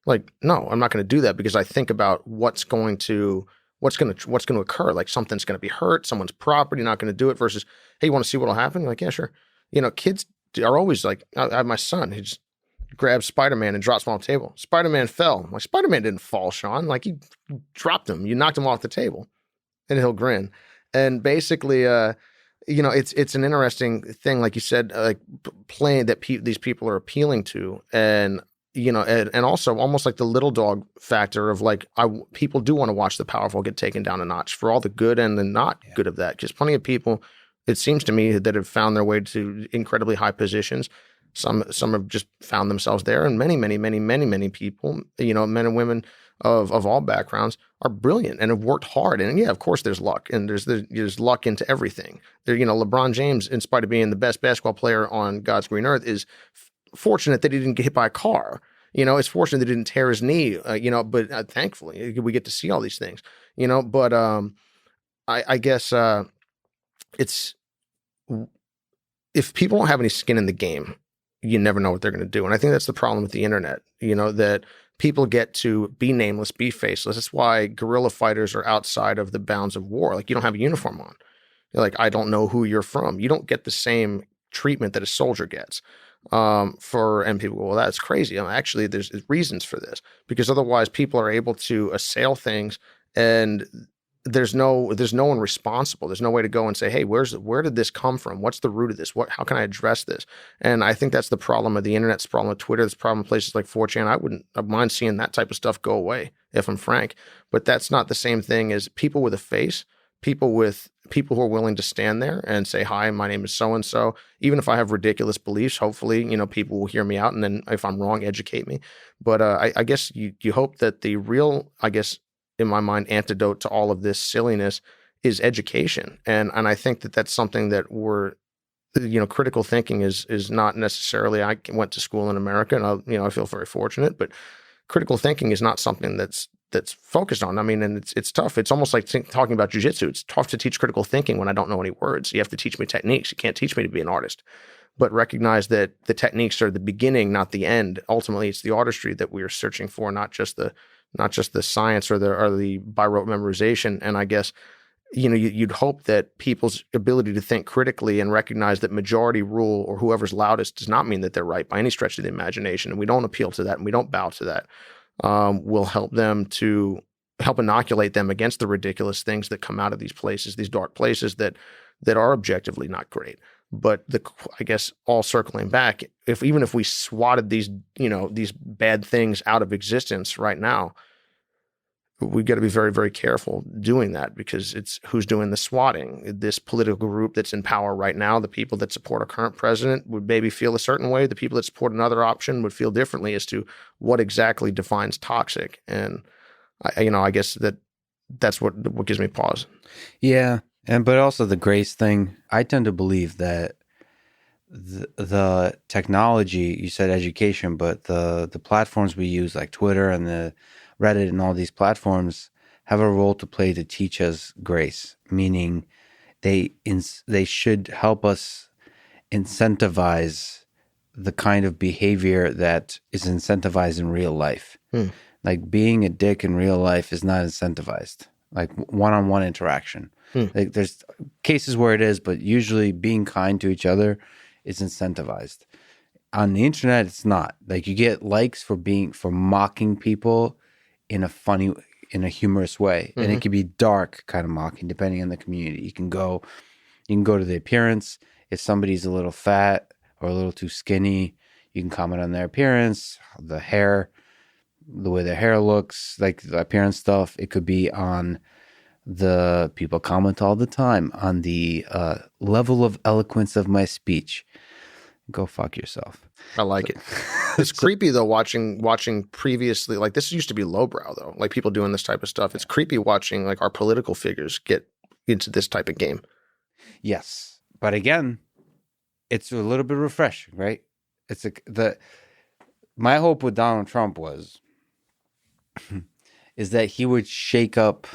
Like, no, I'm not going to do that because I think about what's going to occur. Like, something's going to be hurt, someone's property, not going to do it, versus, hey, you want to see what'll happen? You're like, yeah, sure. Kids are always like, I have my son, he just grabs Spider-Man and drops him off the table. Spider-Man fell. I'm like, Spider-Man didn't fall, Sean. Like, you dropped him. You knocked him off the table. and he'll grin. And basically, it's an interesting thing, like you said, like playing that these people are appealing to, and and also almost like the little dog factor of like people do want to watch the powerful get taken down a notch for all the good and the not good of that. Because plenty of people, it seems to me, that have found their way to incredibly high positions. Some have just found themselves there, and many people, men and women of all backgrounds are brilliant and have worked hard. And yeah, of course, there's luck, and there's luck into everything. LeBron James, in spite of being the best basketball player on God's green earth, is fortunate that he didn't get hit by a car. It's fortunate that he didn't tear his knee. But thankfully we get to see all these things. But I guess it's, if people don't have any skin in the game, you never know what they're going to do. And I think that's the problem with the internet, that people get to be nameless, be faceless. That's why guerrilla fighters are outside of the bounds of war. Like, you don't have a uniform on. You're like, I don't know who you're from. You don't get the same treatment that a soldier gets. And people go, well, that's crazy. Actually, there's reasons for this, because otherwise people are able to assail things, and there's no one responsible. There's no way to go and say, hey, where did this come from? What's the root of this? How can I address this? And I think that's the problem of the internet. It's the problem of Twitter. It's the problem of places like 4chan. I wouldn't mind seeing that type of stuff go away, if I'm frank. But that's not the same thing as people with a face, people who are willing to stand there and say, hi, my name is so-and-so. Even if I have ridiculous beliefs, hopefully, people will hear me out. And then if I'm wrong, educate me. But I guess you hope that the real, in my mind, antidote to all of this silliness is education. And I think that that's something that critical thinking is not necessarily, I went to school in America, and I feel very fortunate, but critical thinking is not something that's focused on. And it's tough. It's almost like talking about jujitsu. It's tough to teach critical thinking when I don't know any words. You have to teach me techniques. You can't teach me to be an artist. But recognize that the techniques are the beginning, not the end. Ultimately, it's the artistry that we are searching for, not just the science or the by rote memorization. And I guess you'd hope that people's ability to think critically and recognize that majority rule or whoever's loudest does not mean that they're right by any stretch of the imagination. And we don't appeal to that, and we don't bow to that. Will help inoculate them against the ridiculous things that come out of these places, these dark places that are objectively not great. But I guess all circling back, even if we swatted these bad things out of existence right now, we've got to be very, very careful doing that, because it's who's doing the swatting. This political group that's in power right now, the people that support our current president would maybe feel a certain way. The people that support another option would feel differently as to what exactly defines toxic. And I guess that's what gives me pause. Yeah. But also the grace thing, I tend to believe that the technology, you said education, but the platforms we use, like Twitter and the Reddit and all these platforms, have a role to play to teach us grace, meaning they should help us incentivize the kind of behavior that is incentivized in real life. Like, being a dick in real life is not incentivized, like one-on-one interaction. Like, there's cases where it is, but usually being kind to each other is incentivized. On the internet, it's not. Like, you get likes for mocking people in a humorous way. And it can be dark kind of mocking depending on the community. You can go to the appearance. If somebody's a little fat or a little too skinny, you can comment on their appearance, the hair, the way their hair looks, like the appearance stuff. It could be on the people comment all the time on the level of eloquence of my speech. Go fuck yourself. I like it. It's creepy though, watching previously, like, this used to be lowbrow though, like people doing this type of stuff. It's creepy watching like our political figures get into this type of game. Yes. But again, it's a little bit refreshing, right? My hope with Donald Trump is that he would shake up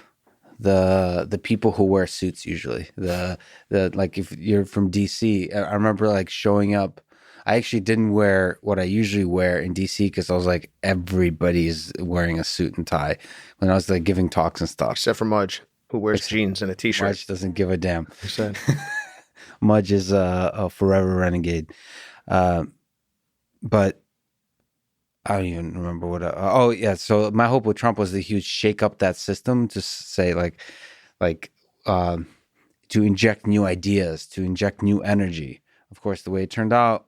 the people who wear suits usually. The like, if you're from DC, I remember like showing up. I actually didn't wear what I usually wear in DC because I was like, everybody's wearing a suit and tie when I was like giving talks and stuff. Except for Mudge, who wears jeans and a t-shirt. Mudge doesn't give a damn. Mudge is a forever renegade. But I don't even remember what. So my hope with Trump was that he would shake up that system, just say like to inject new ideas, to inject new energy. Of course, the way it turned out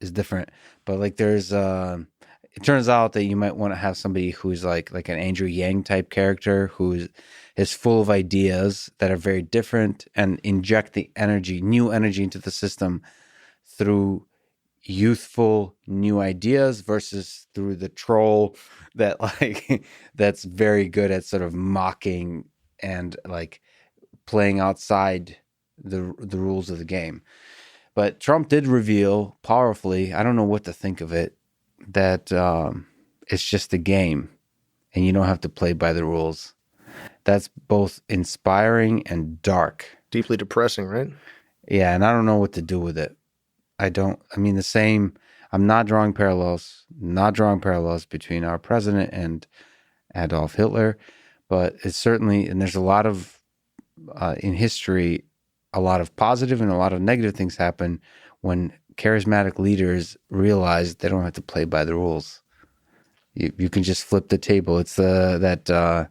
is different, but like it turns out that you might want to have somebody who's like an Andrew Yang type character who is full of ideas that are very different and inject the energy, new energy into the system through youthful new ideas versus through the troll that like that's very good at sort of mocking and like playing outside the rules of the game. But Trump did reveal powerfully, I don't know what to think of it, that it's just a game and you don't have to play by the rules. That's both inspiring and dark. Deeply depressing, right? Yeah, and I don't know what to do with it. I'm not drawing parallels between our president and Adolf Hitler, but it's certainly, and there's a lot of, in history, a lot of positive and a lot of negative things happen when charismatic leaders realize they don't have to play by the rules. You can just flip the table. It's that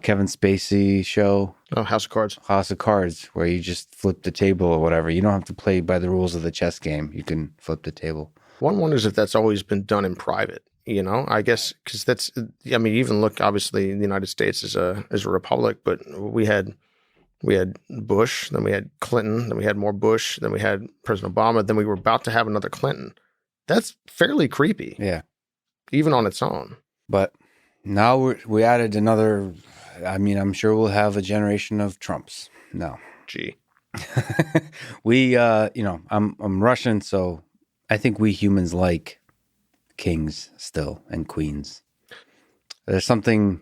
Kevin Spacey show. Oh, House of Cards. House of Cards, where you just flip the table or whatever. You don't have to play by the rules of the chess game. You can flip the table. One wonders if that's always been done in private, I guess, because that's, even look, obviously the United States is a republic, but we had Bush, then we had Clinton, then we had more Bush, then we had President Obama, then we were about to have another Clinton. That's fairly creepy. Yeah. Even on its own. But now we added another, I'm sure we'll have a generation of Trumps now. Gee. I'm Russian, so I think we humans like kings still and queens. There's something,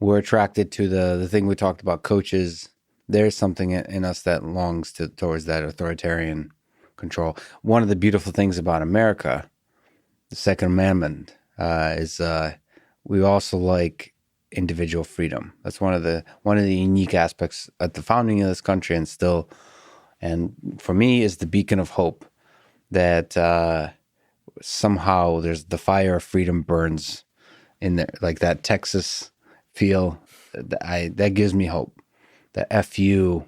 we're attracted to the thing we talked about, coaches. There's something in us that longs towards that authoritarian control. One of the beautiful things about America, the Second Amendment, is we also like individual freedom. That's one of the unique aspects at the founding of this country, and for me is the beacon of hope that somehow there's the fire of freedom burns in there, like that Texas feel. That gives me hope. The FU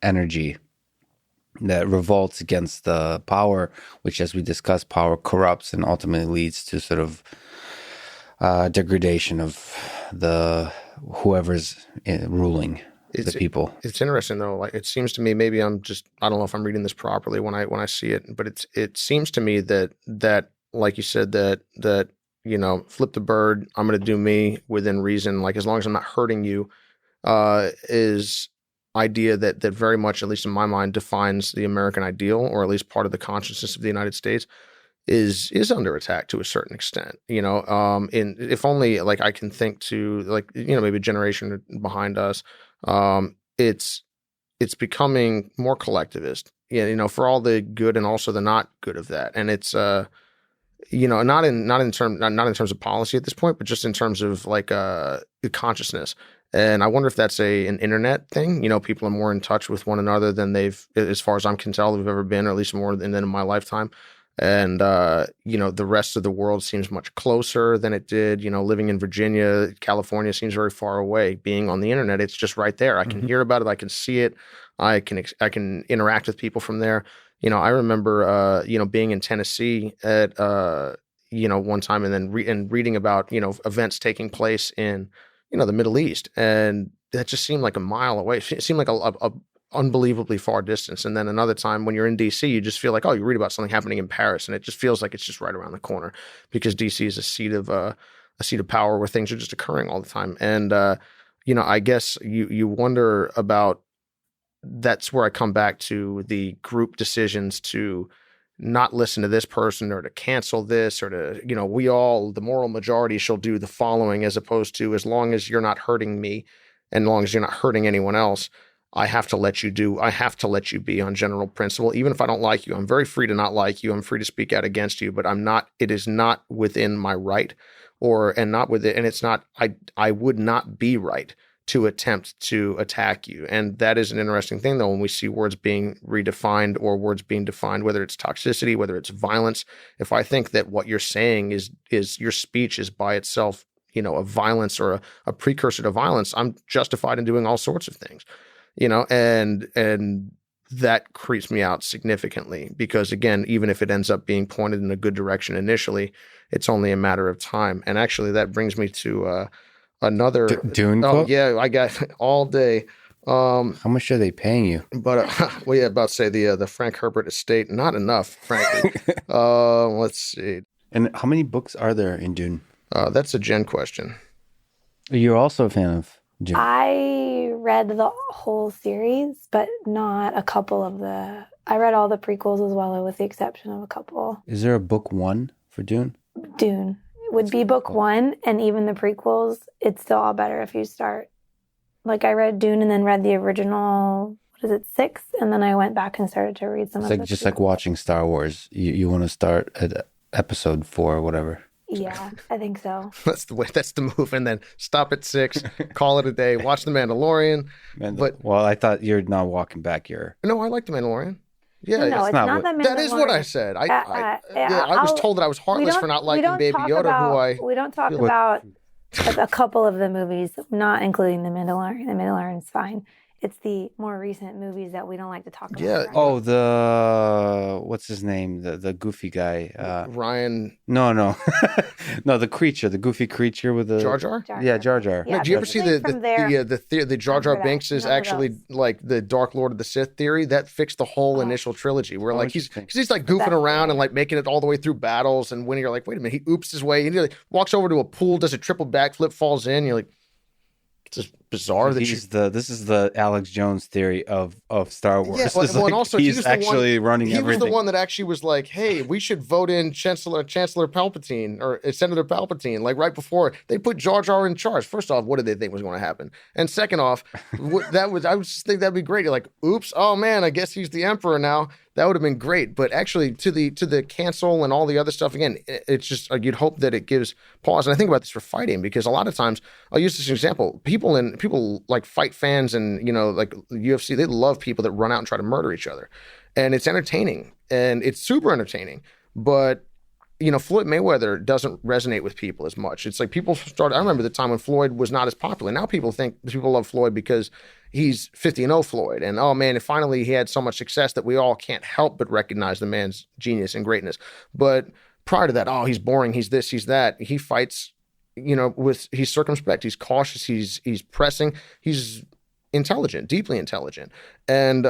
energy that revolts against the power, which, as we discussed, power corrupts and ultimately leads to sort of degradation of whoever's ruling the people. It's interesting though. Like, it seems to me, maybe I don't know if I'm reading this properly when I see it, but it seems to me that like you said, that flip the bird, I'm going to do me within reason. Like, as long as I'm not hurting you, is idea that very much, at least in my mind, defines the American ideal, or at least part of the consciousness of the United States, is under attack to a certain extent. If only, like, I can think to, like, maybe a generation behind us, it's becoming more collectivist. For all the good and also the not good of that, and it's not in terms of policy at this point, but just in terms of like consciousness. And I wonder if that's an internet thing. People are more in touch with one another than as far as I can tell, they've ever been, or at least more than in my lifetime. And, the rest of the world seems much closer than it did. Living in Virginia, California seems very far away. Being on the internet, it's just right there. I can hear about it. I can see it. I can interact with people from there. I remember, being in Tennessee at, one time, and then reading about, events taking place in, the Middle East. And that just seemed like a mile away. It seemed like a unbelievably far distance. And then another time when you're in DC, you just feel like, oh, you read about something happening in Paris, and it just feels like it's just right around the corner, because DC is a seat of power where things are just occurring all the time. And, I guess you wonder about, that's where I come back to the group decisions to not listen to this person, or to cancel this, or to, the moral majority shall do the following, as opposed to, as long as you're not hurting me and as long as you're not hurting anyone else, I have to let you be on general principle. Even if I don't like you, I'm very free to not like you. I'm free to speak out against you, but it is not within my right, I would not be right to attempt to attack you. And that is an interesting thing, though, when we see words being redefined, or words being defined, whether it's toxicity, whether it's violence. If I think that what you're saying is your speech is by itself, of violence or a precursor to violence, I'm justified in doing all sorts of things, and that creeps me out significantly because, again, even if it ends up being pointed in a good direction initially, it's only a matter of time. And actually, that brings me to another Dune Oh quote? yeah, I got all day. How much are they paying you? But about to say the Frank Herbert estate, not enough, frankly. Let's see. And how many books are there in Dune? That's a Jen question. You're also a fan of Dune. I read the whole series, but not a couple of I read all the prequels as well, with the exception of a couple. Is there a book 1 for Dune? Dune would be book 1, and even the prequels, it's still all better if you start. Like, I read Dune and then read the original, 6? And then I went back and started to read some of It's just like watching Star Wars. You want to start at episode 4 or whatever. Yeah, I think so. That's the way. That's the move. And then stop at 6, call it a day, watch The Mandalorian. Well, I thought you're not walking back here. No, I like The Mandalorian. Yeah, no, it's not that. That is what I said. I was told that I was heartless for not liking Baby Yoda, we don't talk about a couple of the movies, not including The Mandalorian. The Mandalorian's fine. It's the more recent movies that we don't like to talk about. Yeah. Oh, what's his name? The goofy guy. Ryan. No, no, the creature, the goofy creature with the Jar Jar. Yeah, Jar Jar. Yeah, did you ever see the Jar Jar Binks is actually like the Dark Lord of the Sith theory that fixed the whole initial trilogy? Where like he's like goofing around and like making it all the way through battles, and when you're like, wait a minute, he oops his way, and he like walks over to a pool, does a triple backflip, falls in. You're like, it's just bizarre. This is the Alex Jones theory of Star Wars. Yeah, well, and also he's actually running everything. He was the one that actually was like, "Hey, we should vote in Chancellor Palpatine or Senator Palpatine." Like right before they put Jar Jar in charge. First off, what did they think was going to happen? And second off, I would just think that'd be great. You're like, "Oops, oh man, I guess he's the emperor now." That would have been great. But actually, to the cancel and all the other stuff, again, it's just you'd hope that it gives pause. And I think about this for fighting because a lot of times I'll use this example. People like fight fans and like UFC, they love people that run out and try to murder each other, and it's entertaining and it's super entertaining. But Floyd Mayweather doesn't resonate with people as much. It's like people started. I remember the time when Floyd was not as popular. Now people love Floyd because he's 50-0 Floyd, and oh man, and finally he had so much success that we all can't help but recognize the man's genius and greatness. But prior to that, oh, he's boring, he's this, he's that. He fights, he's circumspect, he's cautious, he's pressing, he's intelligent, deeply intelligent. And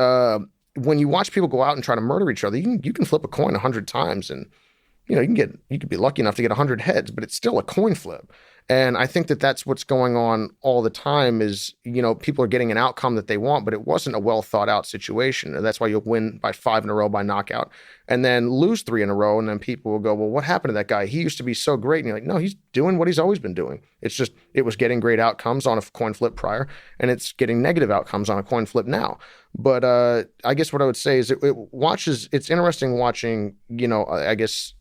when you watch people go out and try to murder each other, you can flip a coin 100 times and you could be lucky enough to get 100 heads, but it's still a coin flip. And I think that that's what's going on all the time is, people are getting an outcome that they want, but it wasn't a well thought out situation. And that's why you'll win by 5 in a row by knockout and then lose 3 in a row. And then people will go, well, what happened to that guy? He used to be so great. And you're like, no, he's doing what he's always been doing. It's just, it was getting great outcomes on a coin flip prior, and it's getting negative outcomes on a coin flip now. But I guess what I would say is it's interesting watching, I guess,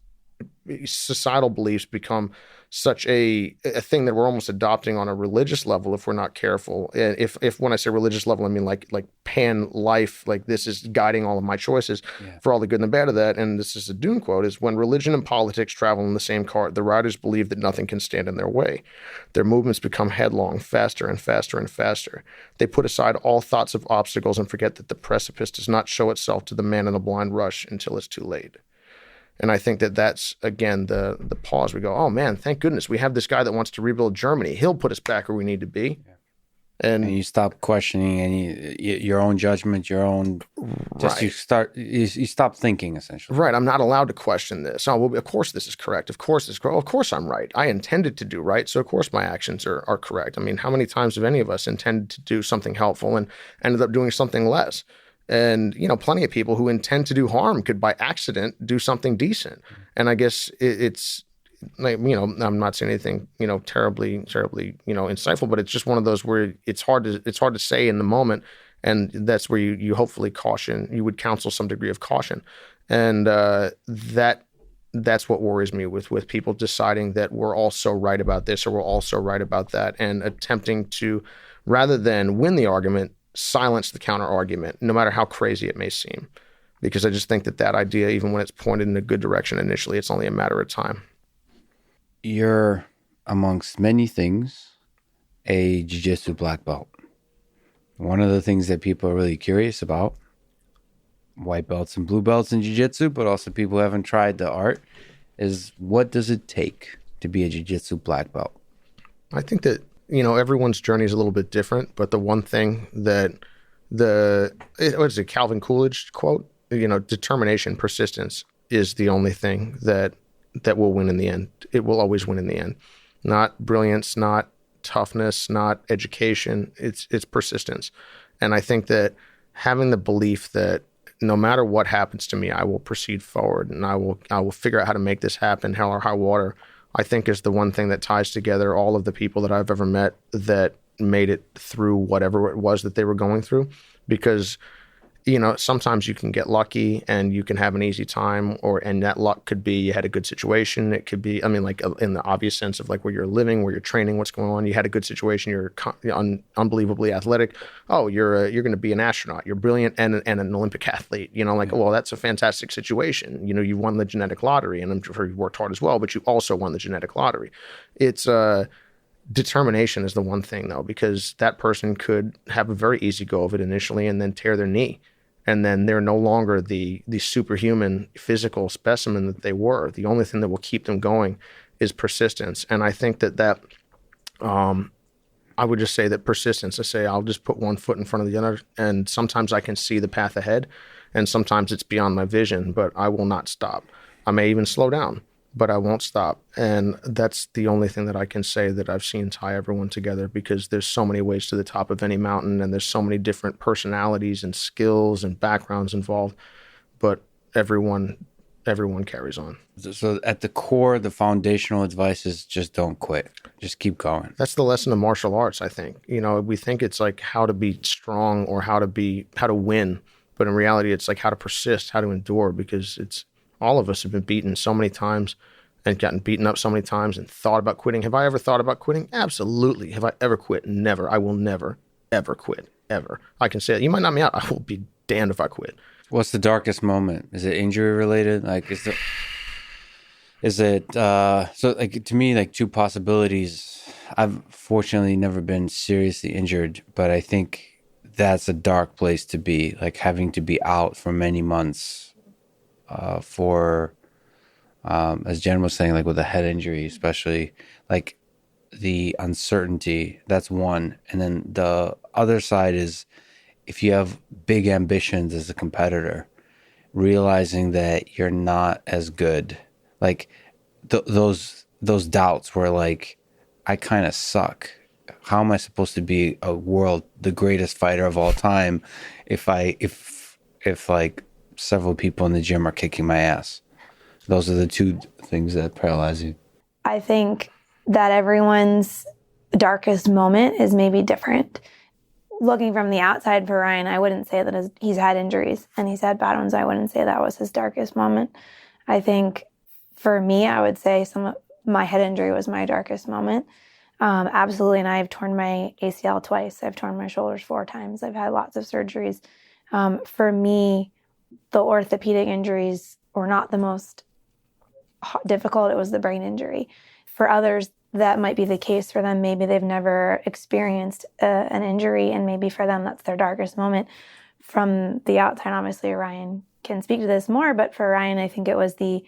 societal beliefs become such a thing that we're almost adopting on a religious level if we're not careful. And if when I say religious level, I mean like pan life, like this is guiding all of my choices for all the good and the bad of that. And this is a Dune quote: is when religion and politics travel in the same cart, the riders believe that nothing can stand in their way. Their movements become headlong, faster and faster and faster. They put aside all thoughts of obstacles and forget that the precipice does not show itself to the man in a blind rush until it's too late. And I think that that's, again, the pause. We go, oh, man, thank goodness we have this guy that wants to rebuild Germany. He'll put us back where we need to be. Yeah. And you stop questioning your own judgment, your own. Just you stop thinking, essentially. Right. I'm not allowed to question this. Oh, well, of course this is correct. Of course this is correct. Of course I'm right. I intended to do right. So, of course, my actions are correct. I mean, how many times have any of us intended to do something helpful and ended up doing something less? And, plenty of people who intend to do harm could by accident do something decent. And I guess it's like, I'm not saying anything, terribly, insightful, but it's just one of those where it's hard to say in the moment. And that's where you hopefully you would counsel some degree of caution. And that's what worries me with people deciding that we're all so right about this or we're all so right about that, and attempting to, rather than win the argument, silence the counter argument, no matter how crazy it may seem. Because I just think that idea, even when it's pointed in a good direction initially, it's only a matter of time. You're amongst many things, a jiu-jitsu black belt. One of the things that people are really curious about, white belts and blue belts in jiu-jitsu, but also people who haven't tried the art, is what does it take to be a jiu-jitsu black belt? I think that, everyone's journey is a little bit different, but the one thing that what is it, Calvin Coolidge quote? Determination, persistence is the only thing that will win in the end. It will always win in the end. Not brilliance, not toughness, not education. It's persistence. And I think that having the belief that no matter what happens to me, I will proceed forward and I will figure out how to make this happen, hell or high water, I think is the one thing that ties together all of the people that I've ever met that made it through whatever it was that they were going through. Because sometimes you can get lucky and you can have an easy time, and that luck could be you had a good situation. It could be, like in the obvious sense of like where you're living, where you're training, what's going on. You had a good situation. You're unbelievably athletic. Oh, you're going to be an astronaut. You're brilliant and an Olympic athlete. Well, that's a fantastic situation. You won the genetic lottery, and I'm sure you worked hard as well, but you also won the genetic lottery. It's determination is the one thing though, because that person could have a very easy go of it initially and then tear their knee. And then they're no longer the superhuman physical specimen that they were. The only thing that will keep them going is persistence. And I think that I would just say that persistence, I say I'll just put one foot in front of the other. And sometimes I can see the path ahead and sometimes it's beyond my vision, but I will not stop. I may even slow down, but I won't stop. And that's the only thing that I can say that I've seen tie everyone together, because there's so many ways to the top of any mountain and there's so many different personalities and skills and backgrounds involved, but everyone carries on. So at the core, the foundational advice is just don't quit. Just keep going. That's the lesson of martial arts, I think. We think it's like how to be strong or how to win, but in reality, it's like how to persist, how to endure, because all of us have been beaten so many times and gotten beaten up so many times and thought about quitting. Have I ever thought about quitting? Absolutely. Have I ever quit? Never. I will never, ever quit, ever. I can say it. You might knock me out. I will be damned if I quit. What's the darkest moment? Is it injury related? Like, so like to me, like two possibilities. I've fortunately never been seriously injured, but I think that's a dark place to be, like having to be out for many months. As Jen was saying, like with a head injury, especially, like the uncertainty, that's one. And then the other side is if you have big ambitions as a competitor, realizing that you're not as good, like those doubts where like, I kind of suck. How am I supposed to be the greatest fighter of all time if like several people in the gym are kicking my ass? Those are the two things that paralyze you. I think that everyone's darkest moment is maybe different. Looking from the outside for Ryan, I wouldn't say that he's had injuries and he's had bad ones. I wouldn't say that was his darkest moment. I think for me, I would say my head injury was my darkest moment. Absolutely. And I've torn my ACL twice. I've torn my shoulders 4 times. I've had lots of surgeries. For me, the orthopedic injuries were not the most difficult. It was the brain injury. For others, that might be the case for them. Maybe they've never experienced an injury, and maybe for them that's their darkest moment. From the outside, obviously, Ryan can speak to this more, but for Ryan, I think it was the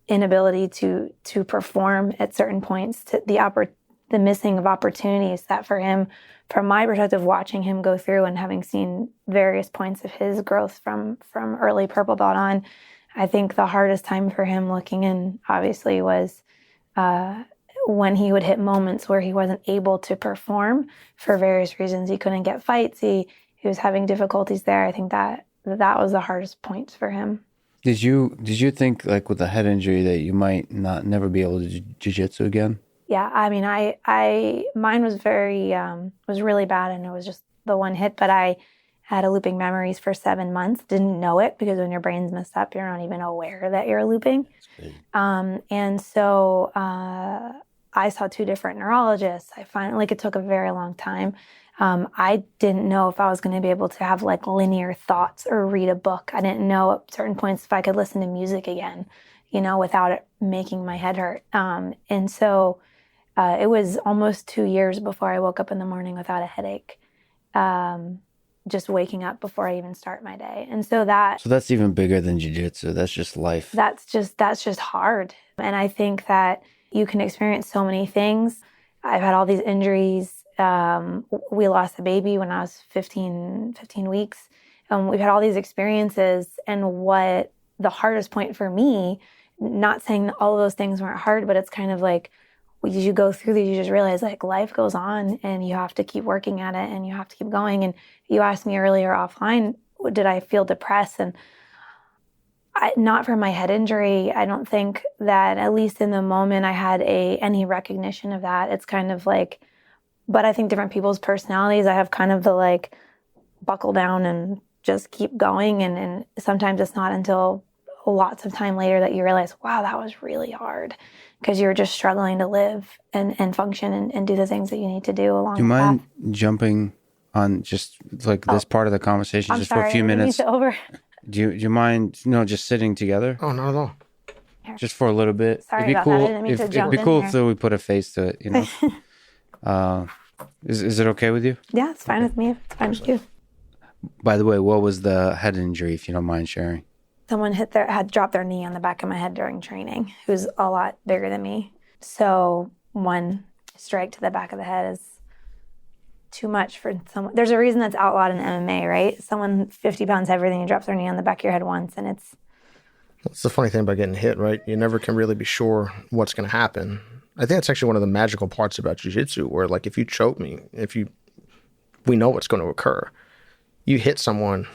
inability to perform at certain points, to the missing of opportunities that for him, from my perspective, watching him go through and having seen various points of his growth from early purple belt on, I think the hardest time for him looking in, obviously, was when he would hit moments where he wasn't able to perform for various reasons. He couldn't get fights. He was having difficulties there. I think that was the hardest point for him. Did you think, like with a head injury, that you might never be able to do jiu-jitsu again? Yeah, I mean, mine was was really bad, and it was just the one hit, but I had a looping memories for 7 months. Didn't know it, because when your brain's messed up, you're not even aware that you're looping. And so I saw 2 different neurologists. It took a very long time. I didn't know if I was going to be able to have like linear thoughts or read a book. I didn't know at certain points if I could listen to music again. without it making my head hurt. And so it was almost 2 years before I woke up in the morning without a headache. Just waking up before I even start my day. And so that's even bigger than jiu-jitsu. That's just life. That's just hard. And I think that you can experience so many things. I've had all these injuries. We lost a baby when I was 15 weeks. We've had all these experiences. And what the hardest point for me, not saying that all of those things weren't hard, but it's kind of like, as you go through these, you just realize like life goes on and you have to keep working at it and you have to keep going. And you asked me earlier offline, did I feel depressed? And not from my head injury. I don't think that, at least in the moment, I had any recognition of that. It's kind of like, but I think different people's personalities, I have kind of the like buckle down and just keep going. And sometimes it's not until lots of time later that you realize, wow, that was really hard, because you're just struggling to live and function and do the things that you need to do along the path. Do you mind jumping on just like this part of the conversation for a few minutes? Over. Do you mind just sitting together? Oh, not at all. Here. Just for a little bit. Sorry it'd be about cool. that. I didn't mean to jump it'd be cool in if we put a face to it. Is it okay with you? Yeah, it's fine with me. It's fine with you. By the way, what was the head injury, if you don't mind sharing? Someone had dropped their knee on the back of my head during training, who's a lot bigger than me. So one strike to the back of the head is too much for someone. There's a reason that's outlawed in MMA, right? Someone 50 pounds heavier than you drops their knee on the back of your head once, and it's... That's the funny thing about getting hit, right? You never can really be sure what's going to happen. I think that's actually one of the magical parts about jiu-jitsu, where like if you choke me, we know what's going to occur. You hit someone,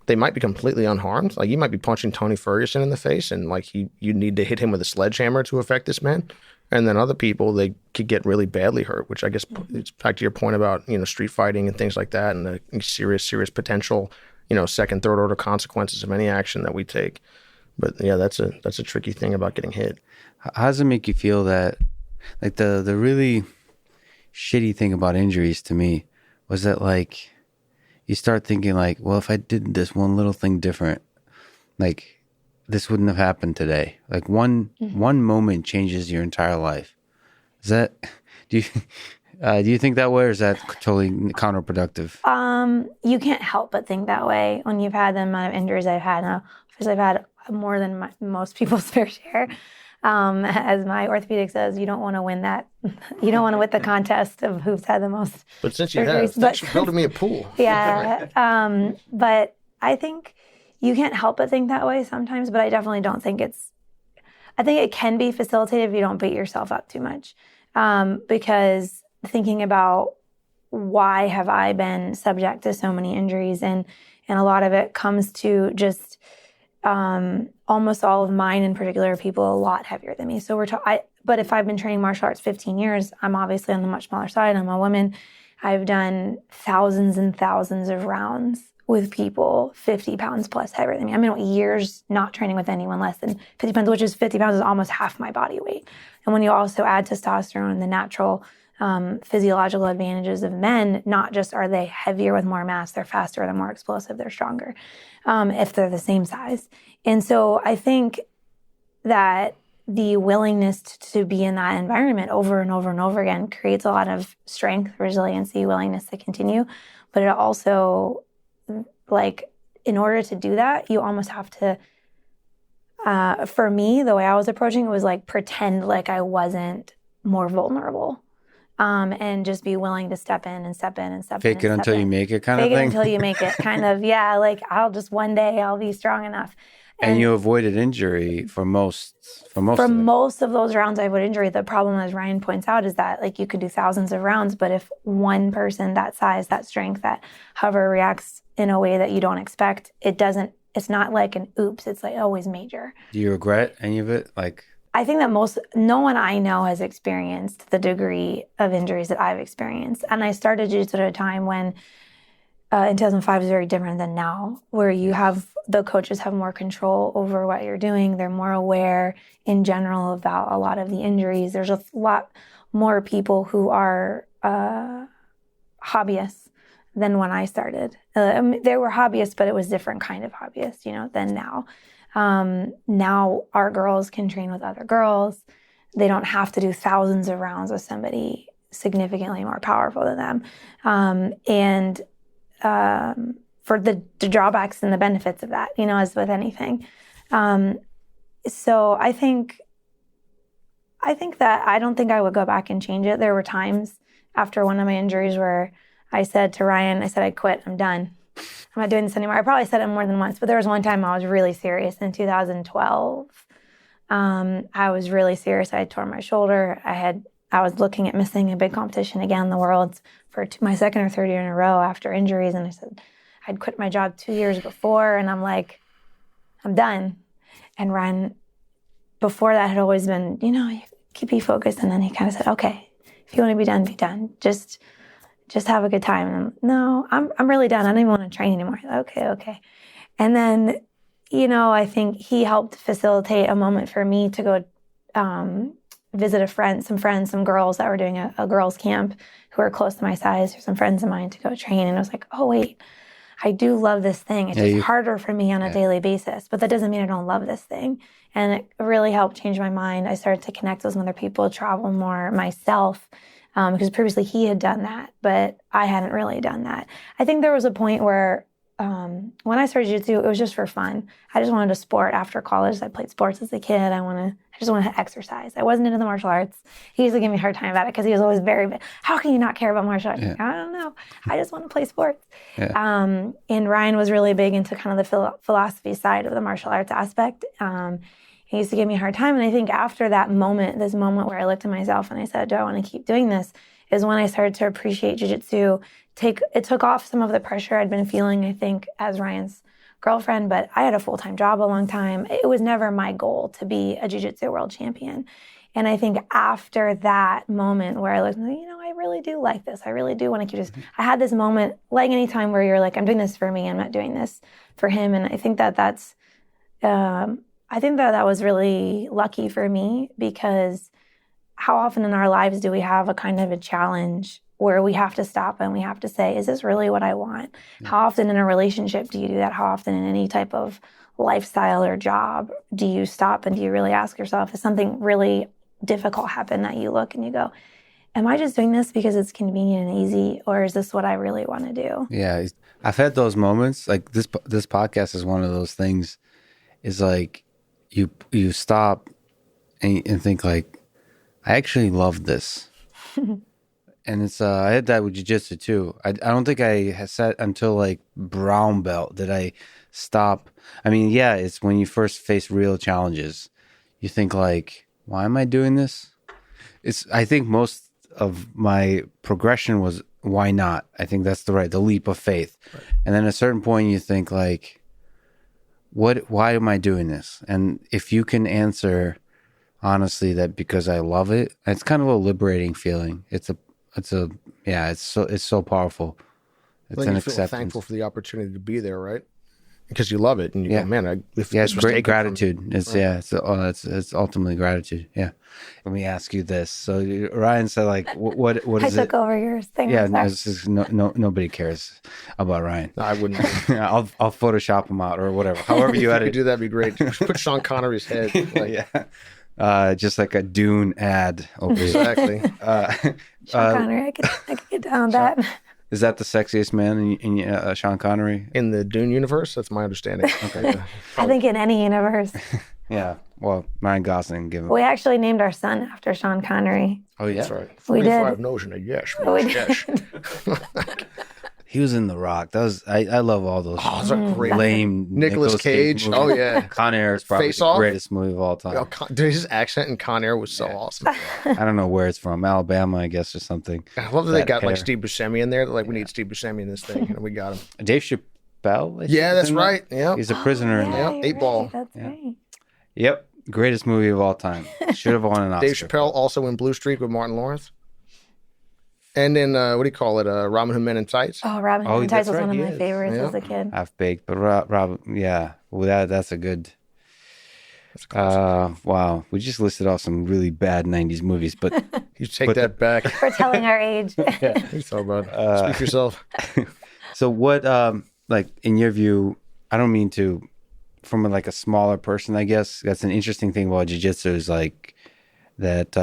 they might be completely unharmed. Like you might be punching Tony Ferguson in the face and like you need to hit him with a sledgehammer to affect this man. And then other people, they could get really badly hurt, which I guess it's back to your point about, street fighting and things like that and the serious potential, second, third order consequences of any action that we take. But yeah, that's a tricky thing about getting hit. How does it make you feel that, like the really shitty thing about injuries to me was that like, you start thinking like, well, if I did this one little thing different, like this wouldn't have happened today. Like one moment changes your entire life. Is that, do you think that way, or is that totally counterproductive? You can't help but think that way when you've had the amount of injuries I've had. Now, because I've had more than most people's fair share. As my orthopedic says, you don't want to win that. You don't want to win the contest of who's had the most. But since you have, thanks for building me a pool. Yeah. But I think you can't help but think that way sometimes. But I definitely don't think I think it can be facilitated if you don't beat yourself up too much. Because thinking about why have I been subject to so many injuries, and a lot of it comes to just almost all of mine in particular are people a lot heavier than me. So but if I've been training martial arts 15 years, I'm obviously on the much smaller side. I'm a woman. I've done thousands and thousands of rounds with people 50 pounds plus heavier than me. I mean, years not training with anyone less than 50 pounds, which is 50 pounds is almost half my body weight. And when you also add testosterone, the natural physiological advantages of men, not just are they heavier with more mass, they're faster, they're more explosive, they're stronger, if they're the same size. And so I think that the willingness to be in that environment over and over and over again creates a lot of strength, resiliency, willingness to continue. But it also, like, in order to do that, you almost have to, for me, the way I was approaching it was like pretend like I wasn't more vulnerable. And just be willing to step in and step in and step in. Fake it until you make it kind of thing? Fake it until you make it, kind of, yeah. Like, one day I'll be strong enough. And you avoided injury for most of those rounds I avoided injury. The problem, as Ryan points out, is that like you could do thousands of rounds, but if one person that size, that strength, that however reacts in a way that you don't expect, it's not like an oops, it's like always major. Do you regret any of it? Like, I think that no one I know has experienced the degree of injuries that I've experienced. And I started jiu-jitsu at a time when in 2005 is very different than now, where the coaches have more control over what you're doing. They're more aware in general about a lot of the injuries. There's a lot more people who are hobbyists than when I started. There were hobbyists, but it was different kind of hobbyists, than now. Now our girls can train with other girls. They don't have to do thousands of rounds with somebody significantly more powerful than them. And for the drawbacks and the benefits of that, as with anything. So I think that I don't think I would go back and change it. There were times after one of my injuries where I said to Ryan, I quit, I'm done. I'm not doing this anymore. I probably said it more than once, but there was one time I was really serious in 2012. I was really serious. I had torn my shoulder. I was looking at missing a big competition again in the Worlds for my second or third year in a row after injuries. And I said, I'd quit my job 2 years before. And I'm like, I'm done. And Ryan, before that, had always been, you keep focused. And then he kind of said, okay, if you want to be done, be done. Just have a good time. And no, I'm really done. I don't even want to train anymore. Okay. And then, I think he helped facilitate a moment for me to go visit some girls that were doing a girls camp who were close to my size, or some friends of mine, to go train. And I was like, oh, wait, I do love this thing. It's just harder for me on a daily basis, but that doesn't mean I don't love this thing. And it really helped change my mind. I started to connect with some other people, travel more myself, because previously he had done that, but I hadn't really done that. I think there was a point where when I started jiu-jitsu, it was just for fun. I just wanted a sport after college. I played sports as a kid. I just wanted to exercise. I wasn't into the martial arts. He used to give me a hard time about it because he was always very big. How can you not care about martial arts? I don't know. I just want to play sports. And Ryan was really big into kind of the philosophy side of the martial arts aspect. He used to give me a hard time. And I think after that moment, this moment where I looked at myself and I said, do I want to keep doing this, is when I started to appreciate jiu-jitsu. It took off some of the pressure I'd been feeling, I think, as Ryan's girlfriend, but I had a full-time job a long time. It was never my goal to be a jiu-jitsu world champion. And I think after that moment where I looked, I really do like this. I really do want to keep this. I had this moment, like any time where you're like, I'm doing this for me. I'm not doing this for him. And I think that that was really lucky for me, because how often in our lives do we have a kind of a challenge where we have to stop and we have to say, is this really what I want? Yeah. How often in a relationship do you do that? How often in any type of lifestyle or job do you stop and do you really ask yourself, if something really difficult happened, that you look and you go, am I just doing this because it's convenient and easy, or is this what I really want to do? Yeah, I've had those moments. Like this podcast is one of those things. Is like you stop and think like, I actually love this. And it's I had that with jiu-jitsu too. I don't think I had said until like brown belt did I stop. I mean, yeah, it's when you first face real challenges, you think like, why am I doing this? I think most of my progression was, why not? I think that's the leap of faith. Right. And then at a certain point you think like, why am I doing this? And if you can answer honestly that because I love it, it's kind of a liberating feeling. It's so powerful. It's an acceptance. You feel thankful for the opportunity to be there, right? Because you love it, and you go, man, it's great gratitude. It's ultimately gratitude. Yeah. Let me ask you this. So Ryan said, like, what is it? I took over your thing. Yeah, nobody cares about Ryan. No, I wouldn't. I'll Photoshop him out or whatever. However you edit. If you do, that'd be great. Put Sean Connery's head. Just like a Dune ad over here. Exactly. Sean Connery, I could get down with that. Is that the sexiest man in Sean Connery? In the Dune universe? That's my understanding. Okay. I think in any universe. Yeah. Well, Ryan Gosling, give him. We actually named our son after Sean Connery. Oh, yeah? That's right. We 45 did. notion of yes. Yes. He was in The Rock. That was I love all those great lame Nicolas Cage. movies. Oh yeah, Con Air is probably the greatest movie of all time. Dude, his accent in Con Air was so awesome. I don't know where it's from, Alabama, I guess, or something. I love that they got like Steve Buscemi in there. They're like, we need Steve Buscemi in this thing, and we got him. Dave Chappelle. Yeah, that's right. Yeah, he's a prisoner in there. 8 Ball. That's right. Yep, greatest movie of all time. Should have won an Oscar. Dave Chappelle also in Blue Streak with Martin Lawrence. And then, what do you call it? Robin Hood Men in Tights. Oh, Robin Hood Men in Tights was one of my favorites as a kid. Half-Baked, but Rob, yeah. Well, that's a good... wow. We just listed off some really bad 90s movies, but... You take that back. We're telling our age. Yeah. You talk about speak for yourself. So what, like, in your view, I don't mean to from like a smaller person, I guess that's an interesting thing about jiu-jitsu is like that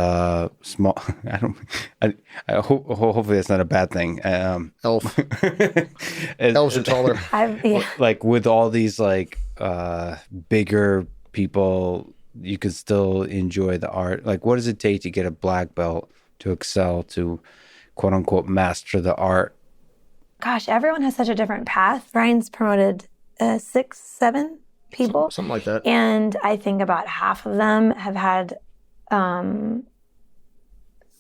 small. I hope hopefully that's not a bad thing. Elf. Elves are taller. Like with all these like bigger people, you can still enjoy the art. Like, what does it take to get a black belt to excel, to quote unquote master the art? Gosh, everyone has such a different path. Ryan's promoted 6, 7 people. Something like that. And I think about half of them have had,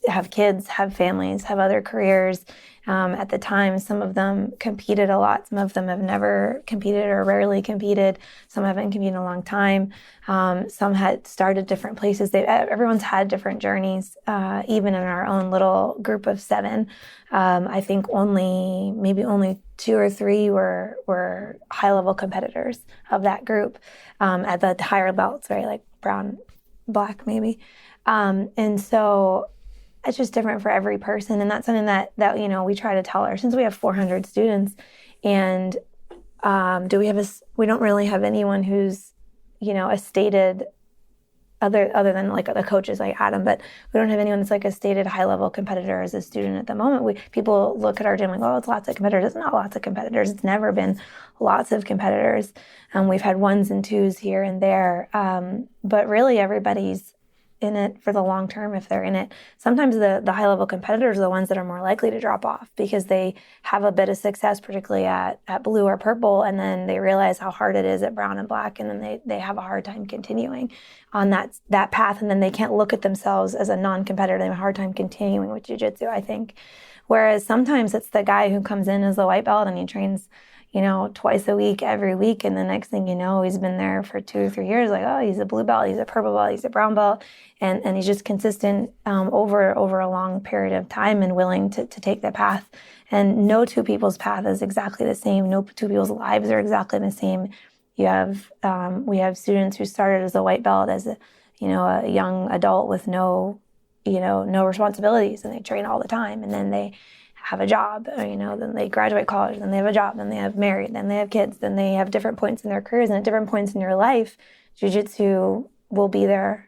have kids, have families, have other careers. At the time, some of them competed a lot. Some of them have never competed or rarely competed. Some haven't competed in a long time. Some had started different places. Everyone's had different journeys, even in our own little group of 7. I think maybe only 2 or 3 were high-level competitors of that group at the higher belts, right? Like brown, black, maybe. And so it's just different for every person. And that's something that we try to tell since we have 400 students. And we don't really have anyone who's, a stated, other than like the coaches like Adam, but we don't have anyone that's like a stated high-level competitor as a student at the moment. People look at our gym like, oh, it's lots of competitors. It's not lots of competitors. It's never been lots of competitors. We've had 1s and 2s here and there. But really everybody's in it for the long term if they're in it. Sometimes the high-level competitors are the ones that are more likely to drop off because they have a bit of success, particularly at blue or purple, and then they realize how hard it is at brown and black, and then they have a hard time continuing on that path, and then they can't look at themselves as a non-competitor. They have a hard time continuing with jiu-jitsu, I think. Whereas sometimes it's the guy who comes in as a white belt and he trains twice a week, every week. And the next thing you know, he's been there for 2 or 3 years. Like, oh, he's a blue belt, he's a purple belt, he's a brown belt. And he's just consistent over a long period of time and willing to take the path. And no 2 people's path is exactly the same. No 2 people's lives are exactly the same. We have students who started as a white belt as a young adult with no responsibilities, and they train all the time. And then they have a job, then they graduate college, then they have a job, then they have married, then they have kids, then they have different points in their careers. And at different points in your life, jiu-jitsu will be there,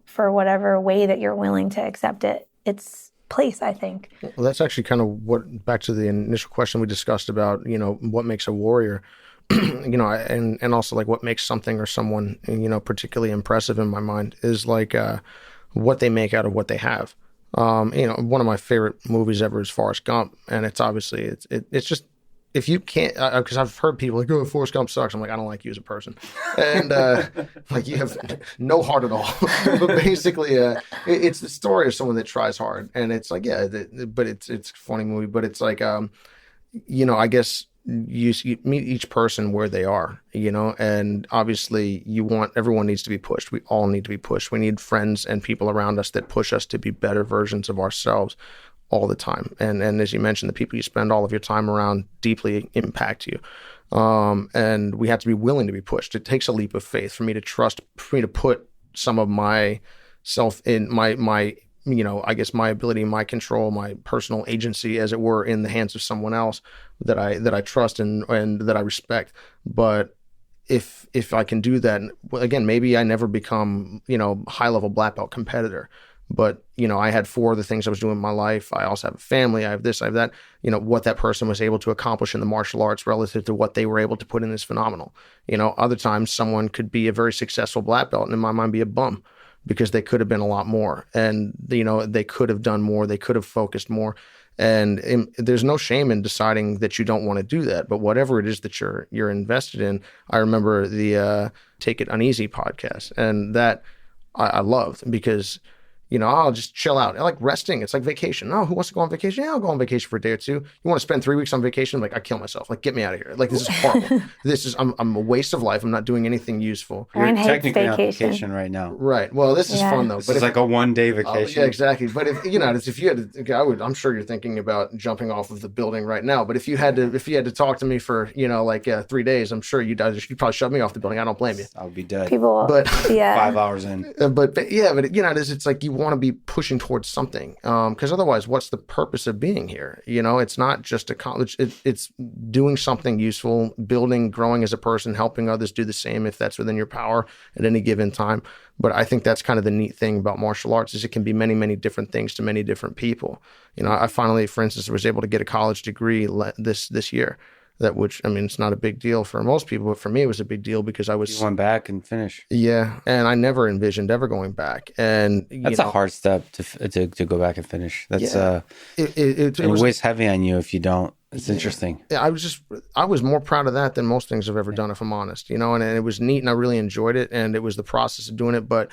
for whatever way that you're willing to accept its place, I think. Well, that's actually kind of back to the initial question we discussed about, what makes a warrior, and also like what makes something or someone, particularly impressive in my mind is like what they make out of what they have. One of my favorite movies ever is Forrest Gump, and it's obviously it's just, if you can't, because I've heard people like, oh, Forrest Gump sucks. I'm like, I don't like you as a person, and like you have no heart at all. But basically, it's the story of someone that tries hard, and it's like, but it's a funny movie, but it's like, I guess. You meet each person where they are, and obviously everyone needs to be pushed. We all need to be pushed. We need friends and people around us that push us to be better versions of ourselves all the time. And as you mentioned, the people you spend all of your time around deeply impact you. And we have to be willing to be pushed. It takes a leap of faith for me to put some of myself in my I guess my ability, my control, my personal agency, as it were, in the hands of someone else that I trust and that I respect. But if I can do that, again, maybe I never become, high level black belt competitor, but, I had 4 other things I was doing in my life. I also have a family. I have this, I have that. What that person was able to accomplish in the martial arts relative to what they were able to put in is phenomenal. Other times someone could be a very successful black belt and in my mind be a bum, because they could have been a lot more, and they could have done more, they could have focused more, and there's no shame in deciding that you don't want to do that. But whatever it is that you're invested in, I remember the Take It Uneasy podcast, and that I loved because I'll just chill out. I like resting. It's like vacation. Oh, who wants to go on vacation? Yeah, I'll go on vacation for a day or 2. You want to spend 3 weeks on vacation? Like, I kill myself. Like, get me out of here. Like, this is horrible. I'm a waste of life. I'm not doing anything useful. You're technically on vacation right now. Right. Well, this is fun though. But it's like a 1-day vacation. Yeah, exactly. But if you had to, I'm sure you're thinking about jumping off of the building right now. But if you had to talk to me for 3 days, I'm sure you'd probably shove me off the building. I don't blame you. I'll be dead. But 5 hours in. But it's like you want to be pushing towards something, because otherwise, what's the purpose of being here? It's not just a college. It's doing something useful, building, growing as a person, helping others do the same if that's within your power at any given time. But I think that's kind of the neat thing about martial arts is it can be many, many different things to many different people. I finally, for instance, was able to get a college degree this year. Which, I mean, it's not a big deal for most people, but for me, it was a big deal because I was... You went back and finished. Yeah, and I never envisioned ever going back. And that's a hard step to go back and finish. That's it weighs heavy on you if you don't. It's interesting. Yeah, I was more proud of that than most things I've ever done, if I'm honest. And it was neat, and I really enjoyed it, and it was the process of doing it. But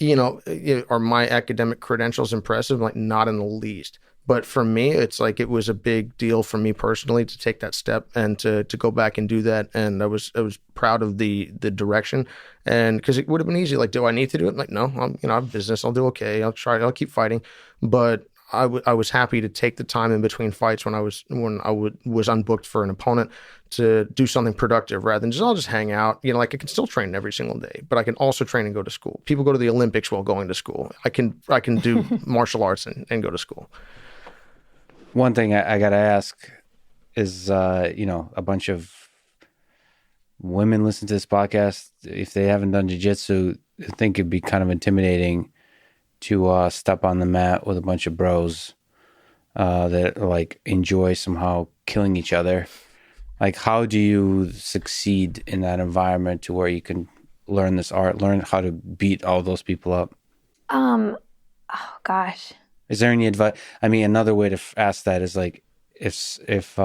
are my academic credentials impressive? Like, not in the least. But for me, it's like it was a big deal for me personally to take that step and to go back and do that. And I was proud of the direction. And because it would have been easy, like, do I need to do it? Like, no, I have business. I'll do okay. I'll try. I'll keep fighting. But I was happy to take the time in between fights when I was unbooked for an opponent to do something productive rather than I'll just hang out. Like I can still train every single day, but I can also train and go to school. People go to the Olympics while going to school. I can do martial arts and go to school. One thing I got to ask is, a bunch of women listen to this podcast. If they haven't done jiu-jitsu, I think it'd be kind of intimidating to step on the mat with a bunch of bros that like enjoy somehow killing each other. Like, how do you succeed in that environment to where you can learn this art, learn how to beat all those people up? Oh gosh. Is there any advice? I mean, another way to ask that is like, if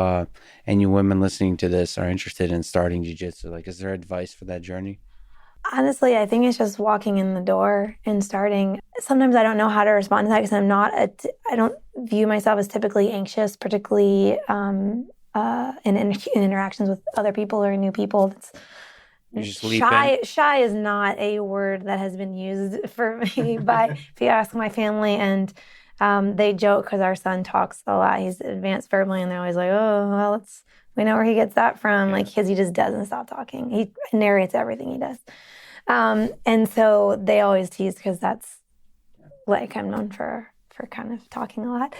any women listening to this are interested in starting jiu-jitsu, like, is there advice for that journey? Honestly, I think it's just walking in the door and starting. Sometimes I don't know how to respond to that because I don't view myself as typically anxious, particularly in interactions with other people or new people. Shy is not a word that has been used for me if you ask my family, and they joke because our son talks a lot. He's advanced verbally, and they're always like, "Oh, well, we know where he gets that from." Like, because he just doesn't stop talking. He narrates everything he does. And so they always tease because that's like I'm known for kind of talking a lot.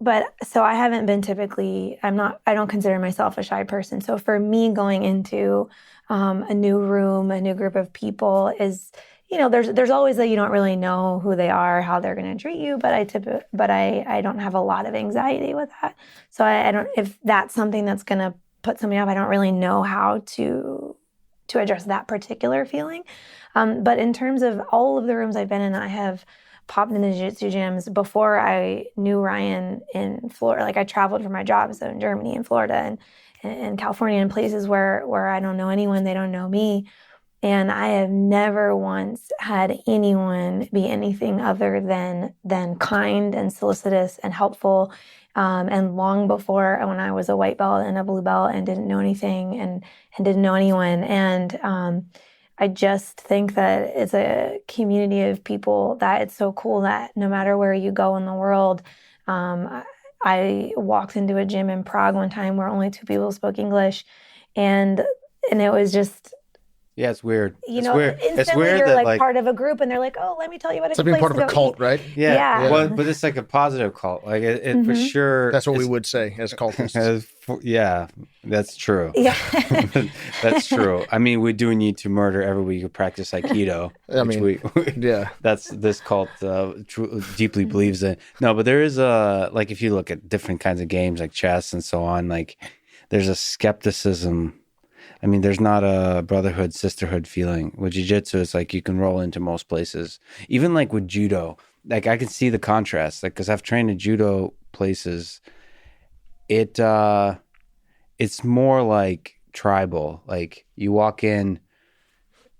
But so I haven't been I don't consider myself a shy person. So for me, going into a new room, a new group of people is, there's always that you don't really know who they are, how they're going to treat you. But I don't have a lot of anxiety with that. So I don't, if that's something that's going to put somebody off, I don't really know how to address that particular feeling. But in terms of all of the rooms I've been in, I have popped into jiu-jitsu gyms before I knew Ryan in Florida. Like, I traveled for my job, so in Germany and Florida and California, and places where I don't know anyone, they don't know me. And I have never once had anyone be anything other than kind and solicitous and helpful. And long before, when I was a white belt and a blue belt and didn't know anything and didn't know anyone. And I just think that it's a community of people that it's so cool that no matter where you go in the world, I walked into a gym in Prague one time where only 2 people spoke English, and it was just... Yeah, it's weird. Instantly it's weird you're that, like part of a group, and they're like, "Oh, let me tell you about it's being part of a cult, right? Yeah. Well, but it's like a positive cult. Like it for sure. That's what we would say as cultists. Yeah, that's true. Yeah, that's true. I mean, we do need to murder every week to practice Aikido. That's this cult deeply believes in. No, but there is like, if you look at different kinds of games like chess and so on, like there's a skepticism. I mean, there's not a brotherhood, sisterhood feeling. With jiu-jitsu, it's like you can roll into most places. Even like with judo, like I can see the contrast. Like, because I've trained in judo places, it's more like tribal. Like, you walk in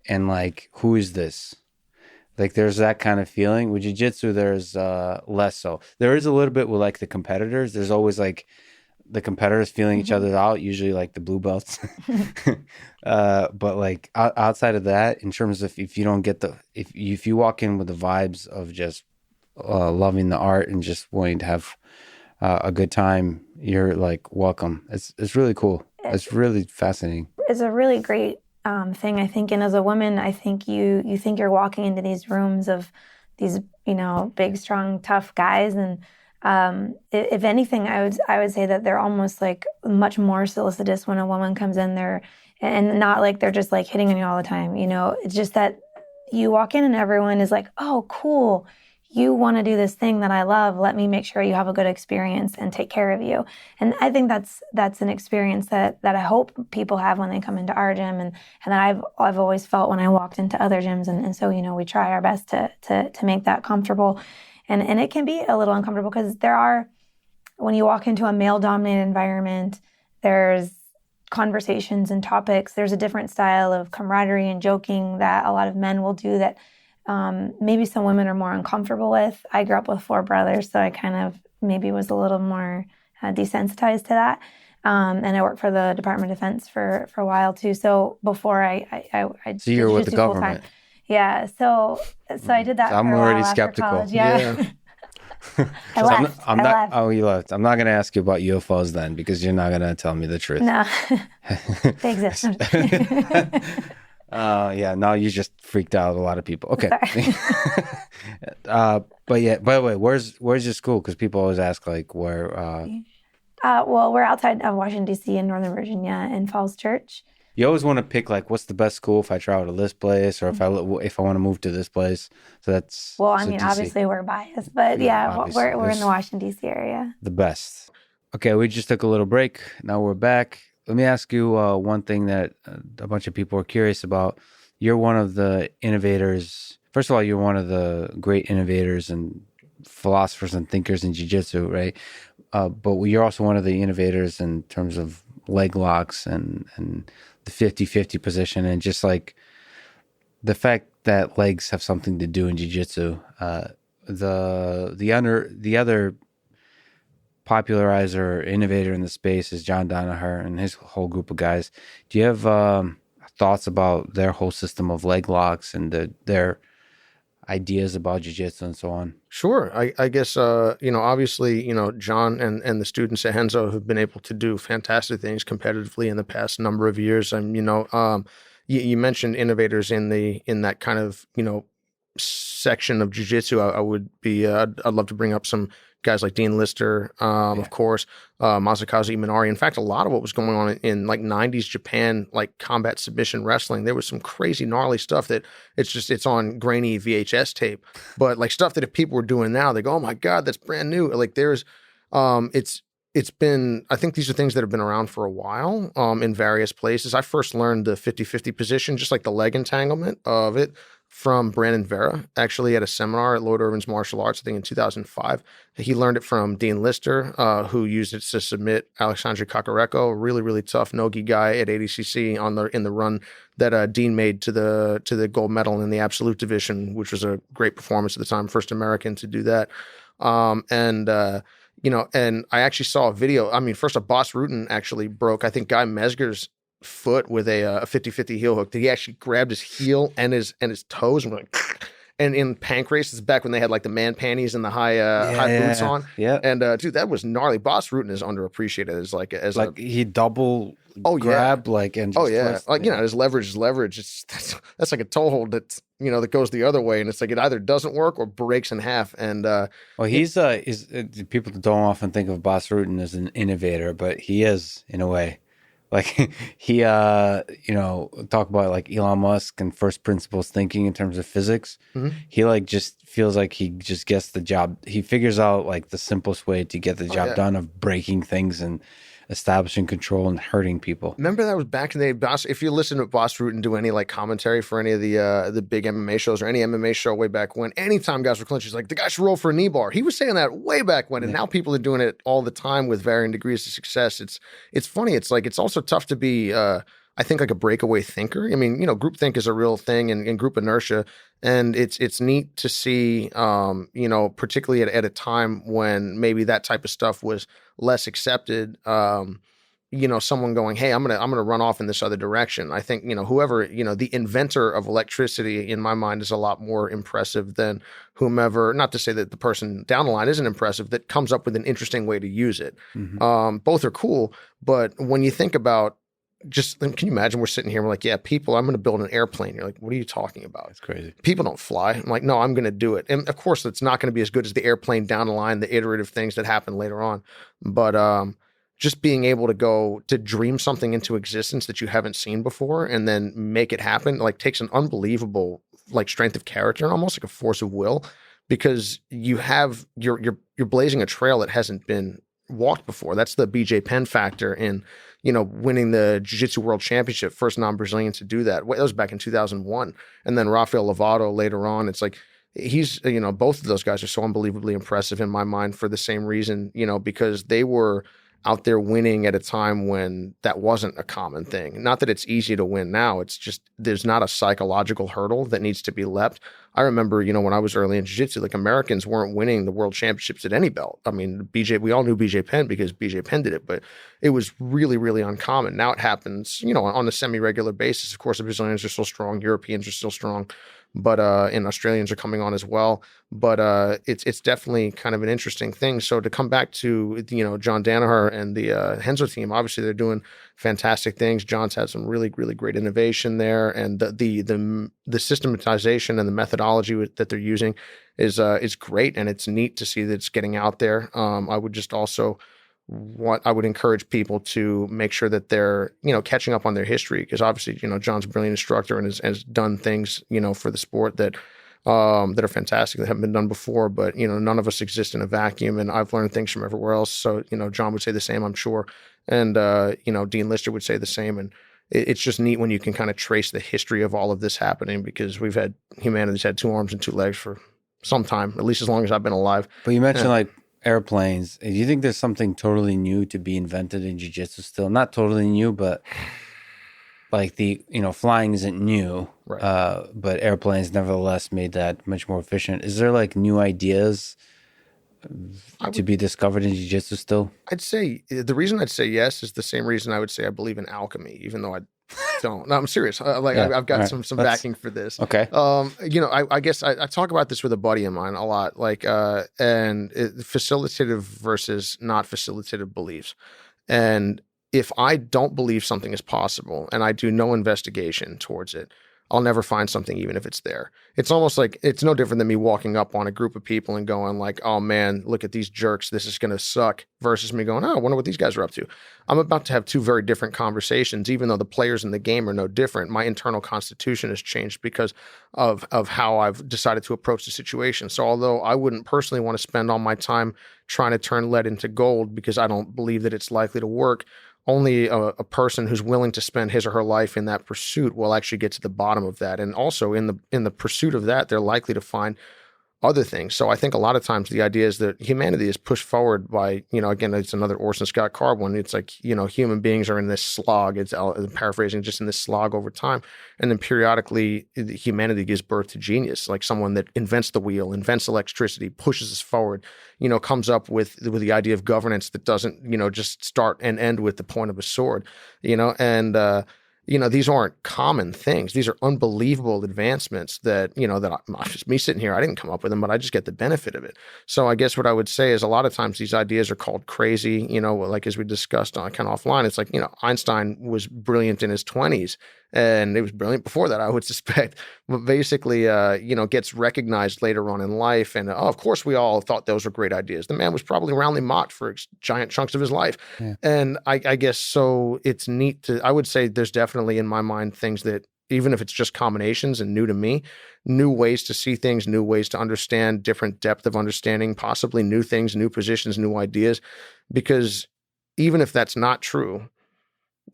and like, who is this? Like, there's that kind of feeling. With jiu-jitsu, there's less so. There is a little bit with like the competitors. There's always like the competitors feeling each other out, usually like the blue belts. But like outside of that, in terms of if you don't get if you walk in with the vibes of just loving the art and just wanting to have a good time, you're like, welcome. It's really cool. It's really fascinating. It's a really great thing, I think. And as a woman, I think you think you're walking into these rooms of these, big, strong, tough guys. And if anything, I would say that they're almost like much more solicitous when a woman comes in there, and not like they're just like hitting on you all the time. It's just that you walk in and everyone is like, oh, cool. You want to do this thing that I love. Let me make sure you have a good experience and take care of you. And I think that's an experience that I hope people have when they come into our gym, and that I've always felt when I walked into other gyms. And so, we try our best to make that comfortable. And it can be a little uncomfortable because when you walk into a male-dominated environment, there's conversations and topics. There's a different style of camaraderie and joking that a lot of men will do that maybe some women are more uncomfortable with. I grew up with 4 brothers, so I kind of maybe was a little more desensitized to that. And I worked for the Department of Defense for a while too. So before I so you were with the government. Yeah. So I did that. So I'm for a already while skeptical. College. Yeah. I left. I'm not. Oh, you left. I'm not going to ask you about UFOs then, because you're not going to tell me the truth. No, they exist. Yeah, no, you just freaked out a lot of people. Okay. But yeah, by the way, where's your school? Because people always ask like where. Well, we're outside of Washington, D.C. in Northern Virginia in Falls Church. You always want to pick like what's the best school if I travel to this place, or if I want to move to this place. So that's obviously we're biased, but we're in the Washington, D.C. area. The best. Okay, we just took a little break. Now we're back. Let me ask you one thing that a bunch of people are curious about. You're one of the innovators. First of all, you're one of the great innovators and philosophers and thinkers in jiu-jitsu, right? But you're also one of the innovators in terms of leg locks and the 50-50 position, and just like the fact that legs have something to do in jiu-jitsu. The other popularizer, innovator in the space is John Danaher and his whole group of guys. Do you have thoughts about their whole system of leg locks and their ideas about jiu-jitsu and so on? Sure. I guess, obviously, John and the students at Henzo have been able to do fantastic things competitively in the past number of years. And, you mentioned innovators in that kind of, section of jiu-jitsu. I'd love to bring up some guys like Dean Lister, of course, Masakazu Imanari. In fact, a lot of what was going on in like 90s Japan, like combat submission wrestling, there was some crazy gnarly stuff that it's on grainy VHS tape. But like stuff that if people were doing now, they go, oh my God, that's brand new. Like there's, it's been, I think these are things that have been around for a while in various places. I first learned the 50-50 position, just like the leg entanglement of it, from Brandon Vera, actually at a seminar at Lloyd Irvin's Martial Arts, I think in 2005. He learned it from Dean Lister, who used it to submit Alexandre Kakareko, a really, really tough no-gi guy at ADCC in the run that Dean made to the gold medal in the absolute division, which was a great performance at the time, first American to do that. And I actually saw a video. I mean, first off, Boss Rutan actually broke, I think, Guy Mesger's foot with a 50-50 heel hook. That he actually grabbed his heel and his toes and went like, and in Pancrase, it's back when they had like the man panties and the high boots on. Yeah. And dude, that was gnarly. Boss Rutan is underappreciated as he double grab and just twist. Like his leverage is leverage. That's like a toe hold that that goes the other way, and it's like it either doesn't work or breaks in half. And he's people don't often think of Boss Rutan as an innovator, but he is in a way. Like he, talk about like Elon Musk and first principles thinking in terms of physics. Mm-hmm. He like just feels like he just gets the job. He figures out like the simplest way to get the job done of breaking things and establishing control and hurting people. Remember that was back in the day. If you listen to Boss Rutan do any like commentary for any of the big MMA shows or any MMA show way back when, anytime guys were clinching, he's like, the guy should roll for a knee bar. He was saying that way back when, and now people are doing it all the time with varying degrees of success. It's funny. It's like, it's also tough to be, I think, like a breakaway thinker. I mean, groupthink is a real thing and group inertia. And it's neat to see, particularly at a time when maybe that type of stuff was less accepted, someone going, hey, I'm gonna run off in this other direction. I think, whoever, the inventor of electricity in my mind is a lot more impressive than whomever, not to say that the person down the line isn't impressive, that comes up with an interesting way to use it. Mm-hmm. Both are cool, but when you think about just can you imagine we're sitting here, we're like, yeah, people, I'm going to build an airplane. You're like, what are you talking about? It's crazy. People don't fly. I'm like, no, I'm going to do it. And of course, it's not going to be as good as the airplane down the line, the iterative things that happen later on. But just being able to go to dream something into existence that you haven't seen before and then make it happen, like takes an unbelievable like strength of character and almost like a force of will, because you have you're blazing a trail that hasn't been walked before. That's the BJ Penn factor in, winning the Jiu-Jitsu World Championship, first non-Brazilian to do that. That was back in 2001. And then Rafael Lovato later on. It's like he's, both of those guys are so unbelievably impressive in my mind for the same reason, because they were out there winning at a time when that wasn't a common thing. Not that it's easy to win now. It's just there's not a psychological hurdle that needs to be leapt. I remember, when I was early in jiu-jitsu, like Americans weren't winning the world championships at any belt. I mean, we all knew BJ Penn because BJ Penn did it, but it was really, really uncommon. Now it happens, on a semi-regular basis. Of course, the Brazilians are still strong. Europeans are still strong. But and Australians are coming on as well. But it's definitely kind of an interesting thing. So to come back to John Danaher and the Henzo team, obviously they're doing fantastic things. John's had some really, really great innovation there, and the systematization and the methodology that they're using is great, and it's neat to see that it's getting out there. I would just also I would encourage people to make sure that they're, catching up on their history, because obviously, John's a brilliant instructor and has done things, for the sport that are fantastic, that haven't been done before. But, none of us exist in a vacuum, and I've learned things from everywhere else. So, John would say the same, I'm sure. And, Dean Lister would say the same. And it's just neat when you can kind of trace the history of all of this happening, because humanity's had two arms and two legs for some time, at least as long as I've been alive. But you mentioned airplanes. Do you think there's something totally new to be invented in jiu-jitsu still? Not totally new, but like flying isn't new, right. But airplanes nevertheless made that much more efficient. Is there new ideas to be discovered in jiu-jitsu still? I'd say the reason I'd say yes is the same reason I would say I believe in alchemy, even though I don't. No, I'm serious. I've got some backing for this. Okay. I guess I talk about this with a buddy of mine a lot, facilitative versus not facilitative beliefs. And if I don't believe something is possible and I do no investigation towards it, I'll never find something, even if it's there. It's almost like it's no different than me walking up on a group of people and going like, oh man, look at these jerks, this is going to suck, versus me going, oh, I wonder what these guys are up to. I'm about to have two very different conversations, even though the players in the game are no different. My internal constitution has changed because of how I've decided to approach the situation. So although I wouldn't personally want to spend all my time trying to turn lead into gold, because I don't believe that it's likely to work, only a person who's willing to spend his or her life in that pursuit will actually get to the bottom of that. And also in the pursuit of that, they're likely to find other things. So I think a lot of times the idea is that humanity is pushed forward by, again, it's another Orson Scott Card one. It's like, human beings are in this slog. It's paraphrasing, just in this slog over time. And then periodically humanity gives birth to genius, like someone that invents the wheel, invents electricity, pushes us forward, comes up with the idea of governance that doesn't, just start and end with the point of a sword, and, these aren't common things. These are unbelievable advancements that, just me sitting here, I didn't come up with them, but I just get the benefit of it. So I guess what I would say is a lot of times these ideas are called crazy, like as we discussed on kind of offline, it's like, Einstein was brilliant in his 20s. And it was brilliant before that, I would suspect, but basically, gets recognized later on in life. And of course, we all thought those were great ideas. The man was probably roundly mocked for giant chunks of his life. Yeah. And I guess so it's neat I would say there's definitely in my mind things that, even if it's just combinations and new to me, new ways to see things, new ways to understand, different depth of understanding, possibly new things, new positions, new ideas. Because even if that's not true,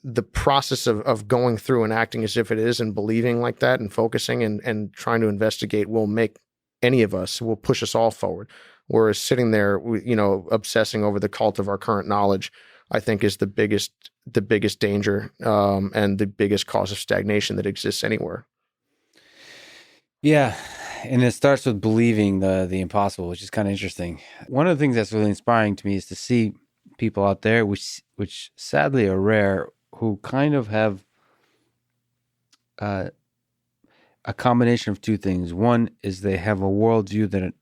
the process of going through and acting as if it is and believing like that and focusing and trying to investigate will make any of us, will push us all forward. Whereas sitting there, obsessing over the cult of our current knowledge, I think is the biggest danger and the biggest cause of stagnation that exists anywhere. Yeah. And it starts with believing the impossible, which is kind of interesting. One of the things that's really inspiring to me is to see people out there, which sadly are rare, who kind of have a combination of two things. One is they have a worldview that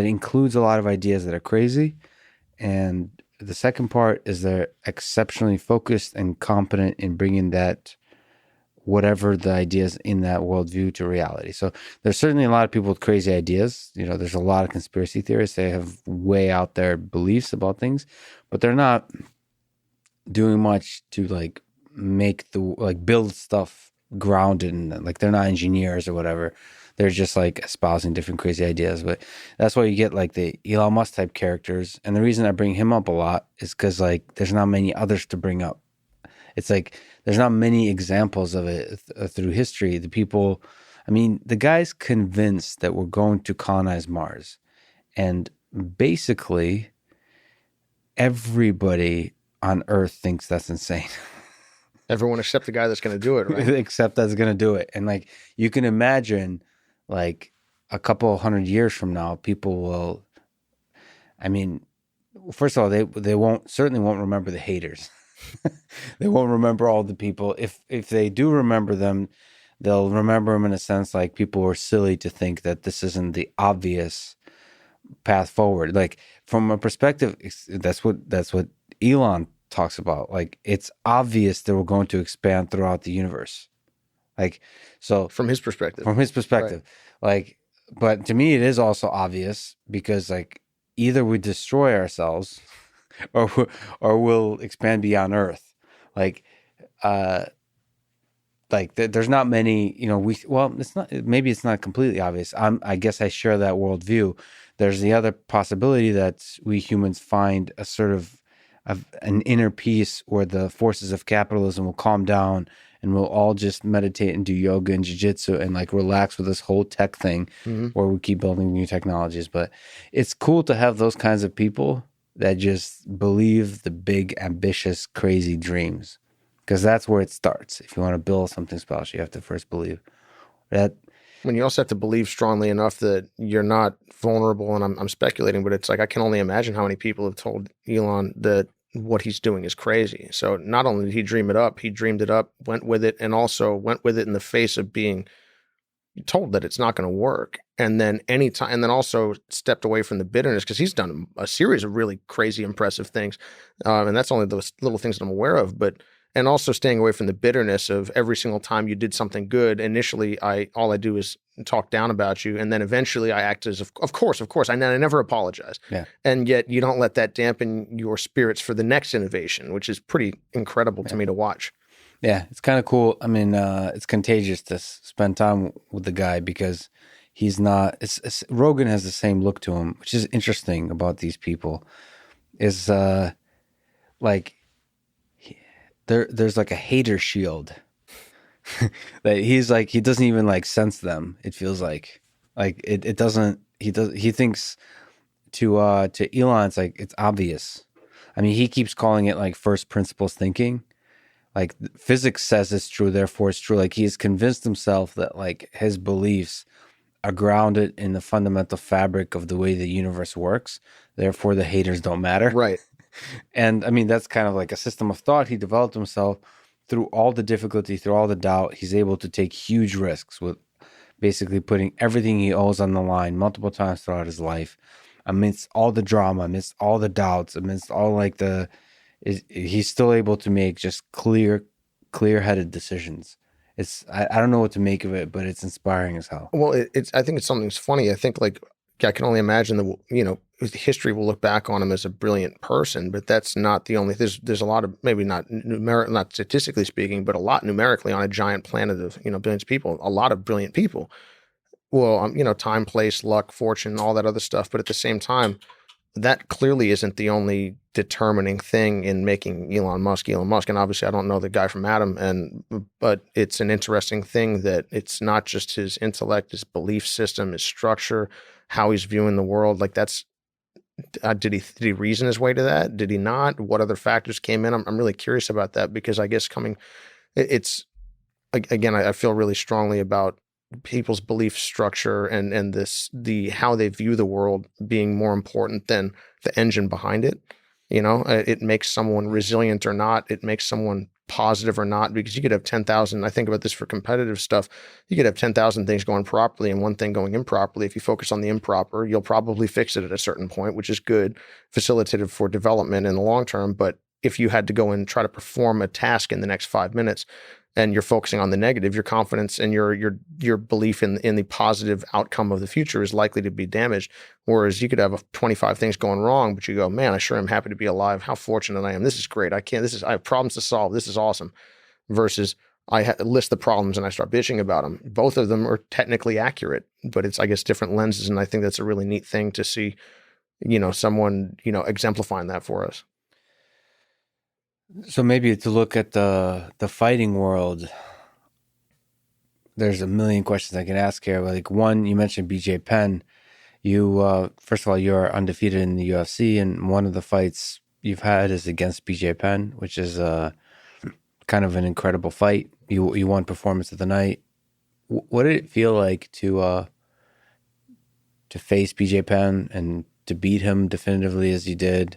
includes a lot of ideas that are crazy, and the second part is they're exceptionally focused and competent in bringing that whatever the ideas in that worldview to reality. So there's certainly a lot of people with crazy ideas. There's a lot of conspiracy theorists. They have way out there beliefs about things, but they're not doing much to like make build stuff grounded and like they're not engineers or whatever. They're just like espousing different crazy ideas. But that's why you get like the Elon Musk type characters. And the reason I bring him up a lot is because like there's not many others to bring up. It's like there's not many examples of it through history. The guy's convinced that we're going to colonize Mars. And basically, everybody on Earth thinks that's insane. Everyone except the guy that's going to do it, right? Except that's going to do it. And like you can imagine, like a couple hundred years from now, people will. First of all, they certainly won't remember the haters. They won't remember all the people. If they do remember them, they'll remember them in a sense like people were silly to think that this isn't the obvious path forward. Like from a perspective, that's what Elon talks about. Like it's obvious that we're going to expand throughout the universe. Like so from his perspective. Right. Like, but to me, it is also obvious because like either we destroy ourselves. Or we'll expand beyond Earth, there's not many. It's not. Maybe it's not completely obvious. I guess I share that worldview. There's the other possibility that we humans find a sort of an inner peace where the forces of capitalism will calm down and we'll all just meditate and do yoga and jiu-jitsu and like relax with this whole tech thing, where we keep building new technologies. But it's cool to have those kinds of people that just believe the big, ambitious, crazy dreams. Because that's where it starts. If you want to build something special, you have to first believe that. When you also have to believe strongly enough that you're not vulnerable, and I'm speculating, but it's like I can only imagine how many people have told Elon that what he's doing is crazy. So not only did he dream it up, he dreamed it up, went with it, and also went with it in the face of being told that it's not going to work. And then also stepped away from the bitterness because he's done a series of really crazy, impressive things. And that's only those little things that I'm aware of, and also staying away from the bitterness of every single time you did something good. Initially, all I do is talk down about you. And then eventually I act as, of course, I never apologize. Yeah. And yet you don't let that dampen your spirits for the next innovation, which is pretty incredible to me to watch. Yeah, it's kind of cool. It's contagious to spend time with the guy because he's not. Rogan has the same look to him, which is interesting about these people. Is like there's like a hater shield that he's like he doesn't even like sense them. It feels like it doesn't. He thinks to Elon, it's like it's obvious. He keeps calling it like first principles thinking. Like physics says it's true, therefore it's true. Like he's convinced himself that like his beliefs are grounded in the fundamental fabric of the way the universe works. Therefore the haters don't matter. Right. And that's kind of like a system of thought he developed himself through all the difficulty, through all the doubt. He's able to take huge risks with basically putting everything he owes on the line multiple times throughout his life, amidst all the drama, amidst all the doubts, amidst all like he's still able to make just clear-headed decisions. I don't know what to make of it, but it's inspiring as hell. Well, I think it's something that's funny. I think like I can only imagine history will look back on him as a brilliant person, but that's not the only. There's a lot of, maybe not not statistically speaking, but a lot numerically on a giant planet of billions of people, a lot of brilliant people. Well, time, place, luck, fortune, all that other stuff, but at the same time, that clearly isn't the only determining thing in making Elon Musk. And obviously I don't know the guy from Adam, but it's an interesting thing that it's not just his intellect, his belief system, his structure, how he's viewing the world. Like that's, did he reason his way to that? Did he not? What other factors came in? I'm really curious about that because I guess it's again, I feel really strongly about people's belief structure and how they view the world being more important than the engine behind it. It makes someone resilient or not. It makes someone positive or not, because you could have 10,000. I think about this for competitive stuff. You could have 10,000 things going properly and one thing going improperly. If you focus on the improper, you'll probably fix it at a certain point, which is good, facilitated for development in the long term. But if you had to go and try to perform a task in the next 5 minutes, and you're focusing on the negative, your confidence and your belief in the positive outcome of the future is likely to be damaged. Whereas you could have 25 things going wrong, but you go, man, I sure am happy to be alive. How fortunate I am. This is great. I have problems to solve. This is awesome. Versus I list the problems and I start bitching about them. Both of them are technically accurate, but it's, I guess, different lenses. And I think that's a really neat thing to see, someone, exemplifying that for us. So maybe to look at the fighting world, there's a million questions I can ask here. Like one, you mentioned BJ Penn. You first of all, you're undefeated in the UFC, and one of the fights you've had is against BJ Penn, which is kind of an incredible fight. You won Performance of the Night. What did it feel like to face BJ Penn and to beat him definitively as you did?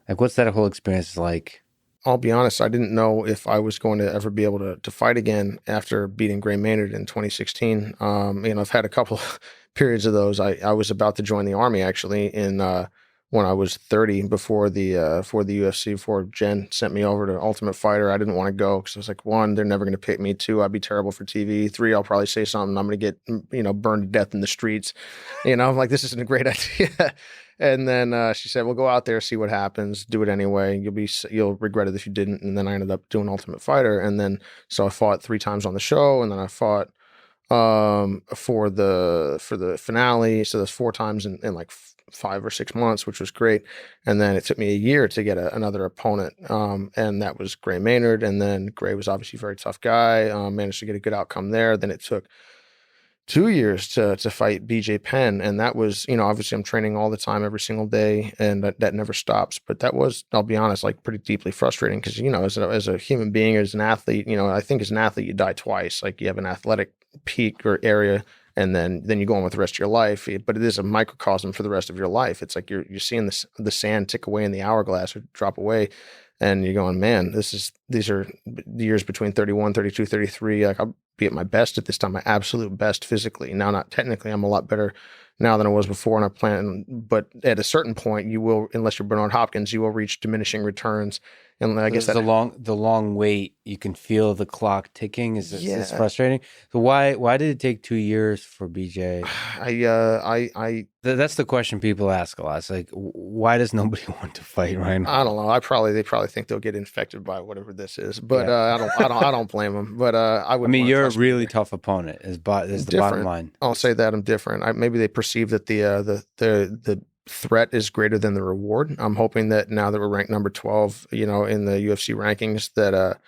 Like, what's that whole experience like? I'll be honest, I didn't know if I was going to ever be able to fight again after beating Gray Maynard in 2016. I've had a couple of periods of those. I was about to join the Army, actually, when I was 30, before the UFC, before Jen sent me over to Ultimate Fighter. I didn't want to go because I was like, one, they're never going to pick me. Two, I'd be terrible for TV. Three, I'll probably say something. I'm going to get, burned to death in the streets. I'm like, this isn't a great idea. And then she said, well, go out there, see what happens, do it anyway. You'll regret it if you didn't. And then I ended up doing Ultimate Fighter. And then, so I fought 3 times on the show, and then I fought for the finale. So that's 4 times in like 5 or 6 months, which was great. And then it took me a year to get another opponent. And that was Gray Maynard. And then Gray was obviously a very tough guy, managed to get a good outcome there. Then it took 2 years to fight BJ Penn. And that was, obviously I'm training all the time, every single day, and that never stops. But that was, I'll be honest, like pretty deeply frustrating because, as a human being, as an athlete, I think as an athlete, you die twice. Like you have an athletic peak or area, and then you go on with the rest of your life. But it is a microcosm for the rest of your life. It's like you're seeing the sand tick away in the hourglass or drop away. And you're going, man, these are years between 31, 32, 33. Like I'll be at my best at this time, my absolute best physically. Now, not technically, I'm a lot better now than I was before, and I plan. But at a certain point, you will, unless you're Bernard Hopkins, you will reach diminishing returns. And I guess the long wait, you can feel the clock ticking. Is this frustrating? So why did it take 2 years for BJ? That's the question people ask a lot. It's like, why does nobody want to fight right now? I don't know. They probably think they'll get infected by whatever this is, but I don't blame them. But I would. I mean, you're a really tough opponent. Is the bottom line? I'll say that I'm different. Maybe they perceive that the threat is greater than the reward. I'm hoping that now that we're ranked number 12, in the UFC rankings, that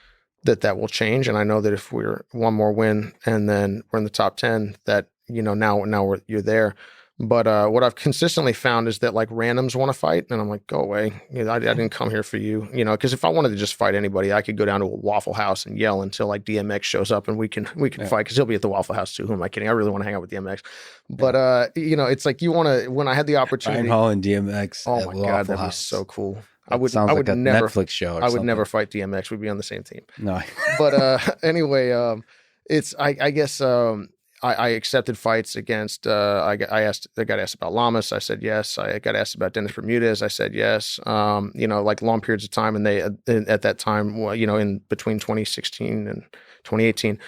will change. And I know that if we're one more win and then we're in the top 10, that now you're there. But what I've consistently found is that like randoms want to fight, and I'm like, go away. I didn't come here for you. Because if I wanted to just fight anybody, I could go down to a Waffle House and yell until like DMX shows up, and we can fight, because he'll be at the Waffle House too. Who am I kidding? I really want to hang out with DMX. But it's like you want to. When I had the opportunity, Ryan Hall and DMX. Oh my God, that'd be so cool. I would like never Netflix show. I would never fight DMX. We'd be on the same team. No, but anyway, I guess. I accepted fights against. I got asked about Lamas. I said yes. I got asked about Dennis Bermudez. I said yes. Like long periods of time, and they at that time, in between 2016 and 2018,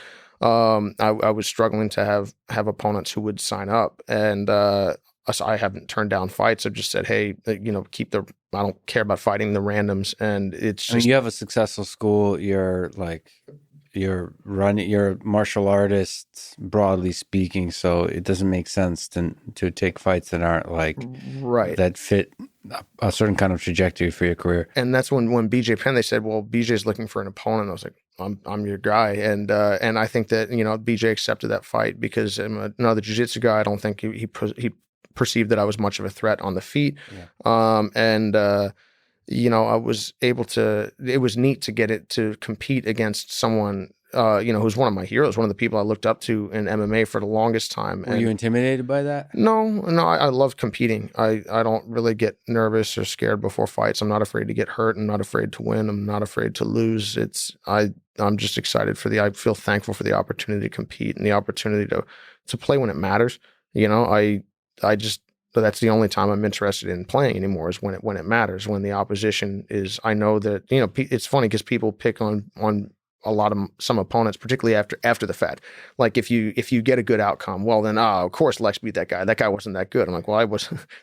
I was struggling to have opponents who would sign up, and I haven't turned down fights. I've just said, hey, I don't care about fighting the randoms, and it's just. I mean, you have a successful school. You're a martial artist, broadly speaking, so it doesn't make sense to take fights that aren't like right, that fit a certain kind of trajectory for your career. And that's when BJ Penn, they said, well, BJ's looking for an opponent. I was like, I'm your guy. And I think that, BJ accepted that fight because I'm another jiu-jitsu guy. I don't think he perceived that I was much of a threat on the feet. Yeah. I was able to, it was neat to get it to compete against someone who's one of my heroes, one of the people I looked up to in MMA for the longest time. Were you intimidated by that? No, I love competing. I don't really get nervous or scared before fights. I'm not afraid to get hurt. I'm not afraid to win. I'm not afraid to lose. I'm just excited I feel thankful for the opportunity to compete and the opportunity to play when it matters. That's the only time I'm interested in playing anymore is when it matters, when the opposition is, I know that, it's funny because people pick on some opponents, particularly after the fact. Like if you get a good outcome, well then, of course Lex beat that guy. That guy wasn't that good. I'm like, well,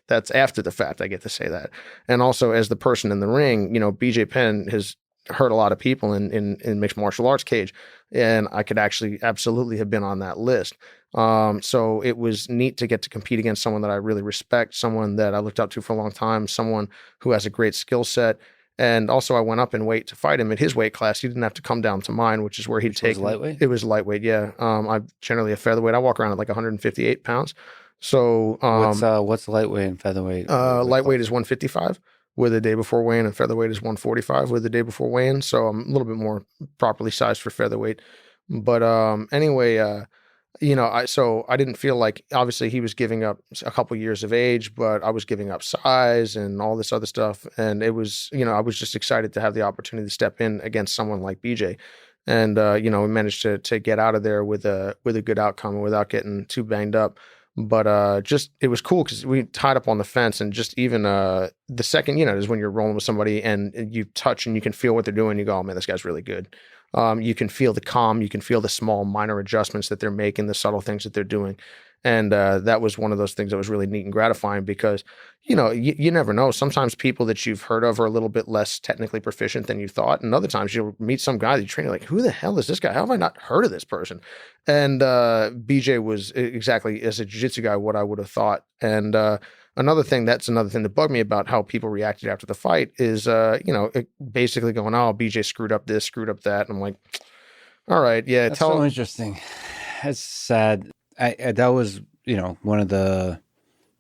that's after the fact. I get to say that. And also as the person in the ring, BJ Penn has hurt a lot of people in mixed martial arts cage. And I could actually absolutely have been on that list. So it was neat to get to compete against someone that I really respect, someone that I looked up to for a long time, someone who has a great skill set. And also I went up in weight to fight him at his weight class. He didn't have to come down to mine, which is where he'd take lightweight. It was lightweight. Yeah. I'm generally a featherweight. I walk around at like 158 pounds. So, what's lightweight and featherweight? Lightweight is 155 with a day before weigh-in, and featherweight is 145 with a day before weigh-in. So I'm a little bit more properly sized for featherweight. But anyway, I didn't feel like, obviously he was giving up a couple years of age, but I was giving up size and all this other stuff. And it was, I was just excited to have the opportunity to step in against someone like BJ. And, we managed to get out of there with a good outcome without getting too banged up. But it was cool because we tied up on the fence, and just even the second, is when you're rolling with somebody and you touch and you can feel what they're doing. You go, oh man, this guy's really good. You can feel the calm, you can feel the small minor adjustments that they're making, the subtle things that they're doing. And that was one of those things that was really neat and gratifying because, you never know. Sometimes people that you've heard of are a little bit less technically proficient than you thought. And other times you'll meet some guy that you train, like, who the hell is this guy? How have I not heard of this person? And BJ was exactly, as a jiu-jitsu guy, what I would have thought. And another thing that bugged me about how people reacted after the fight is, basically going, oh, BJ screwed up this, screwed up that. And I'm like, all right, yeah. That's so interesting. It's sad. That was, one of the,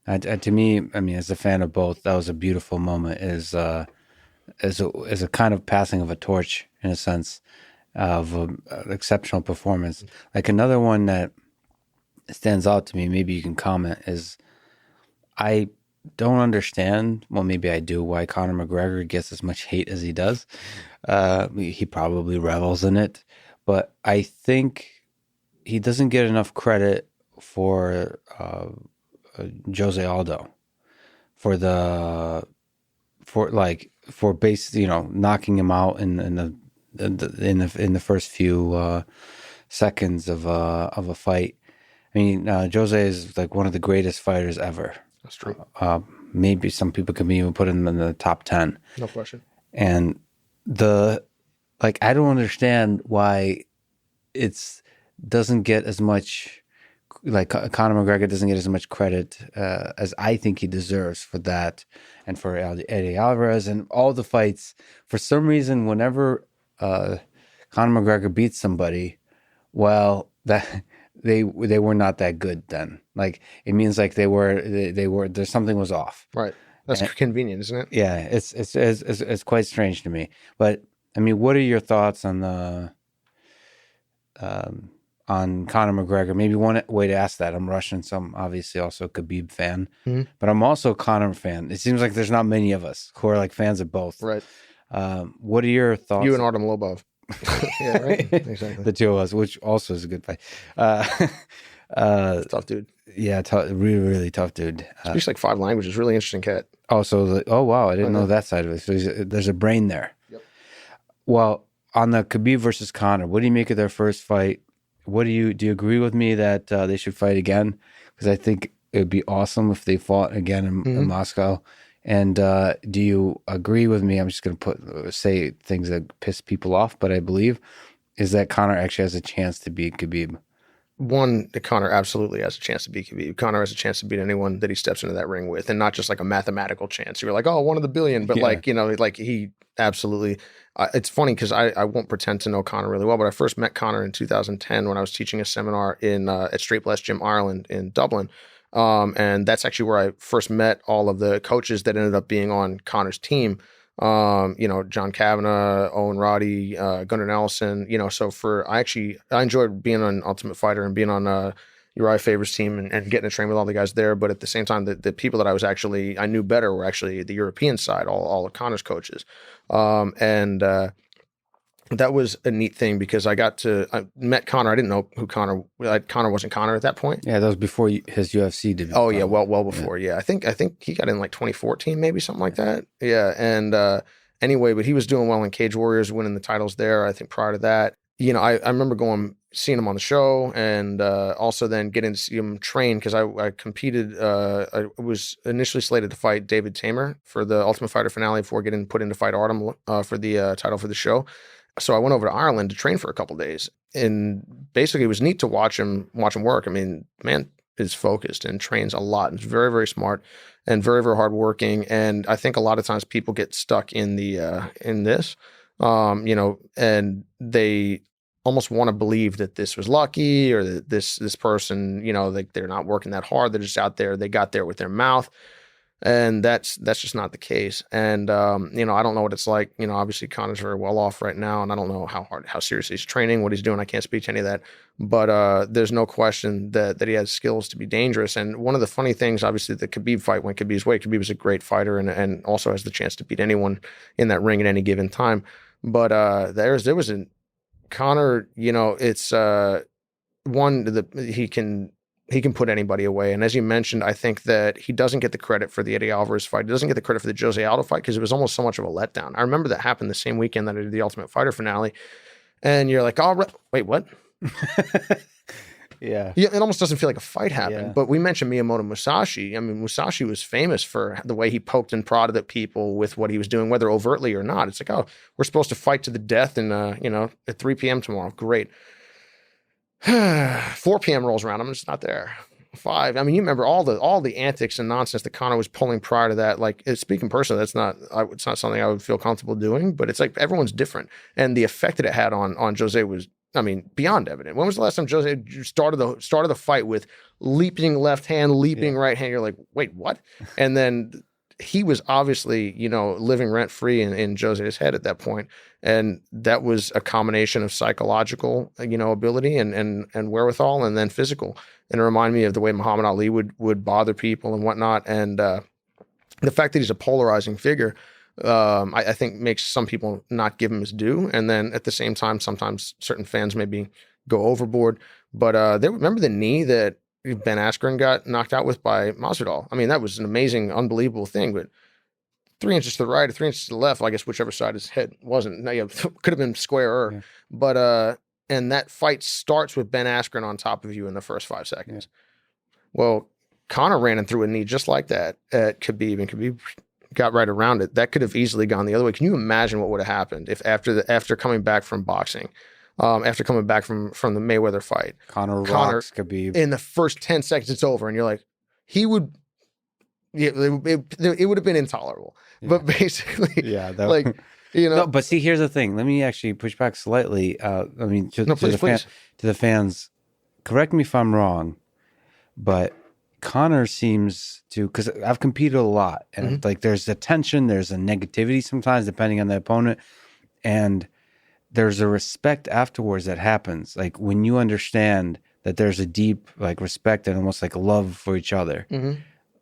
to me, I mean, as a fan of both, that was a beautiful moment as a kind of passing of a torch in a sense of an exceptional performance. Like another one that stands out to me, maybe you can comment, is I don't understand, well, maybe I do, why Conor McGregor gets as much hate as he does. He probably revels in it, but I think he doesn't get enough credit for Jose Aldo for basically knocking him out in the first few seconds of a fight. I mean, Jose is like one of the greatest fighters ever. That's true. Maybe some people could even put him in the top 10. No question. And I don't understand why doesn't get as much, like Conor McGregor doesn't get as much credit as I think he deserves for that, and for Eddie Alvarez and all the fights. For some reason, whenever Conor McGregor beats somebody, well, that they were not that good then. Like it means like they were there's something was off. Right. That's convenient, isn't it? Yeah, it's quite strange to me. But I mean, what are your thoughts on the on Conor McGregor? Maybe one way to ask that. I'm Russian, so I'm obviously also a Khabib fan, but I'm also a Conor fan. It seems like there's not many of us who are like fans of both. Right. What are your thoughts? You and Artem Lobov. Yeah, right. Exactly. The two of us, which also is a good fight. Tough dude. Yeah, really, really tough dude. Speaks like 5 languages. Really interesting cat. Oh wow, I didn't know that side of it. So there's a brain there. Yep. Well, on the Khabib versus Conor, what do you make of their first fight? Do you agree with me that they should fight again? Because I think it would be awesome if they fought again in Moscow. And do you agree with me? I'm just going to say things that piss people off, but I believe is that Conor actually has a chance to beat Khabib. One, Conor absolutely has a chance to beat Khabib. Conor has a chance to beat anyone that he steps into that ring with, and not just like a mathematical chance. You're like, oh, 1 of the billion, but like he absolutely. It's funny because I won't pretend to know Conor really well, but I first met Conor in 2010 when I was teaching a seminar at Straight Blast Gym Ireland in Dublin. And that's actually where I first met all of the coaches that ended up being on Conor's team. John Kavanagh, Owen Roddy, Gunnar Nelson, so I enjoyed being on Ultimate Fighter and being on Uriah Faber's team and getting to train with all the guys there. But at the same time, the people that I knew better were actually the European side, all of Conor's coaches. That was a neat thing because I met Conor. I didn't know who Conor wasn't Conor at that point. Yeah, that was before his UFC debut. Oh yeah, well before. Yeah, I think he got in like 2014, maybe something like that. Yeah, and anyway, but he was doing well in Cage Warriors, winning the titles there. I think prior to that, I remember seeing him on the show, and also then getting to see him train because I competed. I was initially slated to fight David Tamer for the Ultimate Fighter finale before getting put into Fight Artem for the title for the show. So I went over to Ireland to train for a couple of days, and basically it was neat to watch him work. I mean, man is focused and trains a lot and is very, very smart and very, very hardworking. And I think a lot of times people get stuck in this, and they almost want to believe that this was lucky or that this person, they're not working that hard. They're just out there. They got there with their mouth. And that's just not the case. And, I don't know what it's like. Obviously Conor's very well off right now, and I don't know how seriously he's training, what he's doing. I can't speak to any of that. But there's no question that he has skills to be dangerous. And one of the funny things, obviously, the Khabib fight went Khabib's way. Khabib was a great fighter and also has the chance to beat anyone in that ring at any given time. But there was a Conor, it's he can put anybody away. And as you mentioned, I think that he doesn't get the credit for the Eddie Alvarez fight. He doesn't get the credit for the Jose Aldo fight because it was almost so much of a letdown. I remember that happened the same weekend that I did the Ultimate Fighter finale. And you're like, oh, wait, what? Yeah. It almost doesn't feel like a fight happened. Yeah. But we mentioned Miyamoto Musashi. I mean, Musashi was famous for the way he poked and prodded at people with what he was doing, whether overtly or not. It's like, oh, we're supposed to fight to the death at 3 p.m. tomorrow. Great. 4 p.m. rolls around. I'm just not there. 5. I mean, you remember all the antics and nonsense that Conor was pulling prior to that. Like, speaking personally, it's not something I would feel comfortable doing. But it's like everyone's different, and the effect that it had on Jose was, I mean, beyond evident. When was the last time Jose started the fight with leaping left hand, leaping right hand? You're like, wait, what? And then he was obviously, living rent free in Jose's head at that point. And that was a combination of psychological, ability and wherewithal, and then physical. And it reminded me of the way Muhammad Ali would bother people and whatnot. And the fact that he's a polarizing figure, I think makes some people not give him his due. And then at the same time, sometimes certain fans maybe go overboard. But they remember the knee that Ben Askren got knocked out with by Masvidal. I mean, that was an amazing, unbelievable thing. But 3 inches to the right or 3 inches to the left, I guess whichever side his head wasn't. Could have been squarer. Yeah. But and that fight starts with Ben Askren on top of you in the first 5 seconds. Yeah. Well, Conor ran him through a knee just like that at Khabib, and Khabib got right around it. That could have easily gone the other way. Can you imagine what would have happened if after coming back from boxing, after coming back from the Mayweather fight, Conor rocks Khabib in the first 10 seconds, it's over, and you're like, he would. Yeah, it would have been intolerable. Yeah. But basically, No, but see, here's the thing. Let me actually push back slightly. To the fans, correct me if I'm wrong, but Conor seems to, because I've competed a lot, and like there's a tension, there's a negativity sometimes depending on the opponent, and there's a respect afterwards that happens. Like when you understand that there's a deep like respect and almost like a love for each other.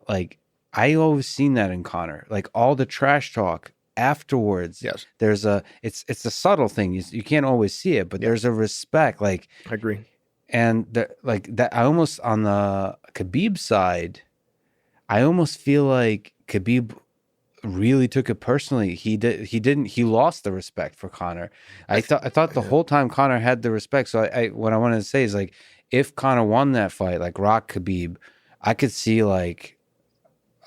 Like I always seen that in Conor. Like all the trash talk afterwards. Yes, there's it's a subtle thing. You can't always see it, but there's a respect. Like I agree. And that I almost on the Khabib side, I almost feel like Khabib really took it personally. He lost the respect for Conor. I thought the whole time Conor had the respect. So what I wanted to say is like if Conor won that fight, like rock Khabib, I could see like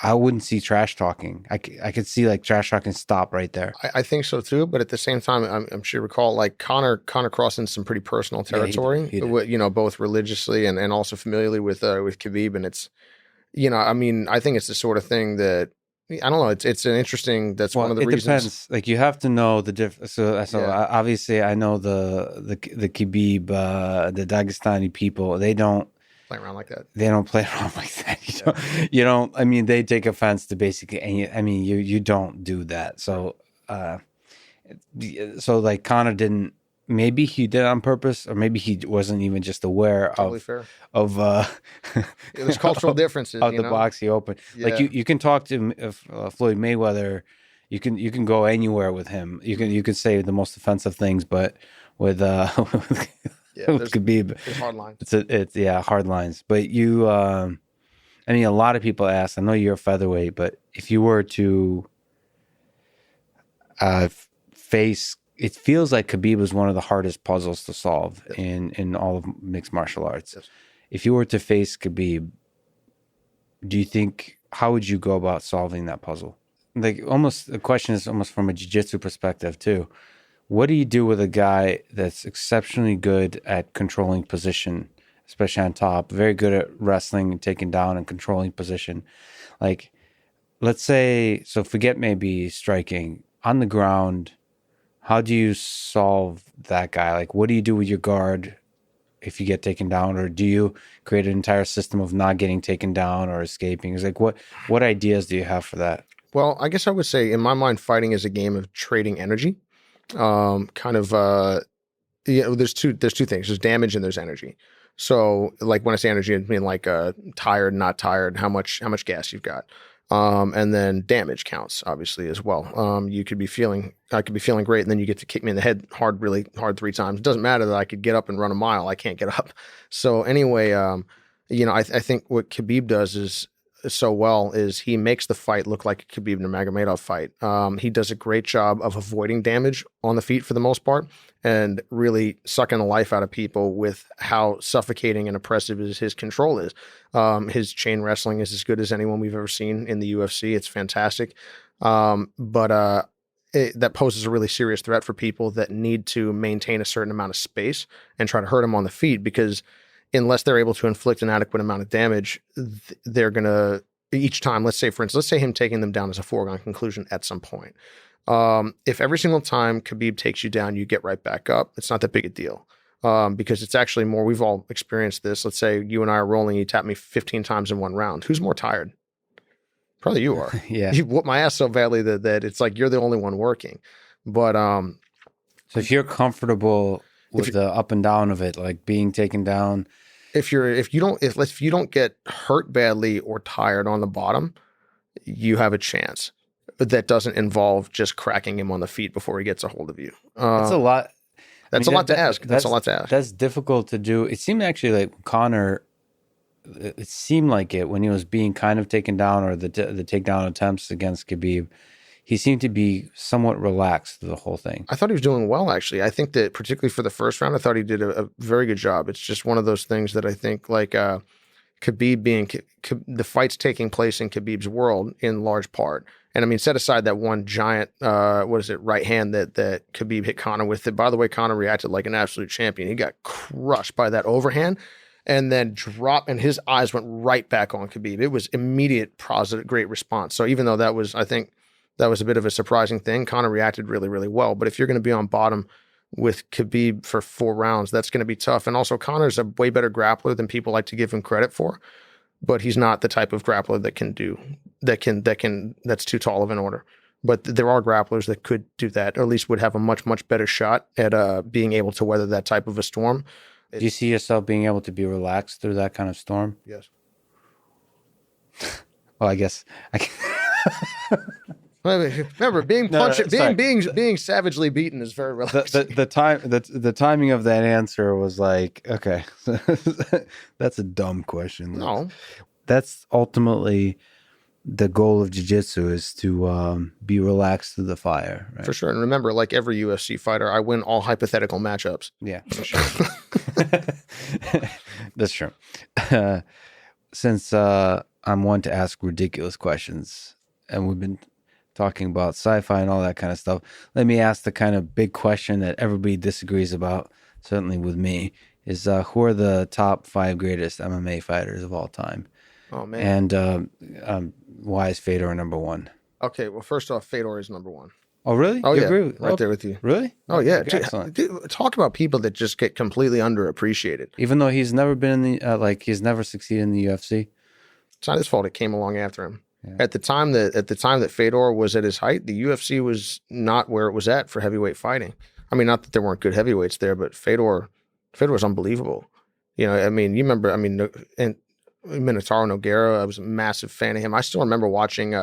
I wouldn't see trash talking. I could see like trash talking stop right there. I think so too, but at the same time, I'm sure you recall like Conor crossing some pretty personal territory, he did. Both religiously and also familially with Khabib, and it's, I mean, I think it's the sort of thing that I don't know. It's an interesting. That's one of the reasons. It depends. Like you have to know the difference. So obviously, I know the Khabib, the Dagestani people. They don't play around like that. They don't play around like that. You don't. I mean, they take offense to basically. I mean, you don't do that. So so like Conor didn't. Maybe he did it on purpose, or maybe he wasn't even just aware Totally fair. of There's cultural differences of you the know? box he opened. Yeah. Like you can talk to Floyd Mayweather, you can go anywhere with him. You can say the most offensive things, but with Yeah, with Khabib, there's hard lines. It's hard lines. But you, I mean, a lot of people ask. I know you're a featherweight, but if you were to face, it feels like Khabib was one of the hardest puzzles to solve in all of mixed martial arts. Yes. If you were to face Khabib, do you think, how would you go about solving that puzzle? Like, almost the question is almost from a jiu-jitsu perspective too. What do you do with a guy that's exceptionally good at controlling position, especially on top, very good at wrestling and taking down and controlling position? Like, let's say, so forget maybe striking, on the ground, how do you solve that guy? Like, what do you do with your guard if you get taken down, or do you create an entire system of not getting taken down or escaping? It's like, what ideas do you have for that? Well, I guess I would say, in my mind, fighting is a game of trading energy. There's two things. There's damage and there's energy. So, like, when I say energy, I mean like tired, not tired, how much gas you've got. And then damage counts, obviously, as well. I could be feeling great, and then you get to kick me in the head really hard 3 times. It doesn't matter that I could get up and run a mile. I can't get up. So anyway, I think what Khabib does is so well is he makes the fight look like a Khabib Nurmagomedov fight. He does a great job of avoiding damage on the feet for the most part, and really sucking the life out of people with how suffocating and oppressive his control is. His chain wrestling is as good as anyone we've ever seen in the UFC. It's fantastic. But that poses a really serious threat for people that need to maintain a certain amount of space and try to hurt him on the feet, because unless they're able to inflict an adequate amount of damage, they're going to, each time, let's say him taking them down as a foregone conclusion at some point. If every single time Khabib takes you down, you get right back up, it's not that big a deal. Because it's actually more, we've all experienced this. Let's say you and I are rolling, you tap me 15 times in one round. Who's more tired? Probably you are. Yeah. You whoop my ass so badly that it's like you're the only one working. But so if you're comfortable with the up and down of it, like being taken down, if you don't get hurt badly or tired on the bottom, you have a chance. But that doesn't involve just cracking him on the feet before he gets a hold of you. that's a lot. That's a lot to ask. That's a lot to ask. That's difficult to do. It seemed actually like Conor, it seemed like it when he was being kind of taken down, or the takedown attempts against Khabib, he seemed to be somewhat relaxed through the whole thing. I thought he was doing well, actually. I think that particularly for the first round, I thought he did a very good job. It's just one of those things that I think, like Khabib the fight's taking place in Khabib's world in large part. And I mean, set aside that one giant, right hand that Khabib hit Conor with. That, by the way, Conor reacted like an absolute champion. He got crushed by that overhand and then dropped, and his eyes went right back on Khabib. It was immediate, positive, great response. So even though I think that was a bit of a surprising thing, Conor reacted really, really well. But if you're going to be on bottom with Khabib for 4 rounds, that's going to be tough. And also, Conor's a way better grappler than people like to give him credit for. But he's not the type of grappler that's too tall of an order. But there are grapplers that could do that, or at least would have a much, much better shot at being able to weather that type of a storm. Do you see yourself being able to be relaxed through that kind of storm? Yes. Well, I guess I can. Remember, being savagely beaten is very relaxing. The timing of that answer was like, okay, that's a dumb question. No, that's ultimately the goal of jiu-jitsu, is to be relaxed through the fire. Right? For sure. And remember, like every UFC fighter, I win all hypothetical matchups. Yeah, for sure. That's true. Since I'm one to ask ridiculous questions, and we've been talking about sci-fi and all that kind of stuff, let me ask the kind of big question that everybody disagrees about, certainly with me, is who are the top 5 greatest MMA fighters of all time? Oh, man. And why is Fedor number 1? Okay, well, first off, Fedor is number 1. Oh, really? Oh, you yeah, agree with, right there with you. Really? Oh, yeah. Okay, excellent. Dude, talk about people that just get completely underappreciated. Even though he's never been in the, he's never succeeded in the UFC? It's not his fault it came along after him. Yeah. At the time that Fedor was at his height, the UFC was not where it was at for heavyweight fighting. I mean, not that there weren't good heavyweights there, but Fedor was unbelievable. You know, I mean, you remember, I mean, and Minotauro Nogueira, I was a massive fan of him. I still remember watching,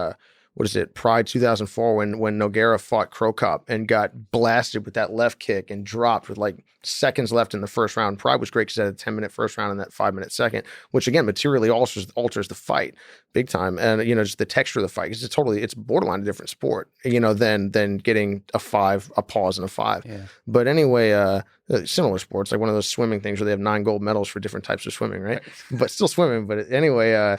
Pride 2004 when Nogueira fought Crow Cop and got blasted with that left kick and dropped with like seconds left in the first round. Pride was great because it had a 10-minute first round and that 5-minute second, which again materially alters the fight big time. And you know, just the texture of the fight, because it's borderline a different sport, you know, than getting a pause and a 5. Yeah. But anyway, similar sports, like one of those swimming things where they have 9 gold medals for different types of swimming, right? But still swimming. But anyway,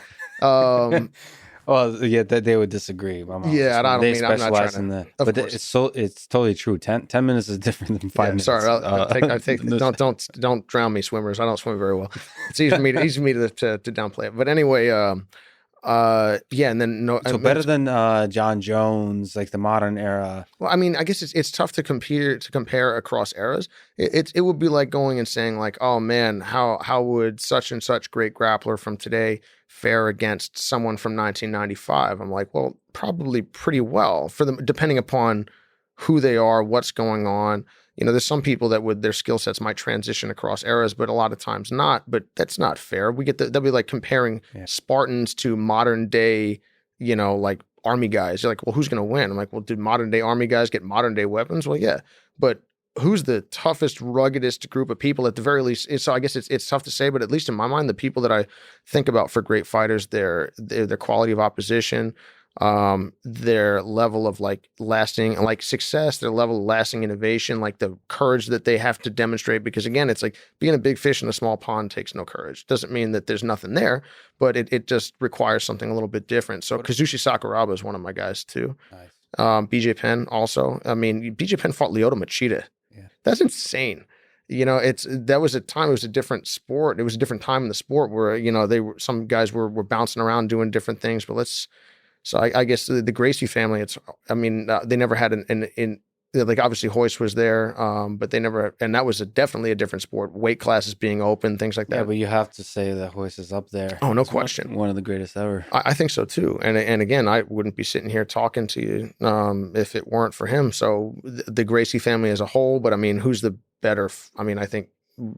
well, yeah, that they would disagree. Yeah, I don't they mean I'm not specialize trying in to. that, Of but course. it's totally true. 10 minutes is different than 5 minutes. Sorry, I take don't drown me, swimmers. I don't swim very well. It's easy for me to downplay it. But anyway, yeah, and then So better than John Jones, like the modern era. Well, I mean, I guess it's tough to compare across eras. It would be like going and saying like, oh man, how would such and such great grappler from today fare against someone from 1995? I'm like, well, probably pretty well for them, depending upon who they are, what's going on. You know, there's some people that their skill sets might transition across eras, but a lot of times not. But that's not fair. That'd be like comparing Spartans to modern day, you know, like army guys. You're like, well, who's going to win? I'm like, well, did modern day army guys get modern day weapons? Well, yeah, but who's the toughest, ruggedest group of people at the very least? So I guess it's tough to say, but at least in my mind, the people that I think about for great fighters, their quality of opposition, their level of like lasting, like success, their level of lasting innovation, like the courage that they have to demonstrate. Because again, it's like being a big fish in a small pond takes no courage. Doesn't mean that there's nothing there, but it just requires something a little bit different. So Kazushi Sakuraba is one of my guys too. Nice. BJ Penn also. I mean, BJ Penn fought Lyoto Machida. Yeah. That's insane. You know, that was a time, it was a different sport. It was a different time in the sport where, you know, some guys were bouncing around doing different things, but so I guess the Gracie family, they never had like obviously Hoist was there, but they never, and that was definitely a different sport, weight classes being open, things like that. Yeah, but you have to say that Hoist is up there. Oh, no question. One of the greatest ever. I think so too. And again, I wouldn't be sitting here talking to you if it weren't for him. So the Gracie family as a whole, but I mean, who's the better? I think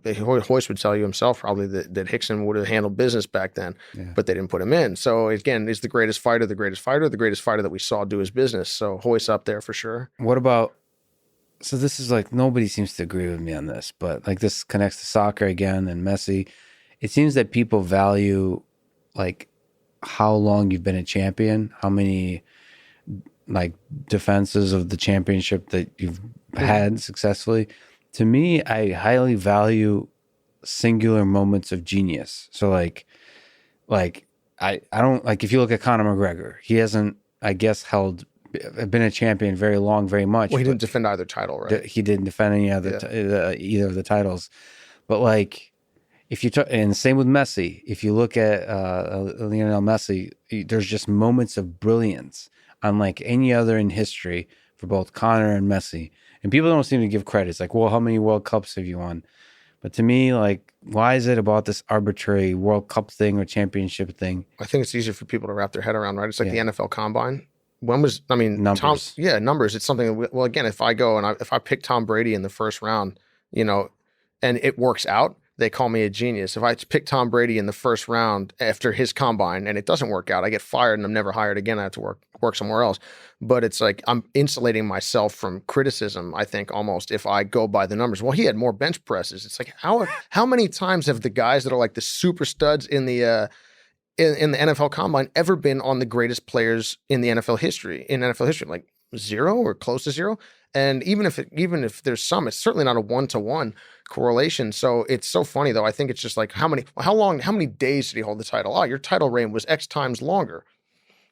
Hoist would tell you himself probably that Hickson would have handled business back then, but they didn't put him in. So again, is the greatest fighter the greatest fighter that we saw do his business. So Hoist up there for sure. What about, so this is like, nobody seems to agree with me on this, but like this connects to soccer again and Messi. It seems that people value like how long you've been a champion, how many like defenses of the championship that you've had successfully. To me, I highly value singular moments of genius. So like I don't, like if you look at Conor McGregor, he hasn't, I guess, been a champion very long, very much. Well, he didn't defend either title, right? He didn't defend any other either of the titles. But like, if you and same with Messi. If you look at Lionel Messi, there's just moments of brilliance unlike any other in history for both Conor and Messi. And people don't seem to give credit. It's like, well, how many World Cups have you won? But to me, like, why is it about this arbitrary World Cup thing or championship thing? I think it's easier for people to wrap their head around, right? It's like the NFL Combine. Numbers. Numbers. It's something. Well, again, if I go and if I pick Tom Brady in the first round, you know, and it works out, they call me a genius. If I pick Tom Brady in the first round after his combine and it doesn't work out, I get fired and I'm never hired again. I have to work somewhere else. But it's like I'm insulating myself from criticism, I think, almost if I go by the numbers. Well, he had more bench presses. It's like how many times have the guys that are like the super studs in the NFL Combine ever been on the greatest players in NFL history? Like 0 or close to 0. And even if there's some, it's certainly not a 1-to-1 correlation. So it's so funny though. I think it's just like how many days did he hold the title? Oh, your title reign was X times longer.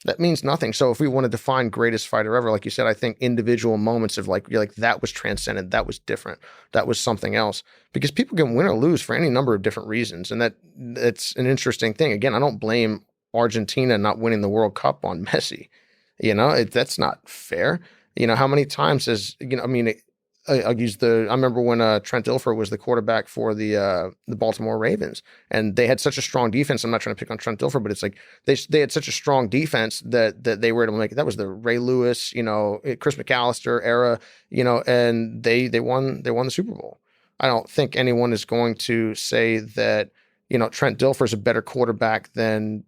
That means nothing. So if we want to define greatest fighter ever, like you said, I think individual moments of like, you're like, that was transcendent, that was different, that was something else. Because people can win or lose for any number of different reasons. And that's an interesting thing. Again, I don't blame Argentina not winning the World Cup on Messi. You know, that's not fair. You know, how many times has, you know, I mean, I'll use I remember when Trent Dilfer was the quarterback for the Baltimore Ravens, and they had such a strong defense. I'm not trying to pick on Trent Dilfer, but it's like they had such a strong defense that they were able to make it. That was the Ray Lewis, Chris McAllister era, and they won the Super Bowl. I don't think anyone is going to say that, Trent Dilfer is a better quarterback than,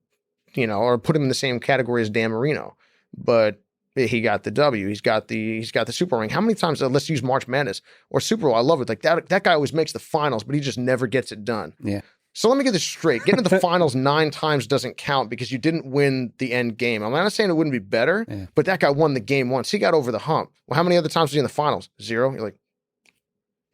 or put him in the same category as Dan Marino, but he got the W. He's got the Super Bowl ring. How many times? Let's use March Madness or Super Bowl. I love it. Like that guy always makes the finals, but he just never gets it done. Yeah. So let me get this straight. Getting to the finals 9 times doesn't count because you didn't win the end game. I'm not saying it wouldn't be better, but that guy won the game once. He got over the hump. Well, how many other times was he in the finals? 0. You're like,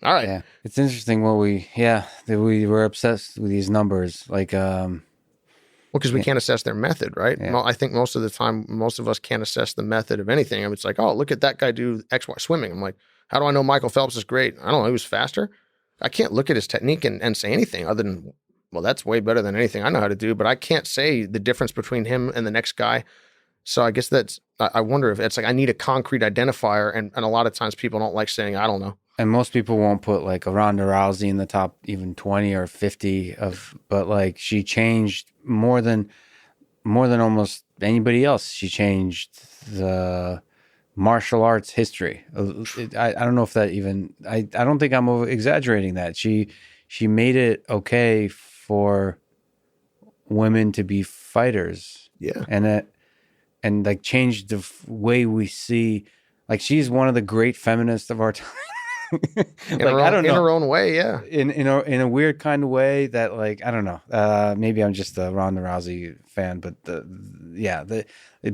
all right. Yeah. It's interesting that we were obsessed with these numbers. Like, well, because we can't assess their method, right? Yeah. Well, I think most of the time, most of us can't assess the method of anything. I mean, it's like, oh, look at that guy do X, Y swimming. I'm like, how do I know Michael Phelps is great? I don't know. He was faster. I can't look at his technique and say anything other than, well, that's way better than anything I know how to do. But I can't say the difference between him and the next guy. So I guess I wonder if it's like I need a concrete identifier. And a lot of times people don't like saying, I don't know. And most people won't put like a Ronda Rousey in the top even 20 or 50 but like she changed more than almost anybody else. She changed the martial arts history. I don't know if that even, I don't think I'm exaggerating that. She made it okay for women to be fighters. Yeah. And like changed the way we see, like she's one of the great feminists of our time. I don't know. In her own way, yeah. In a weird kind of way that, like, I don't know. Maybe I'm just a Ronda Rousey fan, but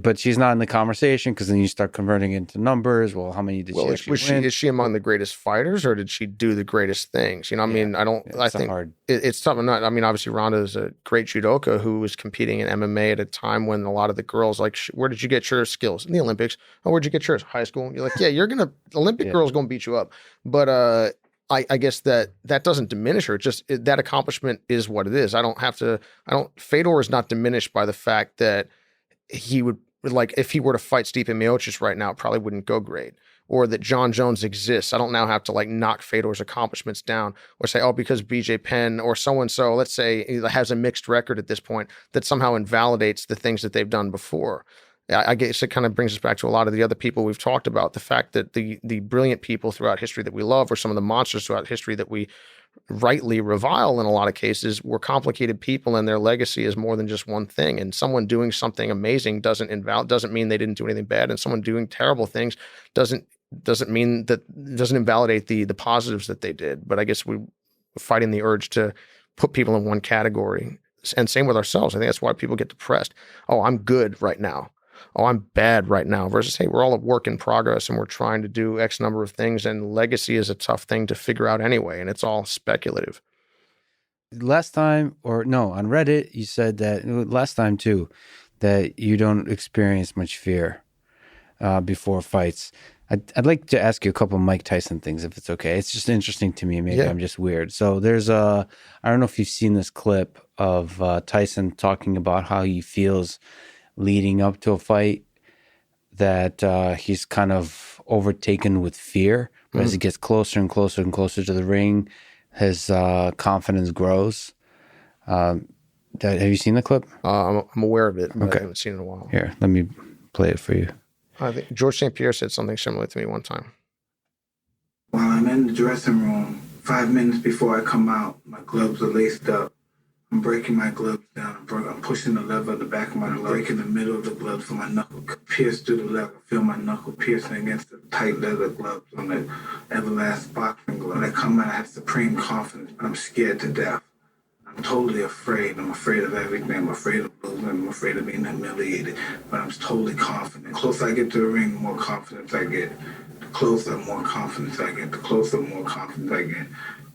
but she's not in the conversation because then you start converting into numbers. Well, how many did she actually win? Is she among the greatest fighters, or did she do the greatest things? I mean, I think it's something. I mean, obviously, Ronda is a great judoka who was competing in MMA at a time when a lot of the girls like, where did you get your skills in the Olympics? Oh, where'd you get yours? High school. You're like, yeah, Olympic girl's gonna beat you up. But I guess that doesn't diminish her. It's just that accomplishment is what it is. Fedor is not diminished by the fact that he would, like, if he were to fight Stipe Miocic right now, it probably wouldn't go great. Or that John Jones exists. I don't now have to like knock Fedor's accomplishments down or say, oh, because BJ Penn or so-and-so, let's say, has a mixed record at this point, that somehow invalidates the things that they've done before. I guess it kind of brings us back to a lot of the other people we've talked about. The fact that the brilliant people throughout history that we love, or some of the monsters throughout history that we rightly revile in a lot of cases, were complicated people, and their legacy is more than just one thing. And someone doing something amazing doesn't mean they didn't do anything bad. And someone doing terrible things doesn't invalidate the positives that they did. But I guess we're fighting the urge to put people in one category. And same with ourselves. I think that's why people get depressed. Oh, I'm good right now. Oh, I'm bad right now, versus, hey, we're all a work in progress and we're trying to do X number of things, and legacy is a tough thing to figure out anyway, and it's all speculative. Last time, on Reddit, you said that, last time too, that you don't experience much fear before fights. I'd like to ask you a couple of Mike Tyson things, if it's okay. It's just interesting to me. Maybe I'm just weird. So there's I don't know if you've seen this clip of Tyson talking about how he feels leading up to a fight, that he's kind of overtaken with fear. But as he gets closer and closer and closer to the ring, his confidence grows. Have you seen the clip? I'm aware of it, but I haven't seen it in a while. Here, let me play it for you. I think George St. Pierre said something similar to me one time. While I'm in the dressing room, 5 minutes before I come out, my gloves are laced up. I'm breaking my gloves down. I'm pushing the lever at the back of my glove. I'm breaking the middle of the glove so my knuckle pierce through the leather. I feel my knuckle piercing against the tight leather gloves on the Everlast boxing glove. When I come out, I have supreme confidence, but I'm scared to death. I'm totally afraid. I'm afraid of everything. I'm afraid of losing. I'm afraid of being humiliated. But I'm totally confident. The closer I get to the ring, the more confidence I get. The closer, the more confidence I get. The closer, the more confidence I get.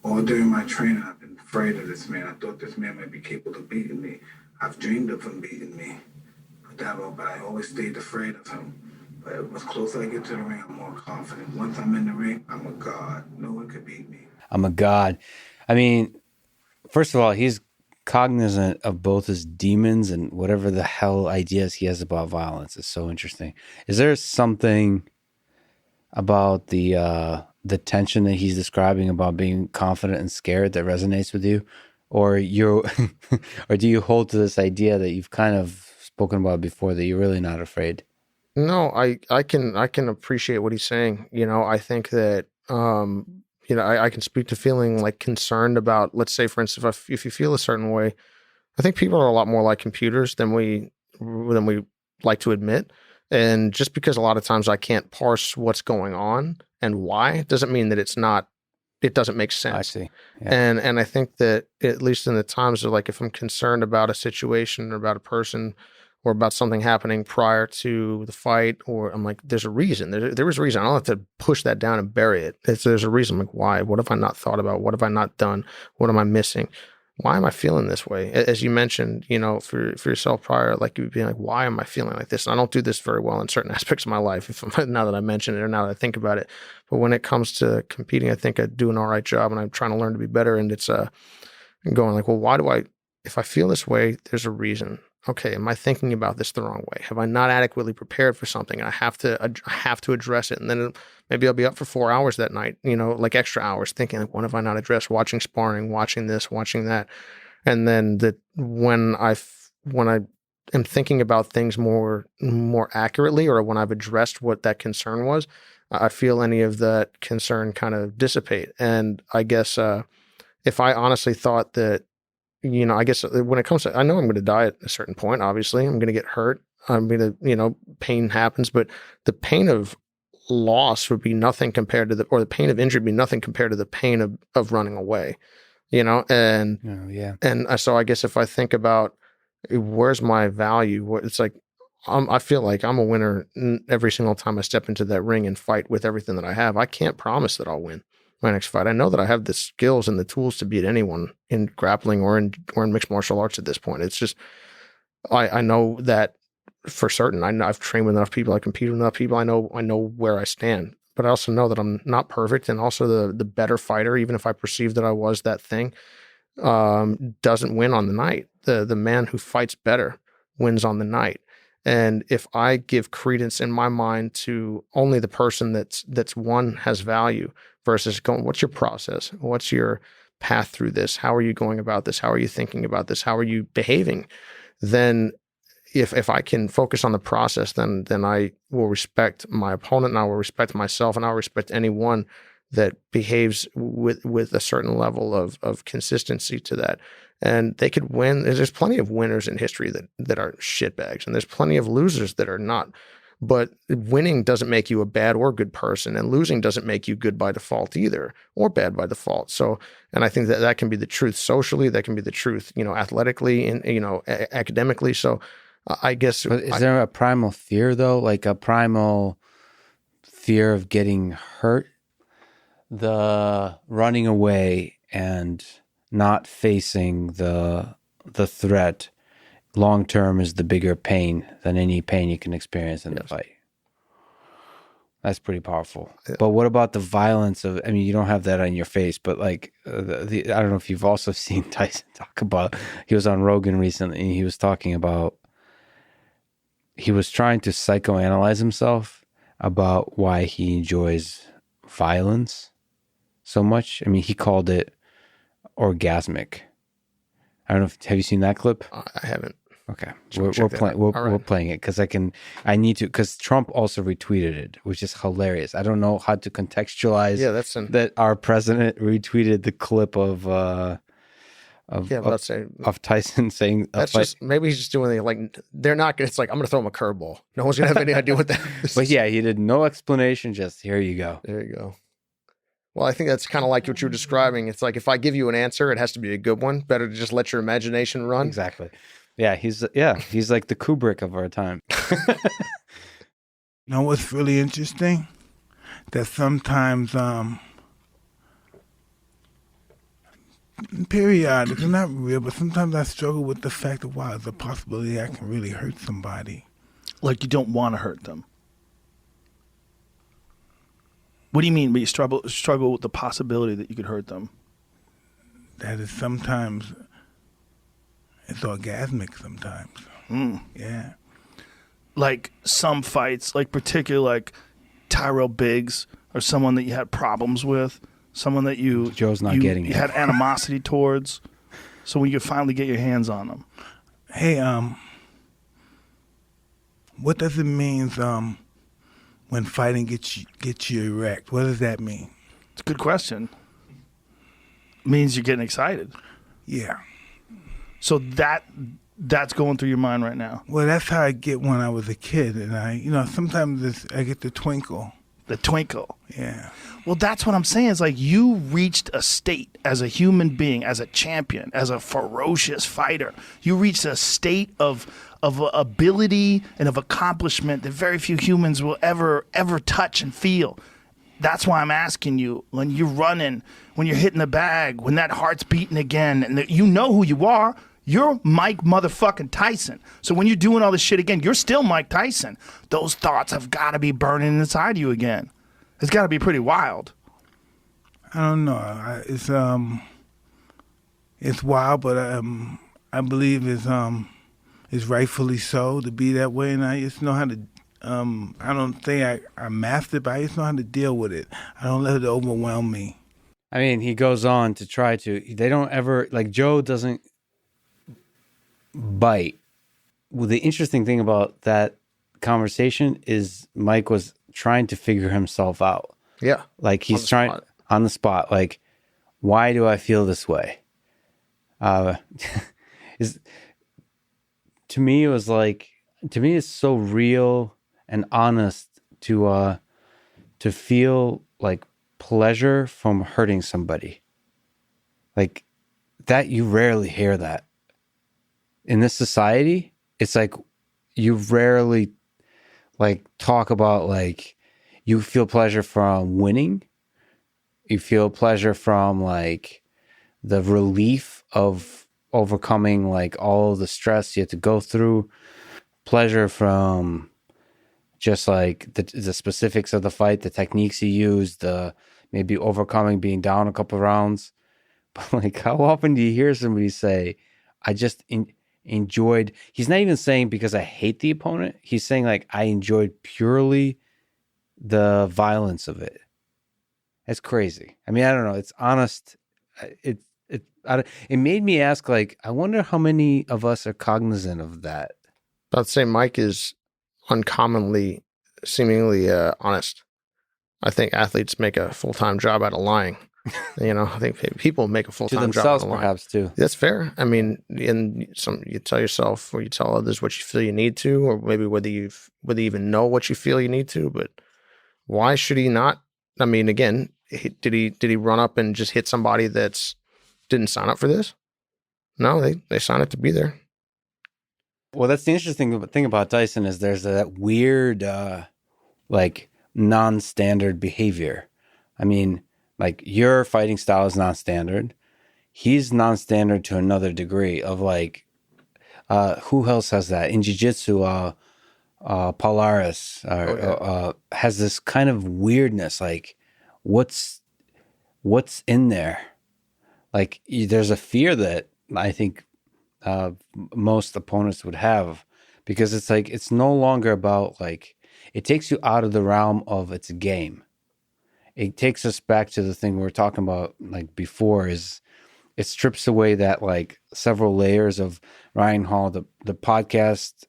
All during my training, I've been afraid of this man. I thought this man might be capable of beating me. I've dreamed of him beating me. But I always stayed afraid of him. But the closer I get to the ring, I'm more confident. Once I'm in the ring, I'm a god. No one could beat me. I'm a god. I mean, first of all, he's cognizant of both his demons and whatever the hell ideas he has about violence is so interesting. Is there something about the the tension that he's describing about being confident and scared that resonates with you, or or do you hold to this idea that you've kind of spoken about before that you're really not afraid? No, I can appreciate what he's saying. I think that I can speak to feeling like concerned about, let's say, for instance, if you feel a certain way. I think people are a lot more like computers than we like to admit. And just because a lot of times I can't parse what's going on and why doesn't mean that it doesn't make sense. I see. Yeah. And I think that at least in the times of, like, if I'm concerned about a situation or about a person or about something happening prior to the fight, or I'm like, there's a reason. There was a reason. I don't have to push that down and bury it. There's a reason. I'm like, why? What have I not thought about? What have I not done? What am I missing? Why am I feeling this way? As you mentioned, for yourself prior, like, you'd be like, why am I feeling like this? And I don't do this very well in certain aspects of my life, now that I mention it or now that I think about it. But when it comes to competing, I think I do an all right job, and I'm trying to learn to be better. And it's going like, well, if I feel this way, there's a reason. Okay, am I thinking about this the wrong way? Have I not adequately prepared for something? And I have to address it. And then maybe I'll be up for 4 hours that night, like extra hours, thinking, like, what have I not addressed? Watching sparring, watching this, watching that. And then when I am thinking about things more accurately, or when I've addressed what that concern was, I feel any of that concern kind of dissipate. And I guess if I honestly thought that, I guess when it comes to, I know I'm going to die at a certain point. Obviously, I'm going to get hurt. I'm going to, pain happens, but the pain of loss would be nothing compared to the pain of injury would be nothing compared to the pain of running away, and, and so I guess if I think about where's my value, it's like, I feel like I'm a winner every single time I step into that ring and fight with everything that I have. I can't promise that I'll win my next fight. I know that I have the skills and the tools to beat anyone in grappling or in mixed martial arts at this point. It's just, I know that for certain. I've trained with enough people. I compete with enough people. I know where I stand, but I also know that I'm not perfect. And also the better fighter, even if I perceive that I was that thing, doesn't win on the night. The man who fights better wins on the night. And if I give credence in my mind to only the person that's won has value versus going, what's your process? What's your path through this? How are you going about this? How are you thinking about this? How are you behaving? Then if I can focus on the process, then I will respect my opponent, and I will respect myself, and I'll respect anyone that behaves with a certain level of consistency to that. And they could win. There's plenty of winners in history that are shitbags, and there's plenty of losers that are not. But winning doesn't make you a bad or good person, and losing doesn't make you good by default either, or bad by default. So, and I think that can be the truth socially, that can be the truth, athletically, and academically. So, I guess. But is there a primal fear though, like a primal fear of getting hurt, the running away and not facing the threat long term is the bigger pain than any pain you can experience in the fight? That's pretty powerful. Yeah. But what about the violence of, you don't have that on your face, but like, I don't know if you've also seen Tyson talk about, he was on Rogan recently, and he was talking about, he was trying to psychoanalyze himself about why he enjoys violence so much. he called it orgasmic. I don't know have you seen that clip? I haven't. Okay, we're playing it because Trump also retweeted it, which is hilarious. I don't know how to contextualize that our president retweeted the clip of Tyson saying that's just, maybe he's just doing it like they're not gonna, it's like, I'm gonna throw him a curveball. No one's gonna have any idea what that is. But yeah, he did no explanation, just here you go. There you go. Well, I think that's kind of like what you were describing. It's like, if I give you an answer, it has to be a good one. Better to just let your imagination run. Exactly. Yeah, he's like the Kubrick of our time. You know what's really interesting? That sometimes, periodically, not real, but sometimes I struggle with the fact of, wow, there's a possibility I can really hurt somebody. Like you don't want to hurt them. What do you mean? But you struggle with the possibility that you could hurt them? That is sometimes, it's orgasmic sometimes. Yeah. Like some fights, like particularly like Tyrell Biggs or someone that you had problems with, someone that Joe's not getting you it. had animosity towards, so when you could finally get your hands on them? Hey, what does it mean when fighting gets you erect? What does that mean? It's a good question. It means you're getting excited. Yeah. So that's going through your mind right now. Well, that's how I get when I was a kid, and sometimes I get the twinkle. The twinkle. Yeah. Well, that's what I'm saying. It's like you reached a state as a human being, as a champion, as a ferocious fighter. You reached a state of ability and of accomplishment that very few humans will ever touch and feel. That's why I'm asking you, when you're running, when you're hitting the bag, when that heart's beating again, and you know who you are. You're Mike motherfucking Tyson. So when you're doing all this shit again, you're still Mike Tyson. Those thoughts have got to be burning inside you again. It's got to be pretty wild. I don't know. It's wild, but I believe it's rightfully so to be that way, and I just know how to. I don't think I mastered, but I just know how to deal with it. I don't let it overwhelm me. I mean, he goes on to try to. They don't ever Joe doesn't bite. Well, the interesting thing about that conversation is Mike was trying to figure himself out. Yeah. Like he's trying on the spot. Like, why do I feel this way? To me, it's so real and honest to feel like pleasure from hurting somebody. Like that, you rarely hear that. In this society, it's like you rarely talk about you feel pleasure from winning. You feel pleasure from the relief of overcoming all the stress you have to go through. Pleasure from just the specifics of the fight, the techniques you use, the maybe overcoming being down a couple rounds. But how often do you hear somebody say, I just enjoyed, he's not even saying because I hate the opponent. He's saying I enjoyed purely the violence of it. It's crazy. I mean, I don't know. It's honest. It made me ask, I wonder how many of us are cognizant of that. I'd say Mike is uncommonly, seemingly honest. I think athletes make a full-time job out of lying. I think people make a full-time job out of lying. Perhaps too. That's fair. I mean, you tell yourself or you tell others what you feel you need to, or maybe whether you even know what you feel you need to. But why should he not? I mean, again, did he run up and just hit somebody that's didn't sign up for this? No, they signed up to be there. Well, that's the interesting thing about Tyson is there's that weird, non-standard behavior. I mean, your fighting style is non-standard. He's non-standard to another degree of who else has that? In jiu-jitsu, Polaris has this kind of weirdness. What's in there? There's a fear that I think most opponents would have, because it's no longer about it takes you out of the realm of it's a game. It takes us back to the thing we were talking about before, is it strips away that several layers of Ryan Hall, the podcast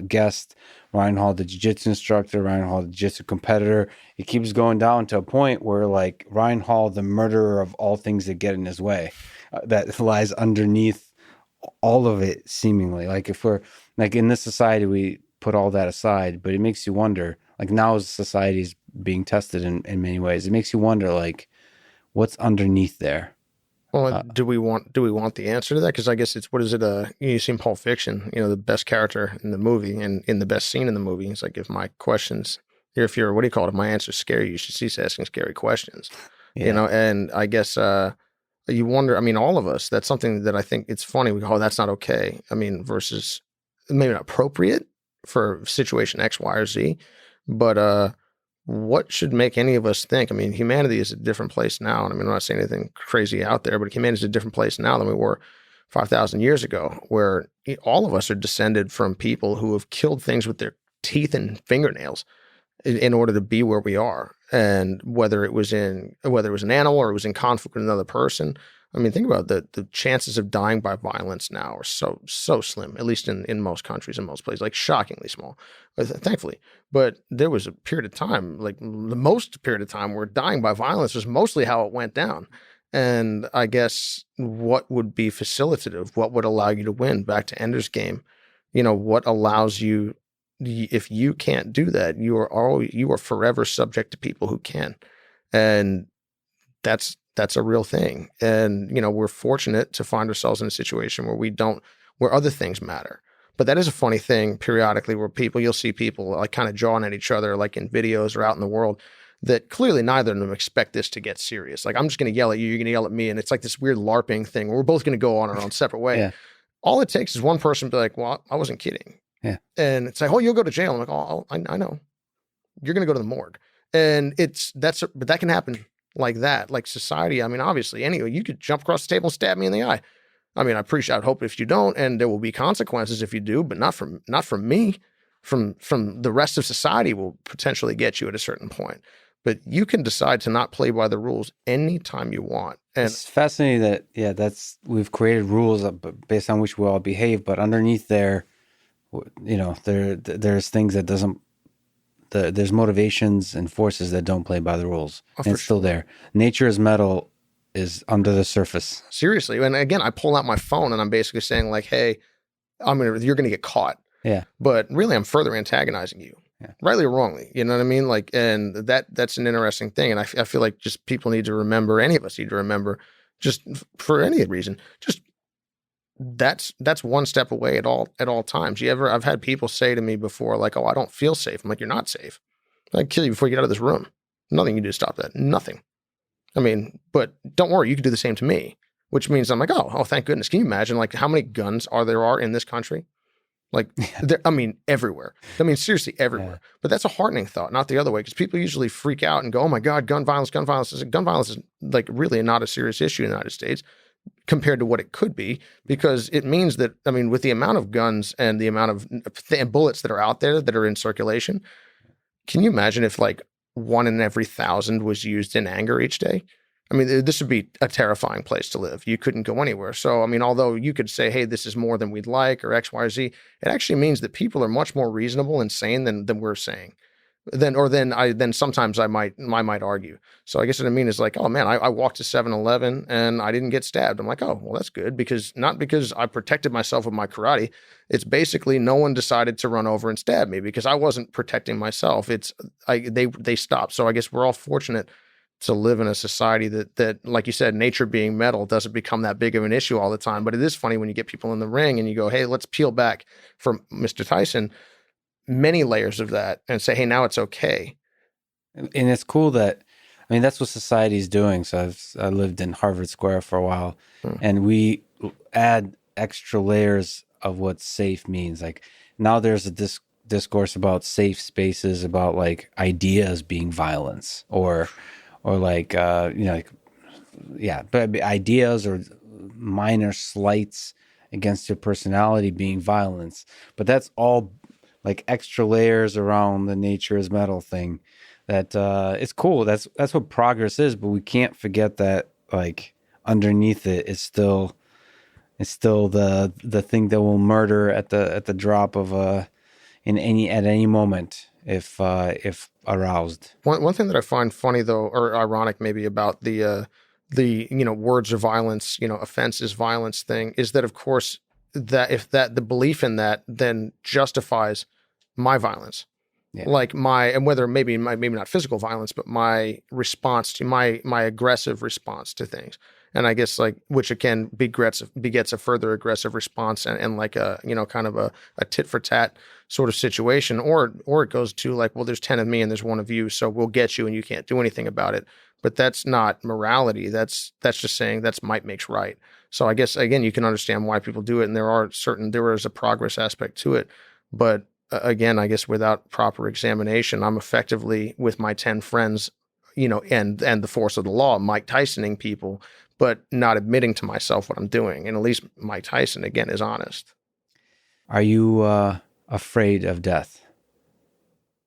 guest, Ryan Hall, the jiu-jitsu instructor, Ryan Hall, the jiu-jitsu competitor. It keeps going down to a point where Ryan Hall, the murderer of all things that get in his way, that lies underneath all of it seemingly. If we're in this society, we put all that aside, but it makes you wonder, now society is being tested in many ways. It makes you wonder, what's underneath there? Well, do we want the answer to that? Because I guess it's, what is it? You've seen Pulp Fiction, the best character in the movie and in the best scene in the movie. It's if my questions, if you're, what do you call it? If my answers scare you, you should cease asking scary questions. Yeah. And I guess you wonder, I mean, all of us, that's something that I think it's funny. We go, oh, that's not okay. I mean, versus maybe not appropriate for situation X, Y, or Z, but what should make any of us think? I mean, humanity is a different place now. And I mean, I'm not saying anything crazy out there, but humanity is a different place now than we were 5,000 years ago, where all of us are descended from people who have killed things with their teeth and fingernails in order to be where we are. And whether it was an animal or it was in conflict with another person. I mean, think about the chances of dying by violence now are so slim, at least in most countries, in most places, like shockingly small, thankfully. But there was a period of time, like the most period of time, where dying by violence was mostly how it went down. And I guess what would be facilitative, what would allow you to win, back to Ender's Game, what allows you, if you can't do that, you are forever subject to people who can. And that's a real thing. And, we're fortunate to find ourselves in a situation where other things matter. But that is a funny thing periodically where you'll see people like kind of jawing at each other, like in videos or out in the world, that clearly neither of them expect this to get serious. Like, I'm just going to yell at you, you're going to yell at me. And it's like this weird LARPing thing where we're both going to go on our own separate way. Yeah. All it takes is one person to be like, well, I wasn't kidding. Yeah. And it's like, oh, you'll go to jail. I'm like, oh, I know. You're going to go to the morgue. And but that can happen like that. Like society, I mean, obviously, anyway, you could jump across the table and stab me in the eye. I mean, I'd hope if you don't, and there will be consequences if you do, but not from me. From the rest of society will potentially get you at a certain point. But you can decide to not play by the rules anytime you want. And it's fascinating that, we've created rules based on which we all behave, but underneath there, there's things that there's motivations and forces that don't play by the rules. And it's still there. Nature is metal is under the surface. Seriously. And again, I pull out my phone and I'm basically saying like, hey, you're going to get caught. Yeah. But really, I'm further antagonizing you. Yeah. Rightly or wrongly, you know what I mean? Like, and that's an interesting thing. And I feel like just people need to remember, any of us need to remember, just for any reason, just that's one step away at all times. I've had people say to me before, like, oh, I don't feel safe. I'm like, you're not safe. I'd kill you before you get out of this room. Nothing you do to stop that. Nothing. I mean, but don't worry, you could do the same to me, which means I'm like, oh, thank goodness. Can you imagine like how many guns there are in this country? Like, everywhere. I mean, seriously, everywhere. Yeah. But that's a heartening thought, not the other way, because people usually freak out and go, oh my God, gun violence. Gun violence is like really not a serious issue in the United States compared to what it could be, because it means that, I mean, with the amount of guns and the amount of bullets that are out there that are in circulation, can you imagine if like 1 in every 1,000 was used in anger each day? I mean, this would be a terrifying place to live. You couldn't go anywhere. So, I mean, although you could say, hey, this is more than we'd like or X, Y, or Z, it actually means that people are much more reasonable and sane than we're saying. Then sometimes I might argue. So I guess what I mean is like, oh man, I walked to 7-Eleven and I didn't get stabbed. I'm like, oh, well, that's good, not because I protected myself with my karate. It's basically no one decided to run over and stab me because I wasn't protecting myself. They stopped. So I guess we're all fortunate to live in a society that, like you said, nature being metal doesn't become that big of an issue all the time. But it is funny when you get people in the ring and you go, hey, let's peel back from Mr. Tyson, many layers of that, and say, hey, now it's okay. And it's cool that, I mean, that's what society is doing. So I lived in Harvard Square for a while, and we add extra layers of what safe means. Like now there's a discourse about safe spaces, about like ideas being violence or like, but ideas or minor slights against your personality being violence. But that's all like extra layers around the nature is metal thing that it's cool. That's what progress is, but we can't forget that like underneath it is still the thing that will murder at the drop of at any moment if aroused. One thing that I find funny though, or ironic maybe, about the words of violence, offense is violence thing, is that of course that the belief in that then justifies my violence. Yeah. Like and whether maybe not physical violence, but my response to my aggressive response to things. And I guess like, which again begets a further aggressive response and like a, kind of a tit for tat sort of situation, or it goes to like, well, there's 10 of me and there's 1 of you, so we'll get you and you can't do anything about it. But that's not morality. That's just saying that's might makes right. So I guess again, you can understand why people do it. And there is a progress aspect to it. But again, I guess without proper examination, I'm effectively with my 10 friends, and the force of the law, Mike Tysoning people, but not admitting to myself what I'm doing. And at least Mike Tyson, again, is honest. Are you afraid of death?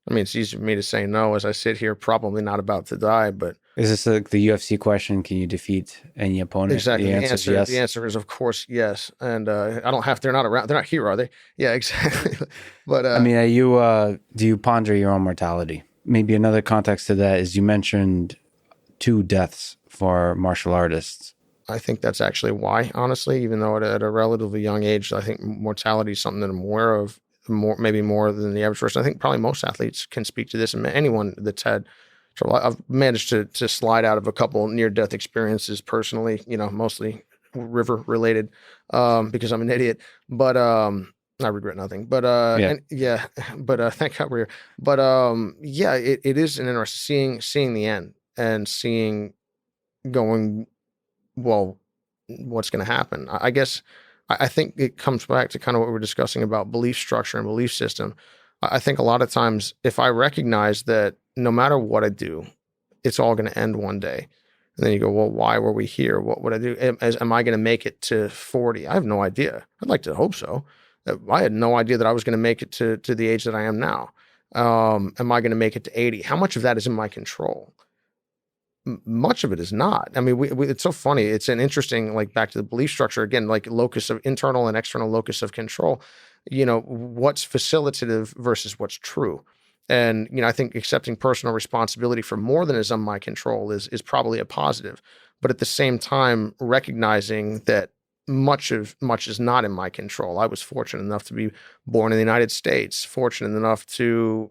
I mean, it's easy for me to say no as I sit here, probably not about to die, but Is this like the UFC question? Can you defeat any opponent? exactly. The answer is yes. The answer is, of course, yes. And I don't have. They're not around. They're not here, are they? Yeah, exactly. But I mean, do you ponder your own mortality? Maybe another context to that is you mentioned 2 deaths for martial artists. I think that's actually why, honestly, even though at a relatively young age, I think mortality is something that I'm aware of, maybe more than the average person. I think probably most athletes can speak to this, and anyone that's had trouble. I've managed to slide out of a couple near-death experiences personally, mostly river-related, because I'm an idiot. But I regret nothing. But thank God we're here. But it is an interesting seeing the end and seeing going, well, what's going to happen. I guess I think it comes back to kind of what we're discussing about belief structure and belief system. I think a lot of times if I recognize that no matter what I do, it's all going to end one day. And then you go, well, why were we here? What would I do? Am I going to make it to 40? I have no idea. I'd like to hope so. I had no idea that I was going to make it to the age that I am now. Am I going to make it to 80? How much of that is in my control? Much of it is not. I mean, it's so funny. It's an interesting, like back to the belief structure again, like locus of internal and external locus of control. What's facilitative versus what's true. And, I think accepting personal responsibility for more than is on my control is probably a positive. But at the same time, recognizing that much is not in my control. I was fortunate enough to be born in the United States, fortunate enough to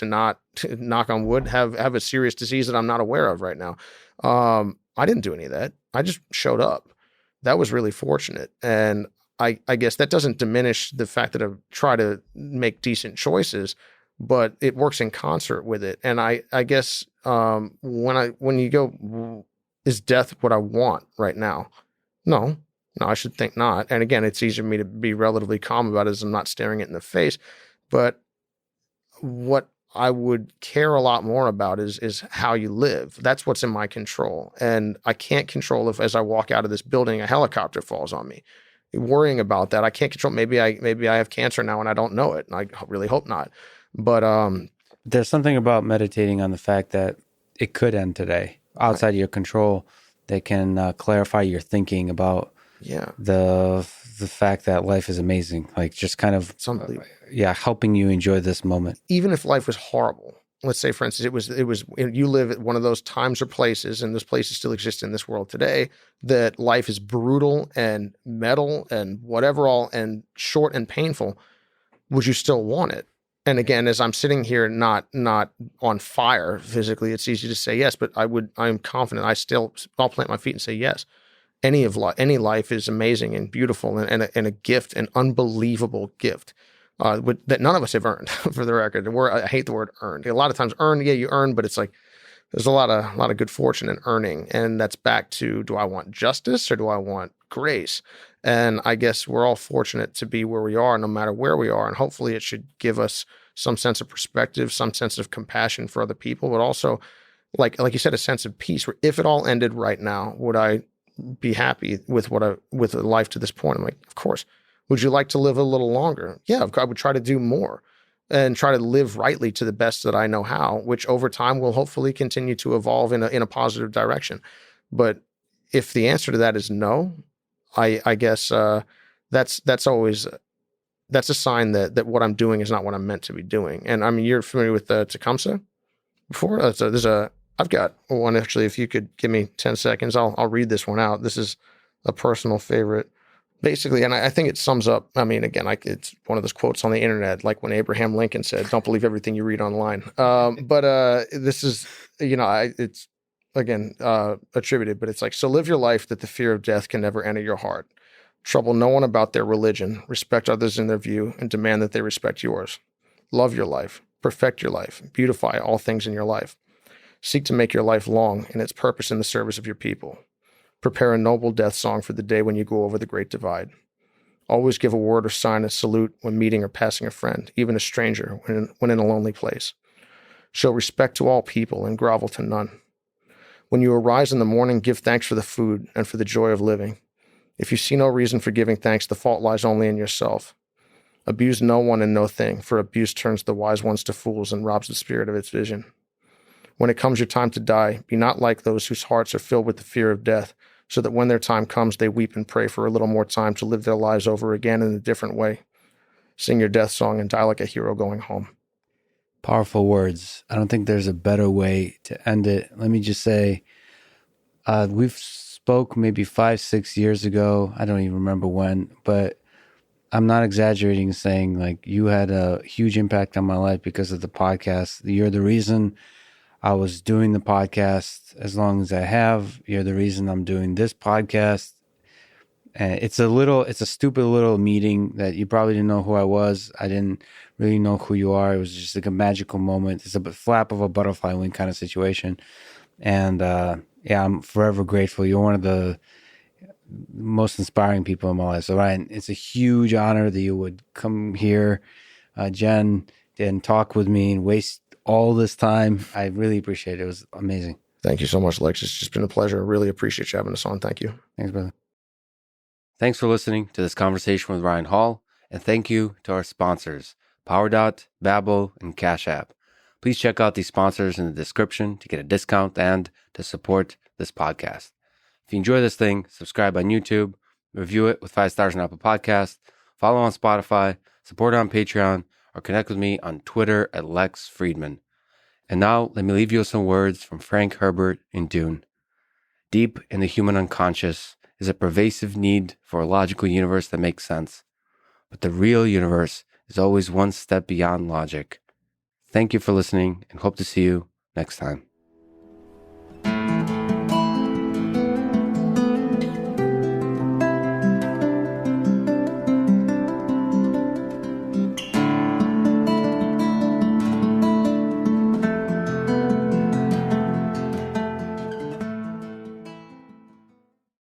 not, knock on wood, have a serious disease that I'm not aware of right now. I didn't do any of that. I just showed up. That was really fortunate. And I guess that doesn't diminish the fact that I've tried to make decent choices, but it works in concert with it. And I guess when you go, is death what I want right now? No, I should think not. And again, it's easier for me to be relatively calm about it as I'm not staring it in the face. But what I would care a lot more about is how you live. That's what's in my control. And I can't control if as I walk out of this building, a helicopter falls on me. Worrying about that, I can't control. Maybe I have cancer now and I don't know it. And I really hope not. But there's something about meditating on the fact that it could end today, outside of your control, that can clarify your thinking about the fact that life is amazing. Like just kind of helping you enjoy this moment. Even if life was horrible, let's say, for instance, it was you live at one of those times or places, and those places still exist in this world today, that life is brutal and metal and whatever all and short and painful. Would you still want it? And again, as I'm sitting here, not on fire physically, it's easy to say yes, but I'm confident. I'll plant my feet and say yes. Any life is amazing and beautiful and a gift, an unbelievable gift that none of us have earned. For the record, I hate the word earned. A lot of times, you earn, but it's like there's a lot of good fortune in earning, and that's back to: do I want justice or do I want grace? And I guess we're all fortunate to be where we are, no matter where we are. And hopefully it should give us some sense of perspective, some sense of compassion for other people, but also, like you said, a sense of peace. Where if it all ended right now, would I be happy with with a life to this point? I'm like, of course. Would you like to live a little longer? Yeah, I would try to do more and try to live rightly to the best that I know how, which over time will hopefully continue to evolve in a positive direction. But if the answer to that is no, I guess that's always a sign that what I'm doing is not what I'm meant to be doing. And I mean, you're familiar with Tecumseh before? I've got one actually. If you could give me 10 seconds, I'll read this one out. This is a personal favorite, basically, and I think it sums up. I mean, again, it's one of those quotes on the internet, like when Abraham Lincoln said, "Don't believe everything you read online." But this is, it's again attributed, but it's like, so live your life that the fear of death can never enter your heart. Trouble no one about their religion. Respect others in their view, and demand that they respect yours. Love your life. Perfect your life. Beautify all things in your life. Seek to make your life long and its purpose in the service of your people. Prepare a noble death song for the day when you go over the great divide. Always give a word or sign, a salute when meeting or passing a friend, even a stranger when in a lonely place. Show respect to all people and grovel to none. When you arise in the morning, give thanks for the food and for the joy of living. If you see no reason for giving thanks, the fault lies only in yourself. Abuse no one and no thing, for abuse turns the wise ones to fools and robs the spirit of its vision. When it comes your time to die, be not like those whose hearts are filled with the fear of death, so that when their time comes, they weep and pray for a little more time to live their lives over again in a different way. Sing your death song and die like a hero going home. Powerful words. I don't think there's a better way to end it. Let me just say, we've spoke maybe 5-6 years ago. I don't even remember when, but I'm not exaggerating saying like you had a huge impact on my life because of the podcast. You're the reason I was doing the podcast as long as I have. You're the reason I'm doing this podcast. And it's a stupid little meeting that you probably didn't know who I was. I didn't really know who you are. It was just like a magical moment. It's a flap of a butterfly wing kind of situation. And yeah, I'm forever grateful. You're one of the most inspiring people in my life. So Ryan, it's a huge honor that you would come here, Jen, and talk with me and waste all this time. I really appreciate it. It was amazing. Thank you so much, Lex. It's just been a pleasure. Really appreciate you having us on. Thank you. Thanks, brother. Thanks for listening to this conversation with Ryan Hall, and thank you to our sponsors, PowerDot, Babbel, and Cash App. Please check out these sponsors in the description to get a discount and to support this podcast. If you enjoy this thing, subscribe on YouTube, review it with 5 stars on Apple Podcasts, follow on Spotify, support on Patreon, or connect with me on Twitter at Lex Friedman. And now, let me leave you with some words from Frank Herbert in Dune. Deep in the human unconscious is a pervasive need for a logical universe that makes sense. But the real universe is always one step beyond logic. Thank you for listening and hope to see you next time.